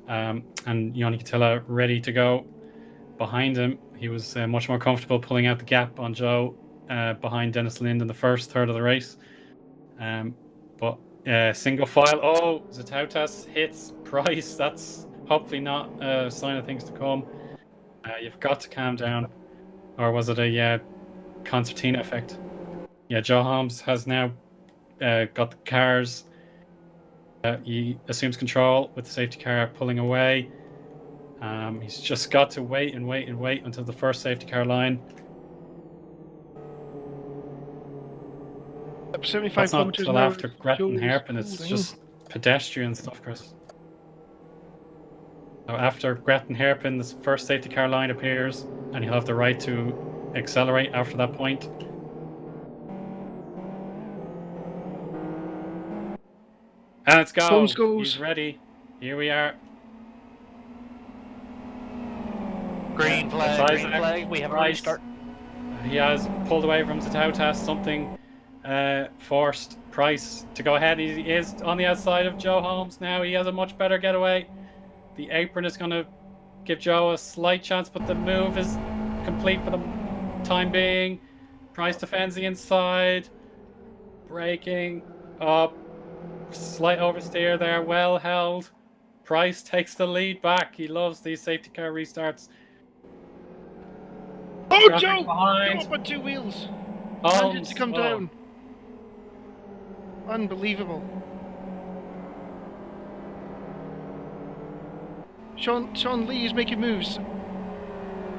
and Yoni Katila ready to go behind him. He was much more comfortable pulling out the gap on Joe behind Dennis Lind in the first third of the race. But single file. Oh, Vitautas hits Price. That's hopefully not a sign of things to come. You've got to calm down. Or was it a concertina effect? Yeah, Joe Holmes has now got the cars. He assumes control with the safety car pulling away. He's just got to wait and wait and wait until the first safety car line. 75 That's not kilometers until an hour. after Gretton Hairpin. It's holding. just pedestrian stuff, Chris. So after Gretton Hairpin, the first safety car line appears, and you'll have the right to accelerate after that point. And let's go. Holmes goes. He's ready. Here we are. Green flag, green flag. We have a restart. He has pulled away from Zatautas, something forced Price to go ahead. He is on the outside of Joe Holmes now. He has a much better getaway. The apron is going to give Joe a slight chance, but the move is complete for the time being. Price defends the inside. Braking up. Slight oversteer there. Well held. Price takes the lead back. He loves these safety car restarts. Oh, Traffic Joe! behind. Come up on two wheels. Holmes. Managed to come down. Unbelievable. Sean Lee is making moves.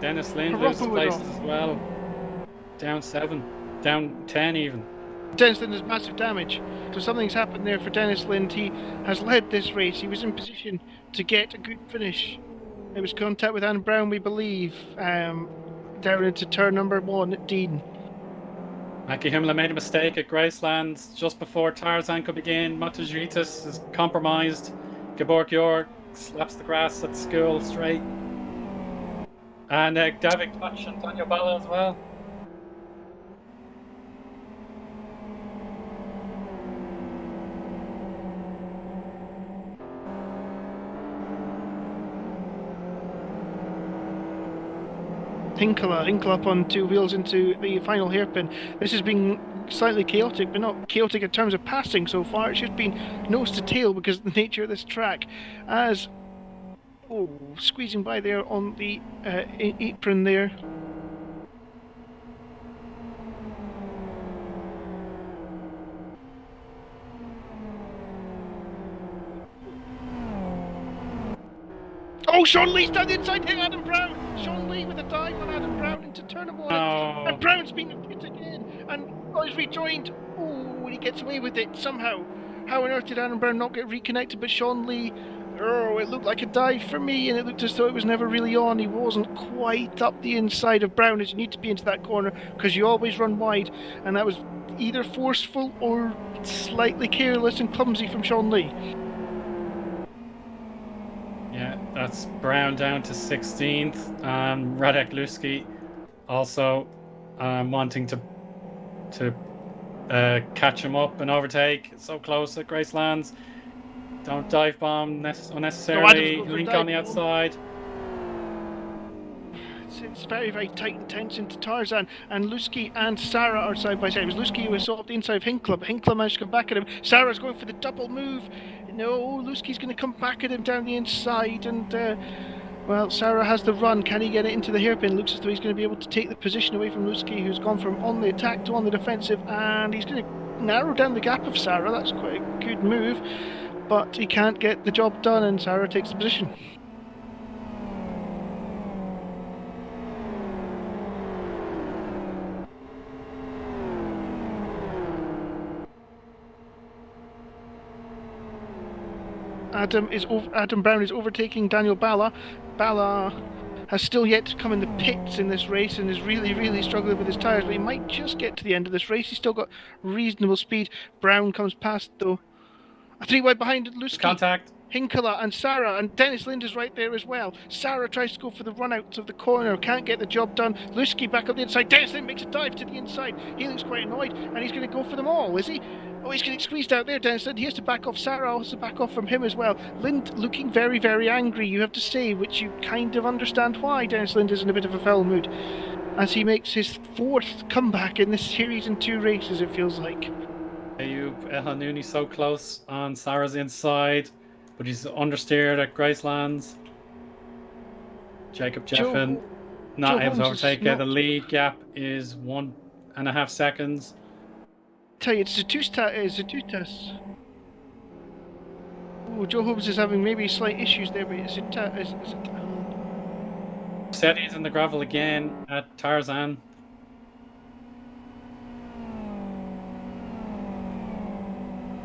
Dennis Lind Harrop loses would places as well. Down 7. Down 10 even. Dennis Lind has massive damage. So something's happened there for Dennis Lind. He has led this race. He was in position to get a good finish. It was contact with Anne Brown, we believe, down into turn number 1 at Dean. Mackie Himmler made a mistake at Graceland just before Tarzan could begin. Matajitas is compromised. Gabor Georg slaps the grass at school straight. And Davik Touch and Daniel Bala as well. Hinkle up on two wheels into the final hairpin. This has been slightly chaotic, but not chaotic in terms of passing so far. It's just been nose to tail because of the nature of this track. As squeezing by there on the apron there. Oh, Sean Lee's down the inside, hitting Adam Brown. Sean Lee with a dive on Adam Brown into turn number 1. Oh. And Brown's been hit again, and he's rejoined. Oh, he gets away with it somehow. How on earth did Adam Brown not get reconnected? But Sean Lee, it looked like a dive for me, and it looked as though it was never really on. He wasn't quite up the inside of Brown as you need to be into that corner, because you always run wide, and that was either forceful or slightly careless and clumsy from Sean Lee. Yeah, that's Brown down to 16th. Radek Luski also wanting to catch him up and overtake. So close at Gracelands. Don't dive bomb unnecessarily. Link on the outside. It's very, very tight and tense into Tarzan, and Luski and Sarah are side by side. It was Luski who was sort of the inside of Hinkler, but Hinkler managed to come back at him. Sarah's going for the double move. No, Luski's going to come back at him down the inside, and well, Sarah has the run. Can he get it into the hairpin? Looks as though he's going to be able to take the position away from Luski, who's gone from on the attack to on the defensive, and he's going to narrow down the gap of Sarah. That's quite a good move, but he can't get the job done, and Sarah takes the position. Adam Brown is overtaking Daniel Bala. Bala has still yet to come in the pits in this race and is really, really struggling with his tyres, but he might just get to the end of this race. He's still got reasonable speed. Brown comes past, though. A 3 wide behind Luski. Contact. Hinkler and Sarah, and Dennis Lind is right there as well. Sarah tries to go for the run-out of the corner, can't get the job done. Luski back up the inside. Dennis Lind makes a dive to the inside. He looks quite annoyed, and he's going to go for them all, is he? Oh, he's getting squeezed out there, Dennis Lind. He has to back off. Sarah also back off from him as well. Lind looking very, very angry, you have to say, which you kind of understand why Dennis Lind is in a bit of a foul mood, as he makes his 4th comeback in this series in 2 races, it feels like. Ayub El-Hanouni so close on Sarah's inside, but he's understeered at Gracelands. Jacob Jeffin not able to overtake it. The lead gap is 1.5 seconds. Tell you, it's Zatutas. Oh, Joe Holmes is having maybe slight issues there, but is it Setti's in the gravel again at Tarzan.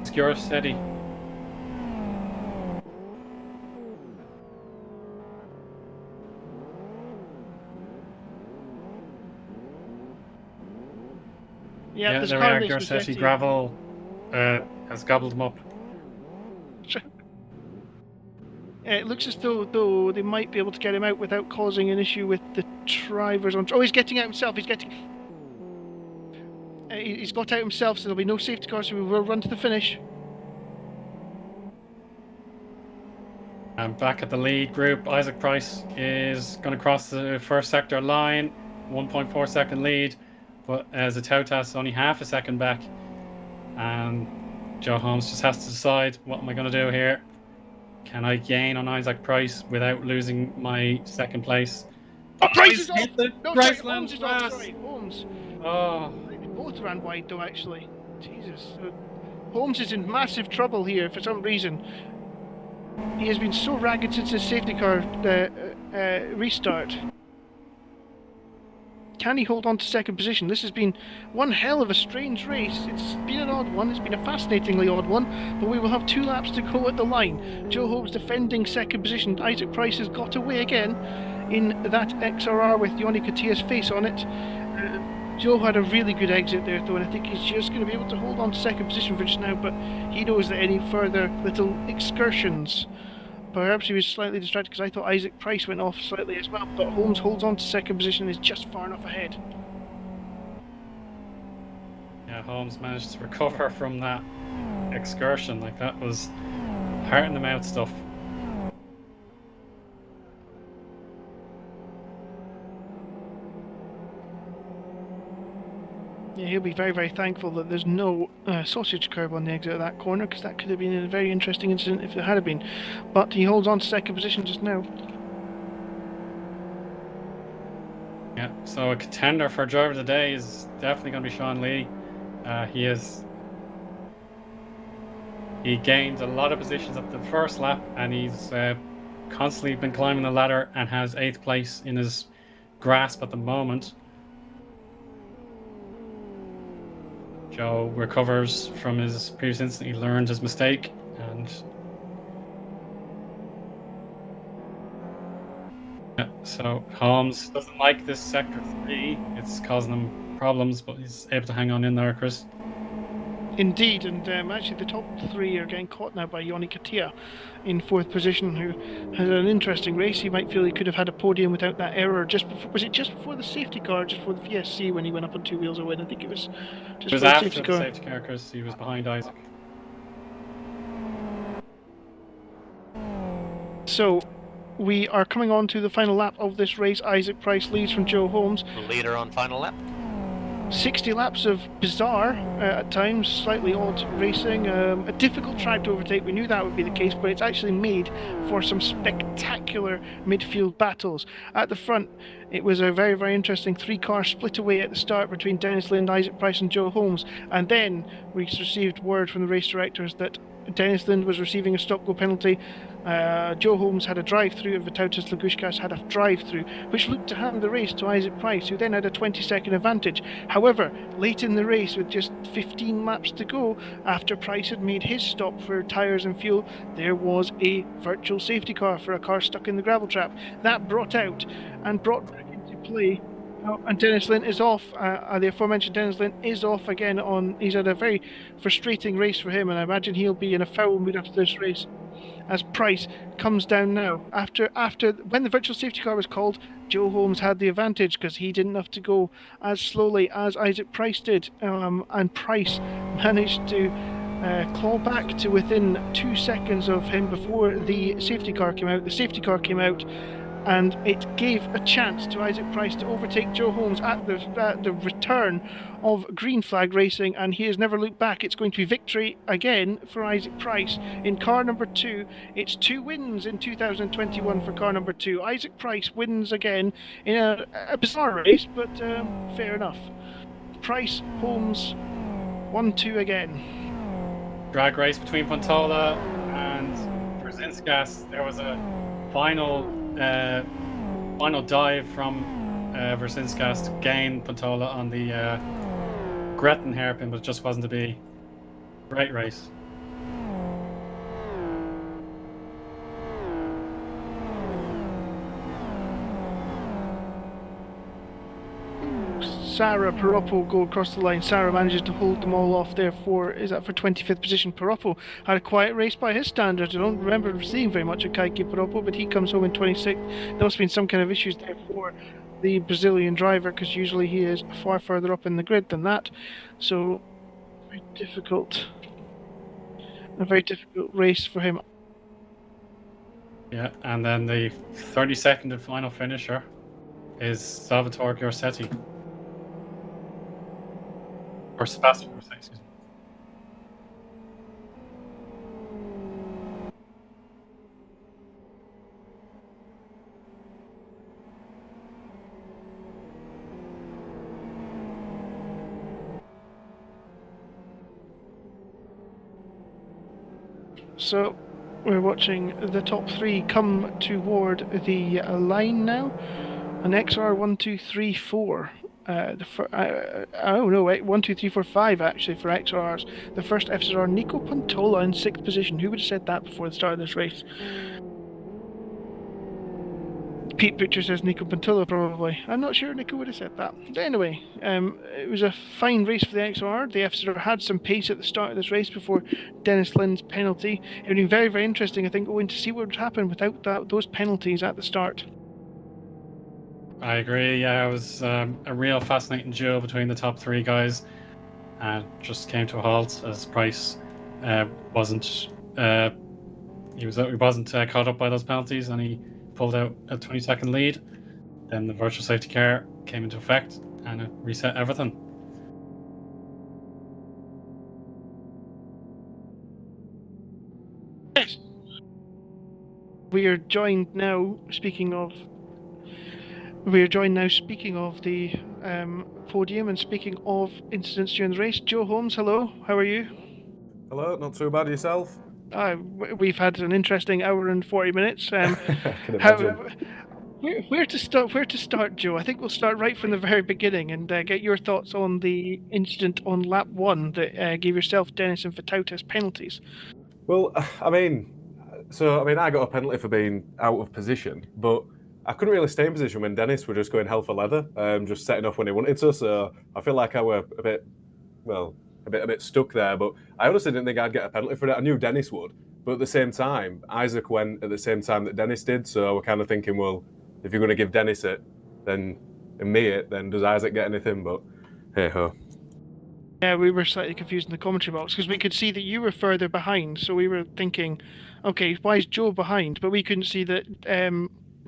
It's Setti. Yeah, there we are. Gorsetti gravel has gobbled them up. It looks as though they might be able to get him out without causing an issue with the drivers on. Oh, he's getting out himself. He's getting. He's got out himself, so there'll be no safety car, so we will run to the finish. And back at the lead group, Isaac Price is going to cross the first sector line, 1.4 second lead, but as a Tautas only half a second back. And Joe Holmes just has to decide, what am I going to do here? Can I gain on Isaac Price without losing my second place? Oh, Price is off! No, Price sorry, Holmes is off, sorry, Holmes. Oh. They both ran wide though, actually. Jesus. Holmes is in massive trouble here for some reason. He has been so ragged since his safety car restart. Can he hold on to second position? This has been one hell of a strange race. It's been an odd one. It's been a fascinatingly odd one. But we will have 2 laps to go at the line. Joe Holmes defending second position. Isaac Price has got away again in that XRR with Eoin Katia's face on it. Joe had a really good exit there though, and I think he's just going to be able to hold on to second position for just now, but he knows that any further little excursions, perhaps he was slightly distracted because I thought Isaac Price went off slightly as well, but Holmes holds on to second position and is just far enough ahead. Yeah, Holmes managed to recover from that excursion. Like, that was heart in the mouth stuff. Yeah, he'll be very, very thankful that there's no sausage curb on the exit of that corner, because that could have been a very interesting incident if there had been. But he holds on to second position just now. Yeah, so a contender for driver of the day is definitely going to be Sean Lee. He gained a lot of positions at the first lap, and he's constantly been climbing the ladder and has 8th place in his grasp at the moment. Joe recovers from his previous incident. He learned his mistake, and yeah, so Holmes doesn't like this sector 3. It's causing him problems, but he's able to hang on in there, Chris. Indeed, and actually the top 3 are getting caught now by Eoin Katia in 4th position, who has an interesting race. He might feel he could have had a podium without that error just before. Was it just before the safety car, just before the VSC when he went up on 2 wheels away? I think it was just It was after the safety car, Chris. He was behind Isaac. So we are coming on to the final lap of this race. Isaac Price leads from Joe Holmes. Leader on final lap. 60 laps of bizarre, at times, slightly odd racing. A difficult track to overtake. We knew that would be the case, but it's actually made for some spectacular midfield battles. At the front, it was a very, very interesting 3-car split away at the start between Dennis Lind, Isaac Price and Joe Holmes. And then we received word from the race directors that Dennis Lind was receiving a stop-go penalty. Joe Holmes had a drive-through and Vitautas Lagushkas had a drive-through, which looked to hand the race to Isaac Price, who then had a 20-second advantage. However, late in the race, with just 15 laps to go, after Price had made his stop for tyres and fuel, there was a virtual safety car for a car stuck in the gravel trap. That brought back into play. And Dennis Lind is off. The aforementioned Dennis Lind is off again. He's had a very frustrating race for him, and I imagine he'll be in a foul mood after this race. As Price comes down now, after when the virtual safety car was called, Joe Holmes had the advantage because he didn't have to go as slowly as Isaac Price did, and Price managed to claw back to within 2 seconds of him before the safety car came out. The safety car came out, and it gave a chance to Isaac Price to overtake Joe Holmes at the return of green flag racing, and he has never looked back. It's going to be victory again for Isaac Price in car number 2. It's 2 wins in 2021 for car number 2. Isaac Price wins again in a bizarre race, but fair enough. Price, Holmes, 1-2 again. Drag race between Pontola and Brzezinskas. There was a final dive from Brzezinskas to gain Pontola on the Gretton hairpin, but it just wasn't to be. Great race. Sarah Paroppo go across the line. Sarah manages to hold them all off there for 25th position. Paroppo had a quiet race by his standards. I don't remember seeing very much of Kaiki Paroppo, but he comes home in 26th. There must have been some kind of issues there for the Brazilian driver, because usually he is far further up in the grid than that. So, very difficult. A very difficult race for him. Yeah, and then the 32nd and final finisher is Salvatore Garcetti. Or Sebastian Garcetti, excuse me. So, we're watching the top three come toward the line now. An XR 1, 2, 3, 4. Oh no, wait, 1, 2, 3, 4, 5 actually for XRs. The first FSR, Nico Pantola in 6th position. Who would have said that before the start of this race? Pete Butcher says Nico Pantola probably. I'm not sure Nico would have said that. But anyway, it was a fine race for the XR. The FSR had some pace at the start of this race before Dennis Lynn's penalty. It would be very, very interesting, I think, going to see what would happen without those penalties at the start. I agree. Yeah, it was a real fascinating duel between the top three guys, and just came to a halt as Price wasn't caught up by those penalties, and he pulled out a 20-second lead. Then the virtual safety car came into effect, and it reset everything. Yes. We are joined now. Speaking of the podium and speaking of incidents during the race. Joe Holmes, hello. How are you? Hello, not too bad yourself? We've had an interesting hour and 40 minutes. I can imagine. Where to start, Joe? I think we'll start right from the very beginning and get your thoughts on the incident on lap 1 that gave yourself, Dennis, and Vitautas penalties. Well, I got a penalty for being out of position, but I couldn't really stay in position when Dennis were just going hell for leather, just setting off when he wanted to. So I feel like I were a bit stuck there. But I honestly didn't think I'd get a penalty for it. I knew Dennis would, but at the same time, Isaac went at the same time that Dennis did. So we're kind of thinking, well, if you're going to give Dennis it, then does Isaac get anything? But hey ho. Yeah, we were slightly confused in the commentary box because we could see that you were further behind. So we were thinking, okay, why is Joe behind? But we couldn't see that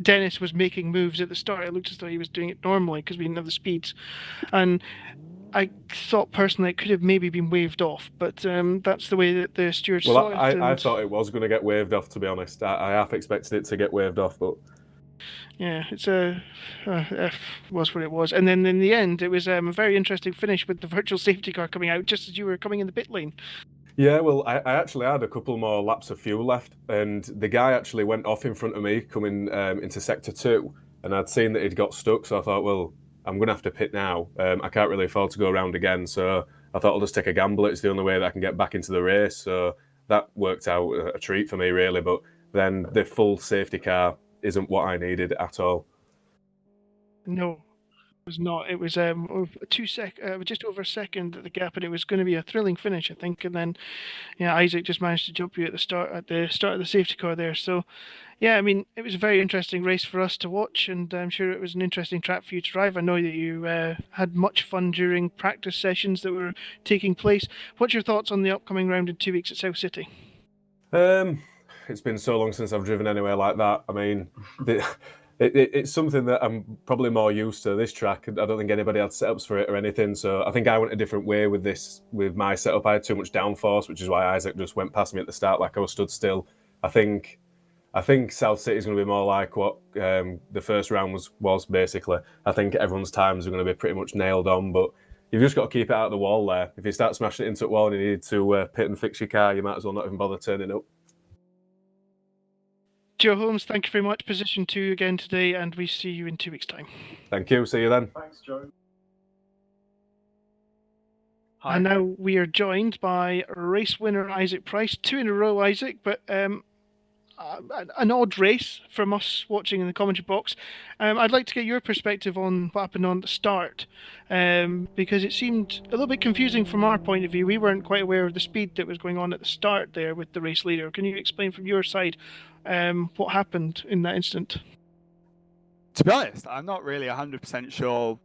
Dennis was making moves at the start. It looked as though he was doing it normally because we didn't have the speeds. And I thought personally it could have maybe been waved off, but that's the way that the stewards saw it. I thought it was going to get waved off, to be honest. I half expected it to get waved off, but... Yeah, it's was what it was. And then in the end, it was a very interesting finish with the virtual safety car coming out just as you were coming in the pit lane. Yeah, well, I actually had a couple more laps of fuel left, and the guy actually went off in front of me coming into Sector 2, and I'd seen that he'd got stuck, so I thought, well, I'm going to have to pit now. I can't really afford to go around again, so I thought I'll just take a gamble. It's the only way that I can get back into the race, so that worked out a treat for me, really. But then the full safety car isn't what I needed at all. No, it was not. It was just over a second at the gap, and it was going to be a thrilling finish, I think. And then, yeah, Isaac just managed to jump you at the start of the safety car there. So, yeah, I mean, it was a very interesting race for us to watch, and I'm sure it was an interesting track for you to drive. I know that you had much fun during practice sessions that were taking place. What's your thoughts on the upcoming round in 2 weeks at South City? It's been so long since I've driven anywhere like that. I mean, it's something that I'm probably more used to, this track. I don't think anybody had setups for it or anything. So I think I went a different way with my setup. I had too much downforce, which is why Isaac just went past me at the start like I was stood still. I think South City is going to be more like what the first round was basically. I think everyone's times are going to be pretty much nailed on, but you've just got to keep it out of the wall there. If you start smashing it into the wall and you need to pit and fix your car, you might as well not even bother turning up. Joe Holmes, thank you very much. Position 2 again today, and we see you in 2 weeks' time. Thank you. See you then. Thanks, Joe. Hi. And now we are joined by race winner Isaac Price. 2 in a row, Isaac, but an odd race from us watching in the commentary box. I'd like to get your perspective on what happened on the start, because it seemed a little bit confusing from our point of view. We weren't quite aware of the speed that was going on at the start there with the race leader. Can you explain from your side what happened in that instant? To be honest, I'm not really 100% sure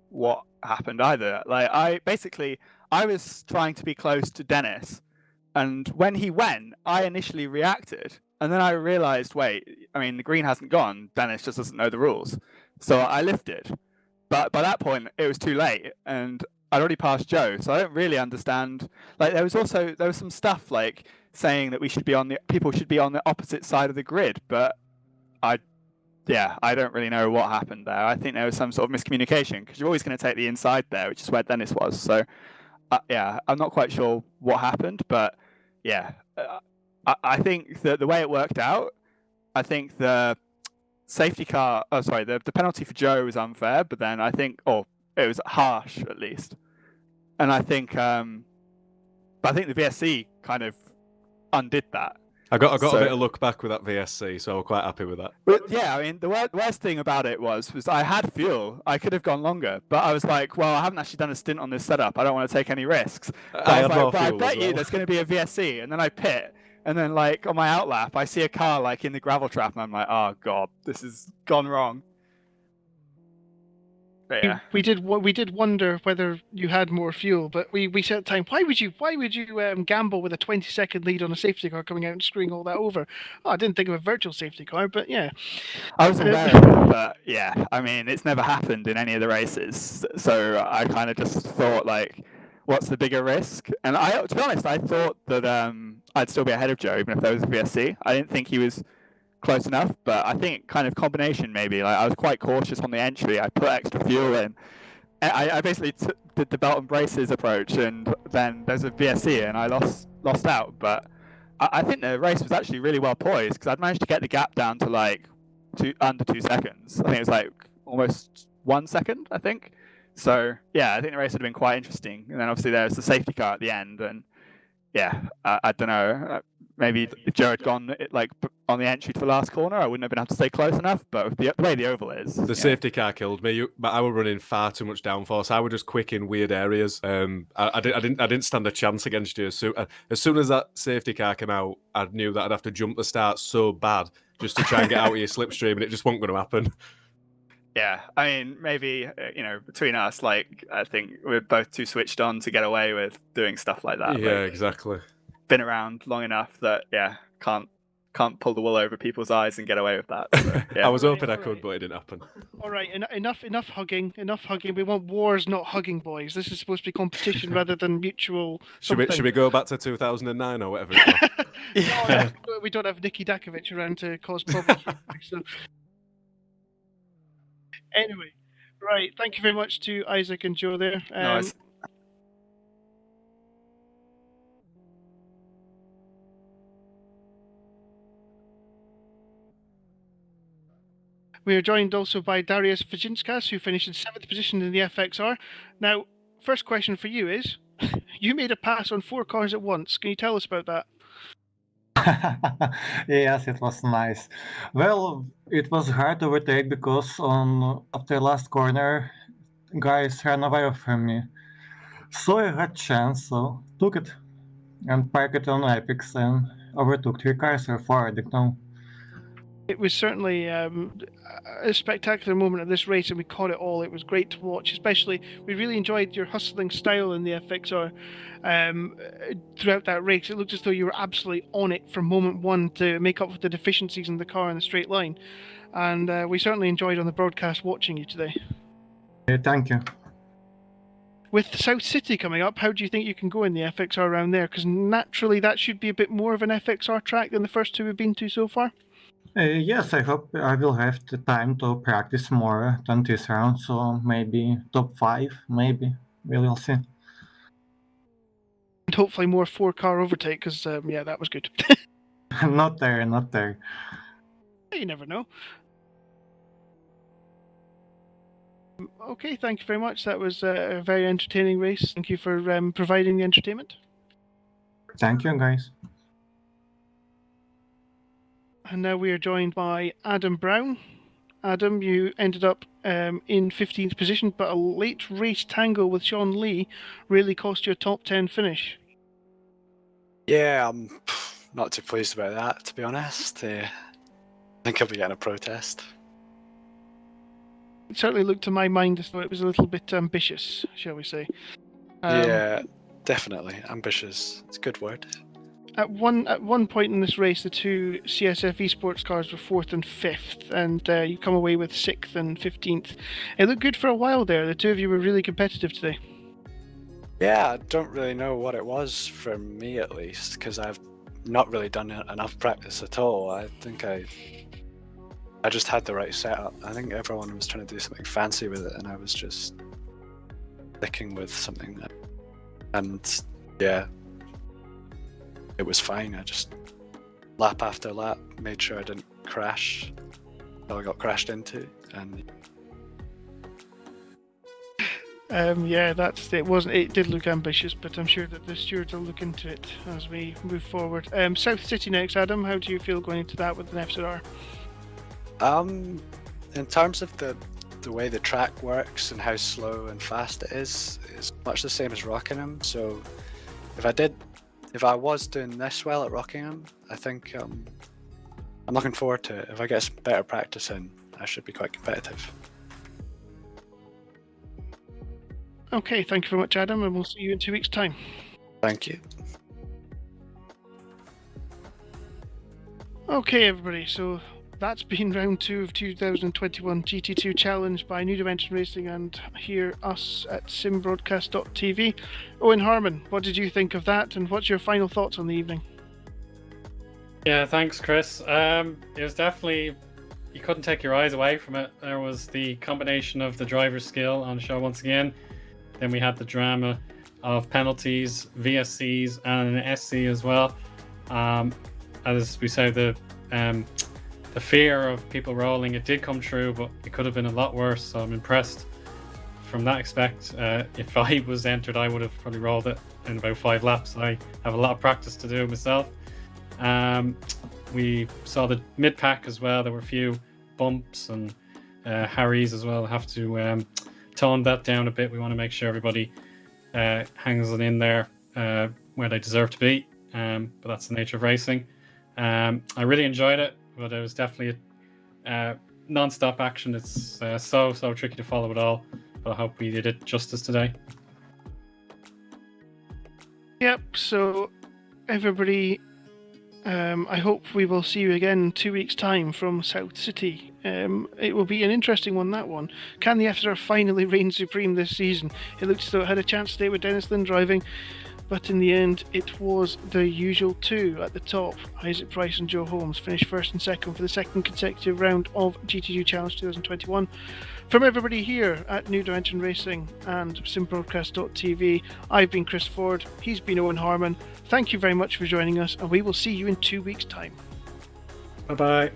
what happened either. Like, I was trying to be close to Dennis, and when he went, I initially reacted, and then I realized, wait, I mean, the green hasn't gone. Dennis just doesn't know the rules, so I lifted. But by that point, it was too late, and I'd already passed Joe, so I don't really understand. Like, there was some stuff like saying that people should be on the opposite side of the grid, but I don't really know what happened there. I think there was some sort of miscommunication because you're always going to take the inside there, which is where Dennis was. So, I'm not quite sure what happened, but I think that the way it worked out, I think the safety car, the penalty for Joe was unfair, but then I think, it was harsh at least. And I think, but I think the VSC kind of undid that. I got a bit of luck back with that VSC, so I'm quite happy with that. But yeah, I mean, the worst thing about it was I had fuel. I could have gone longer, but I was like, well, I haven't actually done a stint on this setup. I don't want to take any risks. I bet you there's going to be a VSC, and then I pit, and then like on my outlap, I see a car like in the gravel trap, and I'm like, oh god, this has gone wrong. But yeah. We did wonder whether you had more fuel, but we said at the time, why would you gamble with a 20-second lead on a safety car coming out and screwing all that over? Oh, I didn't think of a virtual safety car, but yeah. I was aware of it, but yeah, I mean, it's never happened in any of the races, so I kind of just thought like, what's the bigger risk? And to be honest, I thought that I'd still be ahead of Joe even if there was a VSC. I didn't think he was close enough, but I think kind of combination maybe. Like I was quite cautious on the entry. I put extra fuel in. I basically did the belt and braces approach, and then there's a VSC, and I lost out. But I think the race was actually really well poised because I'd managed to get the gap down to like under 2 seconds. I think it was like almost 1 second, I think. So yeah, I think the race would have been quite interesting. And then obviously there's the safety car at the end, and yeah, I don't know. Maybe if Joe had gone like on the entry to the last corner, I wouldn't have been able to stay close enough. But with the way the oval is, the safety car killed me. But I was running far too much downforce. I was just quick in weird areas. I didn't stand a chance against you. So as soon as that safety car came out, I knew that I'd have to jump the start so bad just to try and get out of your slipstream, and it just wasn't going to happen. Yeah, I mean, maybe between us, like I think we're both too switched on to get away with doing stuff like that. Yeah, like, exactly. Been around long enough that can't pull the wool over people's eyes and get away with that. So, yeah. I was hoping I could, but it didn't happen. All right, enough hugging. We want wars, not hugging, boys. This is supposed to be competition rather than mutual. Should we go back to 2009 or whatever it was? No, we don't have Nikki Dakovic around to cause problems. So. Anyway, right. Thank you very much to Isaac and Joe there. Nice. We are joined also by Darius Vajinskas, who finished in 7th position in the FXR. Now, first question for you is, you made a pass on 4 cars at once. Can you tell us about that? Yes, it was nice. Well, it was hard to overtake because after last corner, guys ran away from me. So I had chance, so took it and parked it on Apex and overtook 3 cars or 4, I don't know. It was certainly a spectacular moment of this race, and we caught it all. It was great to watch, especially we really enjoyed your hustling style in the FXR throughout that race. It looked as though you were absolutely on it from moment one to make up for the deficiencies in the car in the straight line, and we certainly enjoyed on the broadcast watching you today. Thank you. With South City coming up, how do you think you can go in the FXR around there? Because naturally that should be a bit more of an FXR track than the first 2 we've been to so far. Yes, I hope I will have the time to practice more than this round, so maybe top 5, maybe. We will see. And hopefully more 4-car overtake, because, that was good. Not there. You never know. Okay, thank you very much. That was a very entertaining race. Thank you for providing the entertainment. Thank you, guys. And now we are joined by Adam Brown. Adam, you ended up in 15th position, but a late race tangle with Sean Lee really cost you a top 10 finish. Yeah, I'm not too pleased about that, to be honest. I think I'll be getting a protest. It certainly looked to my mind as though it was a little bit ambitious, shall we say. Yeah, definitely. Ambitious. It's a good word. At one point in this race, the two CSF esports cars were 4th and 5th, and you come away with 6th and 15th. It looked good for a while there. The two of you were really competitive today. Yeah, I don't really know what it was for me at least, because I've not really done enough practice at all. I think I just had the right setup. I think everyone was trying to do something fancy with it, and I was just sticking with something. And yeah, it was fine. I just lap after lap made sure I didn't crash until I got crashed into. And yeah, that's it. It did look ambitious, but I'm sure that the stewards will look into it as we move forward. South City next, Adam. How do you feel going into that with an FZR? In terms of the way the track works and how slow and fast it is, it's much the same as Rockingham. So if I was doing this well at Rockingham, I think I'm looking forward to it. If I get some better practice in, I should be quite competitive. Okay, thank you very much, Adam, and we'll see you in 2 weeks' time. Thank you. Okay, everybody, so that's been round 2 of 2021 GT2 Challenge by New Dimension Racing and here us at simbroadcast.tv. Eoin Harmon, what did you think of that, and what's your final thoughts on the evening? Yeah, thanks, Chris. It was definitely, you couldn't take your eyes away from it. There was the combination of the driver's skill on show once again. Then we had the drama of penalties, VSCs, and an SC as well. As we say, the fear of people rolling, it did come true, but it could have been a lot worse. So I'm impressed from that aspect. If I was entered, I would have probably rolled it in about 5 laps. I have a lot of practice to do myself. We saw the mid-pack as well. There were a few bumps and Harrys as well. Have to tone that down a bit. We want to make sure everybody hangs it in there where they deserve to be. But that's the nature of racing. I really enjoyed it, but it was definitely non-stop action. It's so tricky to follow it all, but I hope we did it justice today. Yep, so everybody, I hope we will see you again in 2 weeks' time from South City. It will be an interesting one, that one. Can the FZR finally reign supreme this season? It looked as though it had a chance today with Dennis Lynn driving, but in the end it was the usual two at the top. Isaac Price and Joe Holmes finished first and second for the second consecutive round of GT2 Challenge 2021. From everybody here at New Dimension Racing and simbroadcast.tv, I've been Chris Ford, he's been Eoin Harmon. Thank you very much for joining us, and we will see you in 2 weeks' time. Bye-bye.